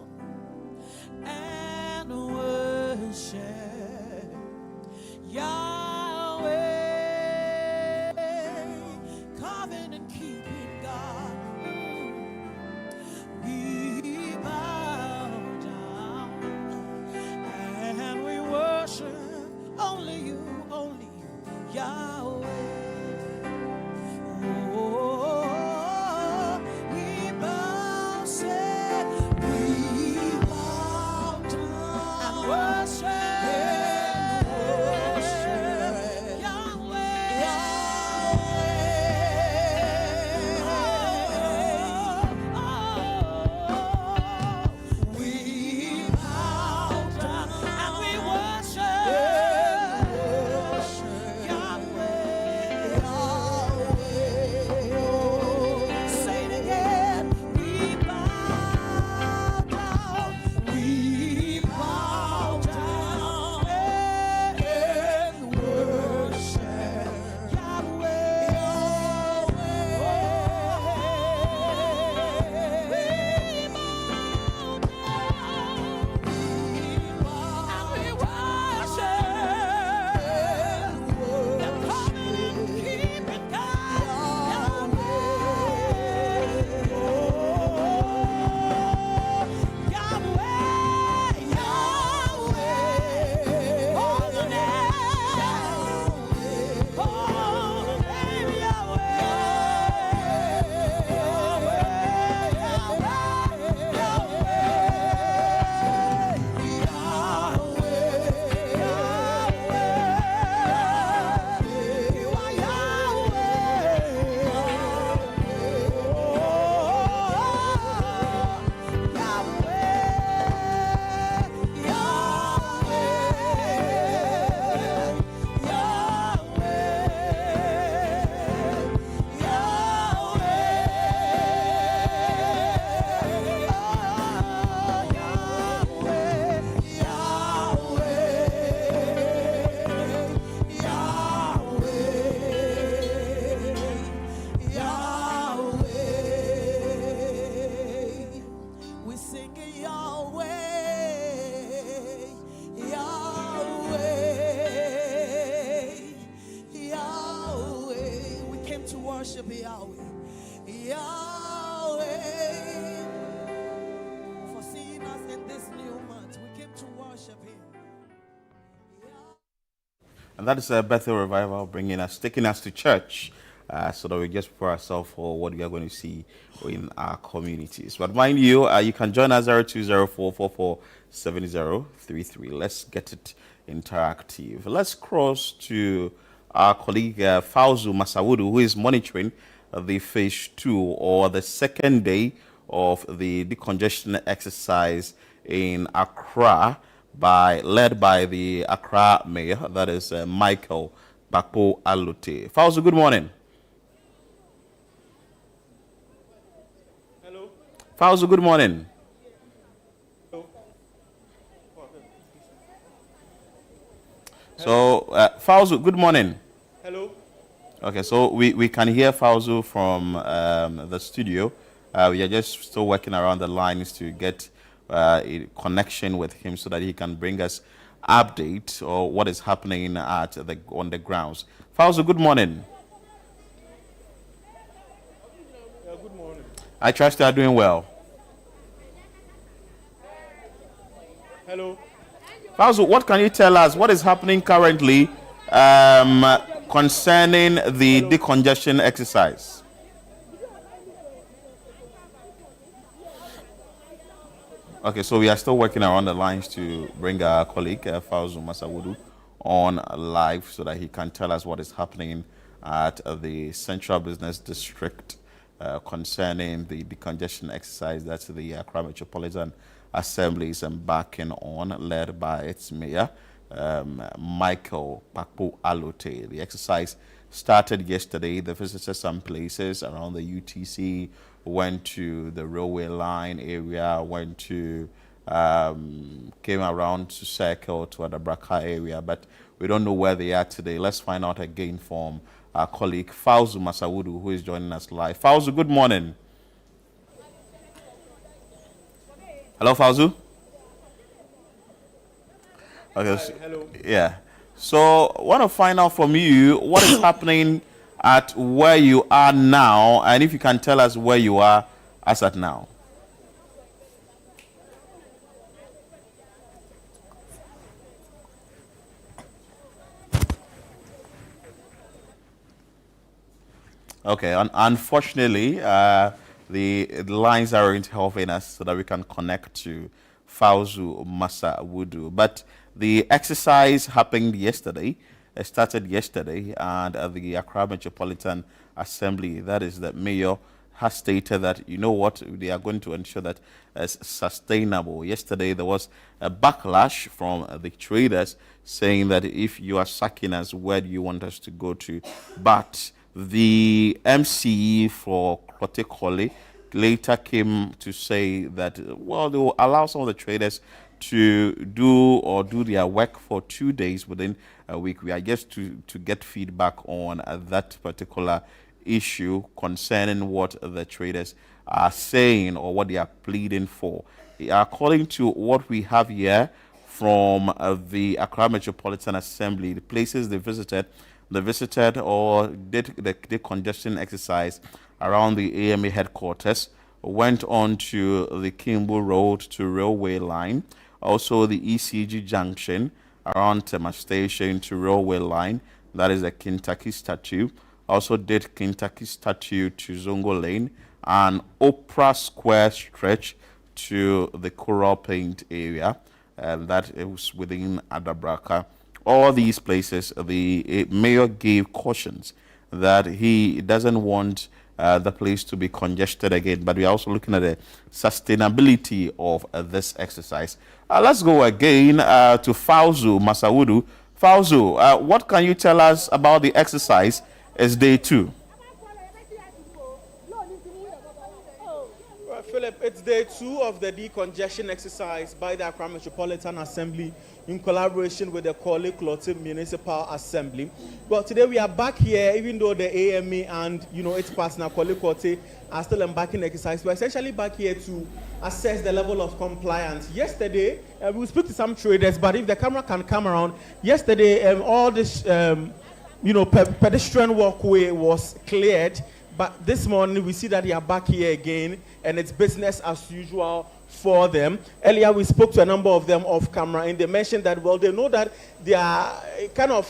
and worship Yahweh, covenant keeping God. We bow down and we worship only you, Yahweh. Worship Yahweh, Yahweh, for seeing us in this new month. We came to worship Him. And that is a Bethel Revival bringing us, taking us to church, so that we just prepare ourselves for what we are going to see in our communities. But mind you, you can join us 0204447033. Let's get it Interactive. Let's cross to our colleague Fauzu Masawudu, who is monitoring the phase 2 or the second day of the decongestion exercise in Accra, led by the Accra mayor, that is Michael Bakpo Alute. Fauzu, good morning. Hello. Fauzu, good morning. So, Fauzu, good morning. Hello. Okay, so we can hear Fauzu from the studio. We are just still working around the lines to get a connection with him so that he can bring us update or what is happening on the grounds. Fauzu, good morning. Yeah, good morning. I trust you are doing well. Hello. Fauzu, what can you tell us? What is happening currently concerning the decongestion exercise? Okay, so we are still working around the lines to bring our colleague Fauzu Masawudu on live so that he can tell us what is happening at the Central Business District concerning the decongestion exercise that the Accra Metropolitan Assembly is embarking on, led by its mayor, Michael Bakpo Alute. The exercise started yesterday. They visited some places around the UTC, went to the railway line area, came around to circle to Adabraka area, but we don't know where they are today. Let's find out again from our colleague Fauzu Masawudu, who is joining us live. Fauzu, good morning. Hello, Fauzu. Okay. Hi, hello. Yeah. So, I want to find out from you what is happening at where you are now, and if you can tell us where you are as at now. Okay. Unfortunately, the lines aren't helping us so that we can connect to Fauzu Masawudu. But the exercise happened yesterday. It started yesterday, and the Accra Metropolitan Assembly, that is the mayor, has stated that, you know what, they are going to ensure that it's sustainable. Yesterday, there was a backlash from the traders saying that if you are sacking us, where do you want us to go to? But the MCE for Klotekole later came to say that, well, they will allow some of the traders to do their work for 2 days within a week. We are just to get feedback on that particular issue concerning what the traders are saying or what they are pleading for. According to what we have here from the Accra Metropolitan Assembly, the places they visited or did the decongestion exercise around the AMA headquarters, went on to the Kimbo Road to railway line, also the ECG junction around Tema Station to railway line, that is the Kentucky statue, also did Kentucky statue to Zongo Lane, and Oprah Square stretch to the Coral Paint area, and that is within Adabraka. All these places, the mayor gave cautions that he doesn't want the place to be congested again, but we are also looking at the sustainability of this exercise. Let's go again to Fauzu Masawudu. Fauzu, what can you tell us about the exercise as day 2? Philip, it's day 2 of the decongestion exercise by the Accra Metropolitan Assembly in collaboration with the Korle Klote Municipal Assembly. But today we are back here, even though the AMA and its partner Korle Klote are still embarking exercise. We're essentially back here to assess the level of compliance. Yesterday, we speak to some traders, but if the camera can come around, yesterday all this pedestrian walkway was cleared. But this morning, we see that they are back here again, and it's business as usual for them. Earlier, we spoke to a number of them off camera, and they mentioned that, well, they know that they are kind of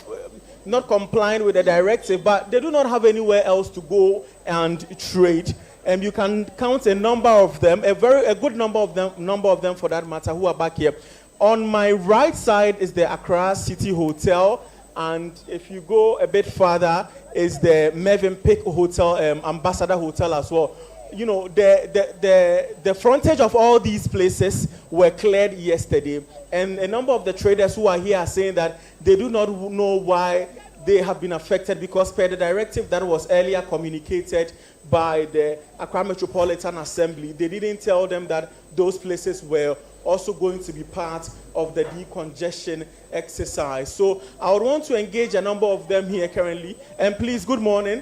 not complying with the directive, but they do not have anywhere else to go and trade. And you can count a number of them, a good number of them for that matter, who are back here. On my right side is the Accra City Hotel, and if you go a bit further, is the Mervyn Peak Hotel, Ambassador Hotel as well. You know, the frontage of all these places were cleared yesterday, and a number of the traders who are here are saying that they do not know why they have been affected, because per the directive that was earlier communicated by the Accra Metropolitan Assembly, they didn't tell them that those places were also going to be part of the decongestion exercise. So I would want to engage a number of them here currently. And please, good morning.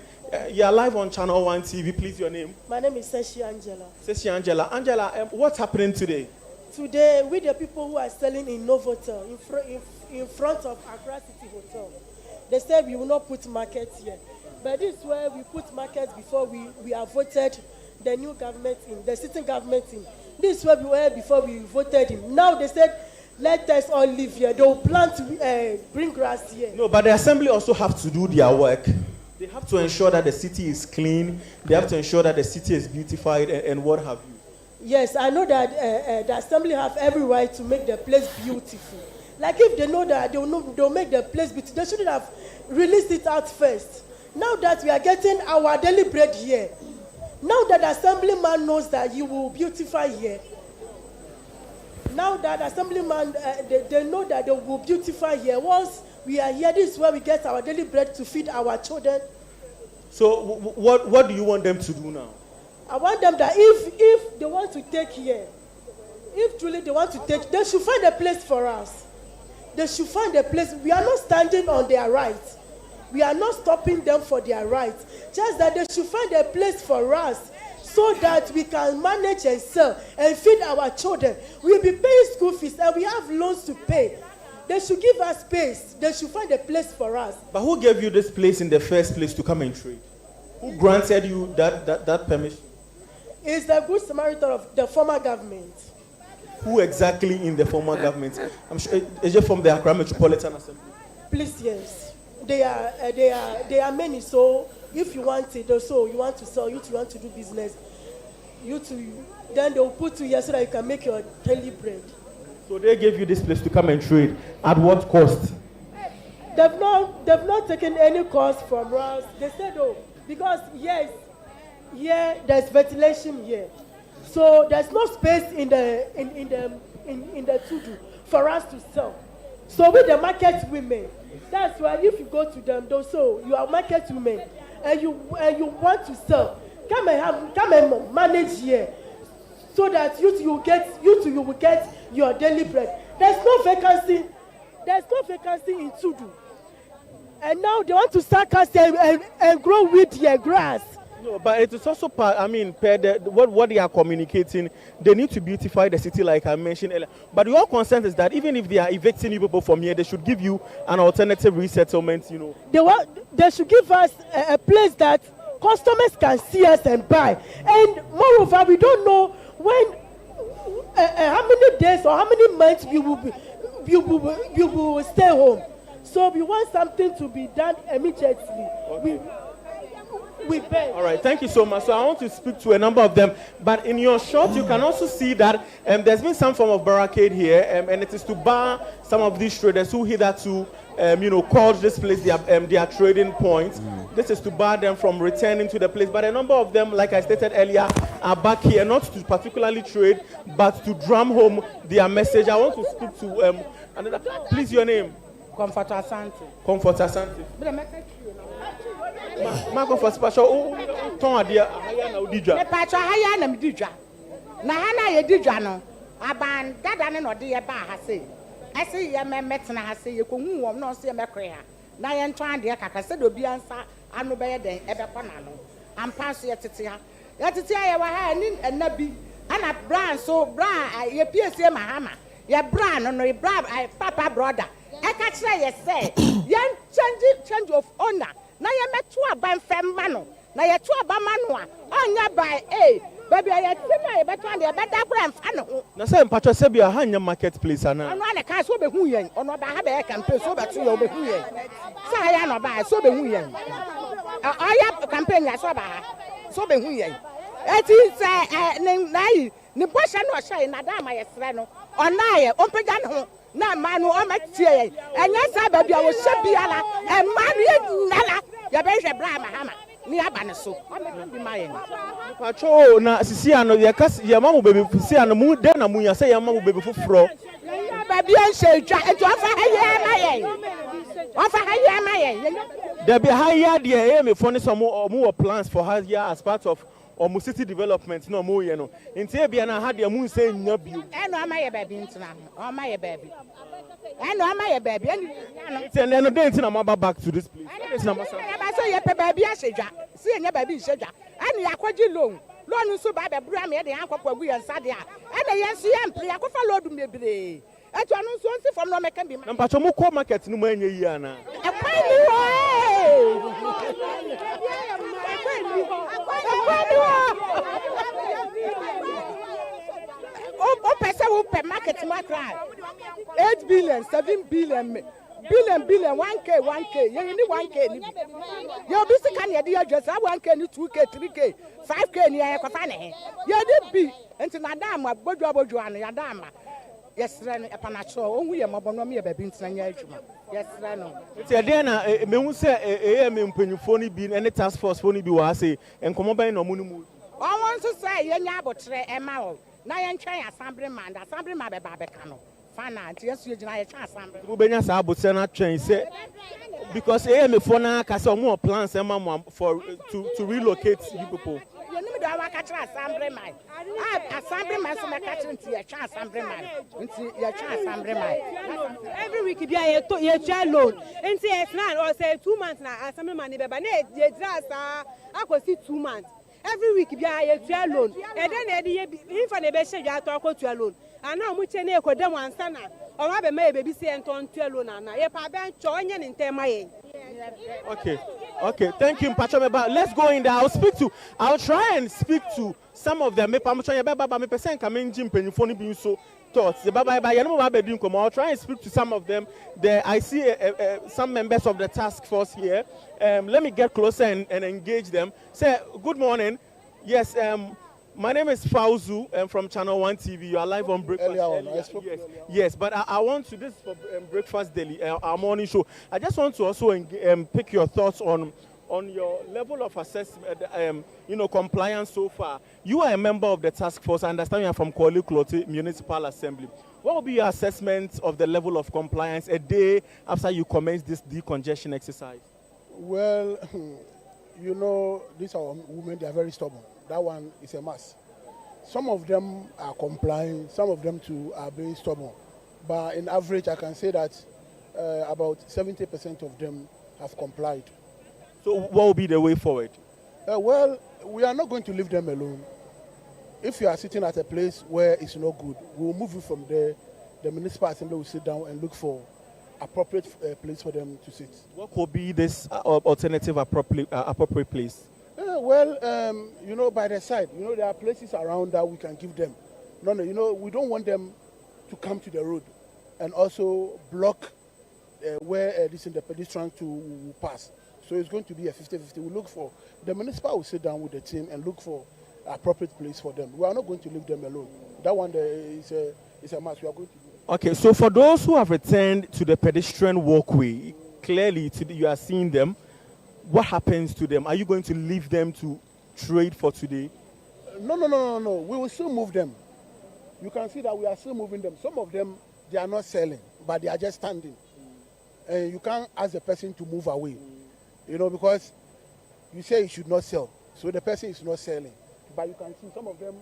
You are live on Channel 1 TV. Please, your name? My name is Seshi Angela. Seshi Angela. Angela, what's happening today? Today, with the people who are selling in Novotel, in front of Accra City Hotel, they said we will not put markets here. But this is where we put markets before we have voted the new government in, the sitting government in. This is where we were before we voted him. Now they said, let us all live here. They will plant green grass here. No, but the assembly also have to do their work. They have to ensure that the city is clean. They have to ensure that the city is beautified and what have you. Yes, I know that the assembly have every right to make the place beautiful. Like if they know that they'll make the place beautiful, they shouldn't have released it out first. Now that we are getting our daily bread here, now that the assemblyman knows that he will beautify here, now that assemblyman, they know that they will beautify here. Once we are here, this is where we get our daily bread to feed our children. So what do you want them to do now? I want them that if they want to take here, if truly they want to take, they should find a place for us. They should find a place. We are not standing on their rights. We are not stopping them for their rights. Just that they should find a place for us so that we can manage and sell and feed our children. We'll be paying school fees and we have loans to pay. They should give us space. They should find a place for us. But who gave you this place in the first place to come and trade? Who granted you that permission? It's the Good Samaritan of the former government. Who exactly in the former government? I'm sure is it from the Accra Metropolitan Assembly? Please, yes. They are many. So if you want it, also you want to sell, you want to do business, then they will put you here so that you can make your daily bread. So they gave you this place to come and trade. At what cost? They've not taken any cost from us. They said, oh, because yes, here there's ventilation here, so there's no space in the to-do for us to sell. So with the market women, that's why if you go to them, so you are market women and you want to sell, come and manage here, so that you will get your daily bread. There's no vacancy in to-do, and now they want to start casting and grow wheat here, grass. No, but it is also part, what they are communicating, they need to beautify the city like I mentioned earlier. But your concern is that even if they are evicting you people from here, they should give you an alternative resettlement, you know. They should give us a place that customers can see us and buy. And moreover, we don't know when, how many days or how many months you will stay home. So we want something to be done immediately. Okay. All right, thank you so much. So I want to speak to a number of them, but in your shot, you can also see that there's been some form of barricade here, and it is to bar some of these traders who hitherto, called this place their trading point. This is to bar them from returning to the place. But a number of them, like I stated earlier, are back here not to particularly trade, but to drum home their message. I want to speak to another. Please, your name? Comfort Asante. Comfort Asante. Marco for special ton adia haya na odidwa me pacho haya na mididwa na hana ye didwa no aban dada ne no de ye ba ha se ase ye metena ha se ye ko hu wom no se ye mekre ha na ye ntwan de kaka se do bia nsa anu be ye den ebe ko na no ampa so ye tete ha ye wa ha ni enabi ana bra so bra ye piesie mahama ye bra no ye bra papa brother e ka kire ye say ye change of owner na ye metu aban femma no na ye tu abama no a onya by baby ye tima ye betu ande ye beda kura mfa no ho na say mpacho se bia ha nya marketplace ana ono ane ka so be hu yen ono ba ha be campaign so betu ye be hu yen sa ya no ba so be hu yen aya campaign ya so ba ha so be hu yen eti say na yi ni bosha no hye na da ma ye sre no Onaye, Ompegano, na manu, Omatie, and yes, I baby, I was Shabiala, and Maria Nala, Yabeja Brahma Hammer, Niabanaso. I'm be my Pacho na sisi ano yakas ya mamu baby sisi ano mu den na mu ya say ya mamu baby fufuro. Baby and say twa and to offer her There be higher there me for some more plans for her here as part of or city development no more you know. Inti bia na had ya mu say nya bio. I know my baby intina. Oh my baby. I know my baby. And then no dey intina ma back to this place. This na masa. I say your baby aseja. See your baby aseja. And yakwaji loan. Loan so ba be bra me dey ankwapu agu yan sade a. And yes yam pre akwafa load me bebre. Etu anu so nsi from no make be. Na mpacho mo ko market no ma anya yi ana. E kwani wo. Oh, person who pay market macra 8 billion, 7 billion, billion, 1K. You need 1K. You're busy can you just 1K, 2K, 3K, 5K near Kofane. You did be until Madame, Bojo Joanna, Yadama. Yes, Ren, a panacho, only a mobonomi baby in Sanyajuma. Yes, Reno. It's a dinner, me who say, a penufoni being any task force phony be was say, and come over no moon. I want to say, Yanabotre, a mouth. Now I'm trying assembly man, Babacano. Finance, yes, you're trying assembly. Ubenya Sabo Senate train say because me for now, some more plans and for to relocate you people. You know that I catch assembly man. Assembly man, so I catch into your chance assembly man. Into your chance assembly man. Every week, you are your child loan. And say, it's not or say 2 months now, assembly man, but you just I could see 2 months. Every week, you are your child loan. And then if I never say you are talking to your loan. And now, much any could them one sana. Or have a maybe say and turn to alone. And I have joined in Temaye. Okay. Thank you, Pachameba. Let's go in there. I'll try and speak to some of them. I'll try and speak to some of them. There, I see some members of the task force here. Let me get closer and engage them. Say, good morning. Yes, my name is Fauzu. I'm from Channel 1 TV. You are live on Breakfast. Yes, but I want to, this is for Breakfast Daily, our morning show. I just want to also pick your thoughts on your level of assessment, compliance so far. You are a member of the task force. I understand you are from Kwale Klote Municipal Assembly. What will be your assessment of the level of compliance a day after you commence this decongestion exercise? Well, these are women, they are very stubborn. That one is a must. Some of them are complying, some of them too are being stubborn. But in average, I can say that about 70% of them have complied. So what will be the way forward? Well, we are not going to leave them alone. If you are sitting at a place where it's not good, we will move you from there. The municipal assembly will sit down and look for appropriate place for them to sit. What could be this alternative appropriate place? By the side, there are places around that we can give them. We don't want them to come to the road and also block where the pedestrian to pass. So it's going to be a 50-50. We look for, the municipal will sit down with the team and look for appropriate place for them. We are not going to leave them alone. That one is a must. We are going to do it. Okay, so for those who have returned to the pedestrian walkway, clearly you are seeing them. What happens to them? Are you going to leave them to trade for today? No. We will still move them. You can see that we are still moving them. Some of them, they are not selling, but they are just standing. And you can't ask the person to move away, because you say you should not sell. So the person is not selling. But you can see some of them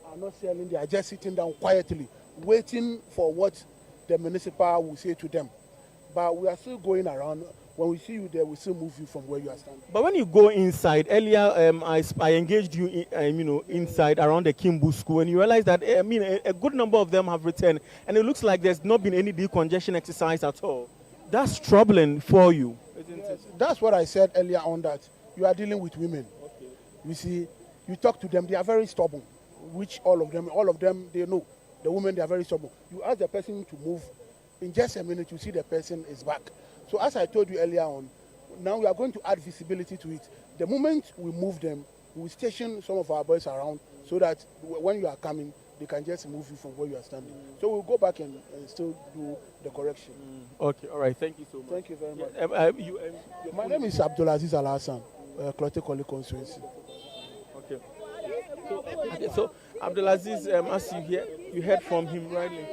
are not selling. They are just sitting down quietly, waiting for what the municipal will say to them. But we are still going around. When we see you there, we still move you from where you are standing. But when you go inside, earlier I engaged you, inside around the Kimbu school, and you realize that a good number of them have returned, and it looks like there's not been any decongestion exercise at all. That's troubling for you, isn't it? That's what I said earlier on, that you are dealing with women. Okay. You see, you talk to them, they are very stubborn, which all of them, they know. The women, they are very stubborn. You ask the person to move, in just a minute, you see the person is back. So as I told you earlier on, now we are going to add visibility to it. The moment we move them, we will station some of our boys around so that when you are coming, they can just move you from where you are standing. So we'll go back and still do the correction. Okay, all right. Thank you so much. Thank you very much. My name is Abdulaziz Al-Hassan, Clotte Colley constituency. Okay. So Abdulaziz, as you heard from him rightly.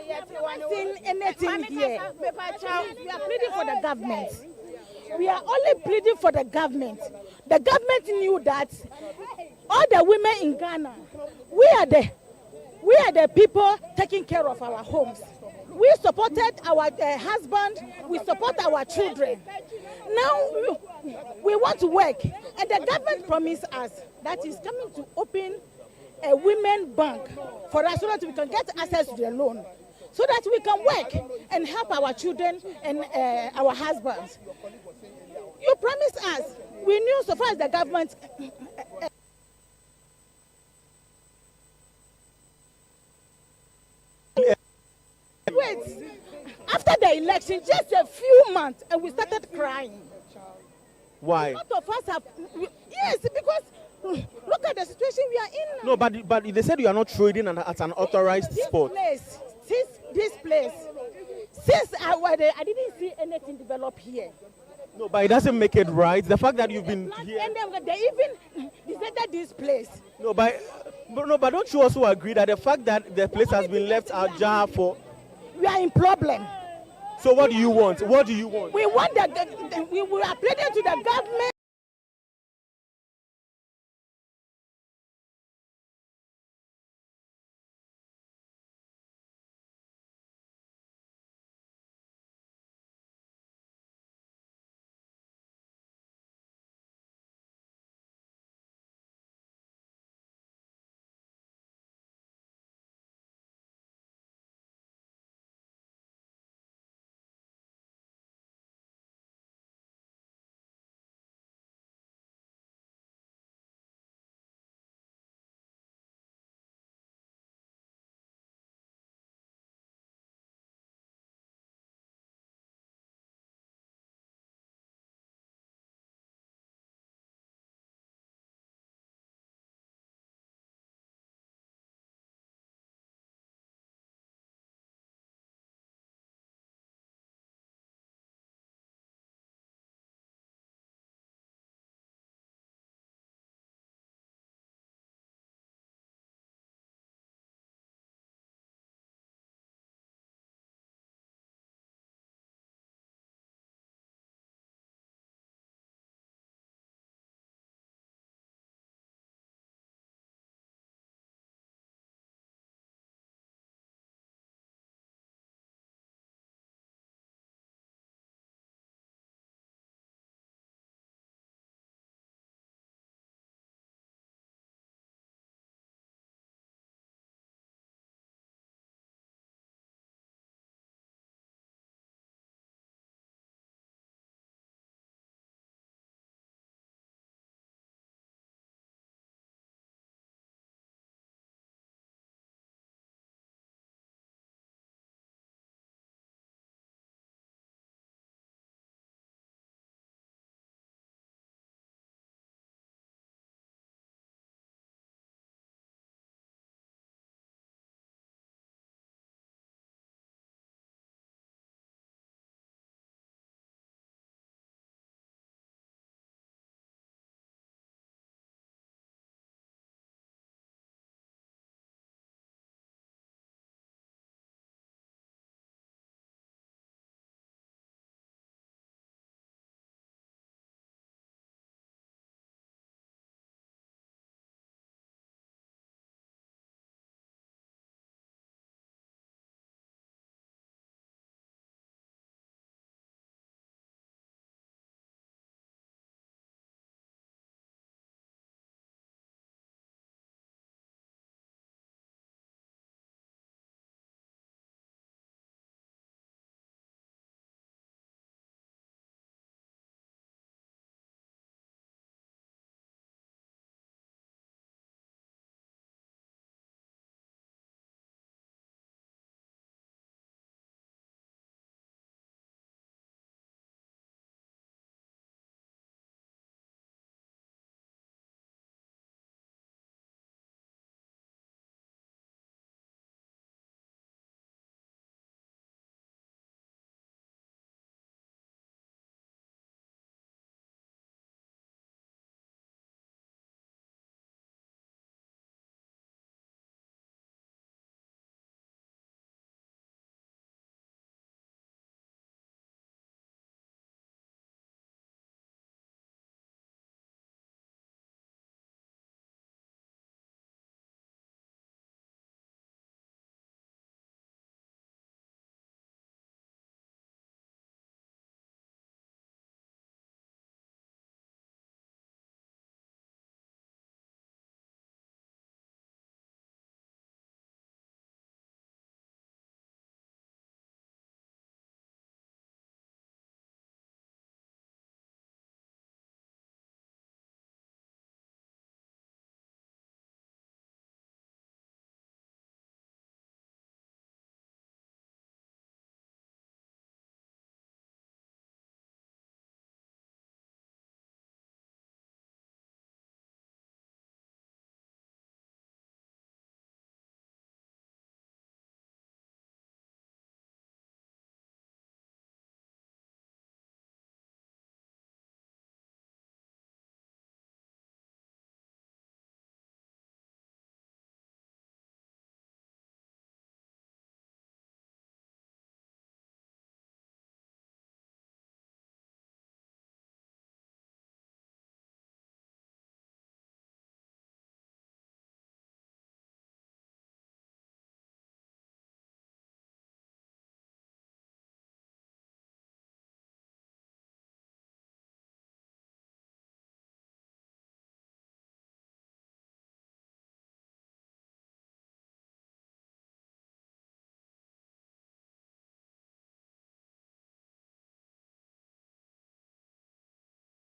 Anything here. We are pleading for the government. We are only pleading for the government. The government knew that all the women in Ghana, we are the people taking care of our homes. We supported our husband, we support our children. Now we want to work, and the government promised us that is coming to open a women bank for us so that we can get access to the loan, so that we can work and help our children and our husbands. You promised us. We knew so far as the government. Wait, after the election, just a few months, and we started crying. Why? A lot of us have. Yes, because look at the situation we are in now. No, but they said you are not trading at an authorized spot. This place, since I didn't see anything develop here. No, but it doesn't make it right. The fact that you've been here. And they even deserted this place. No, but don't you also agree that the fact that the place has been left ajar for. We are in problem. So what do you want? What do you want? We want we are pleading to the government.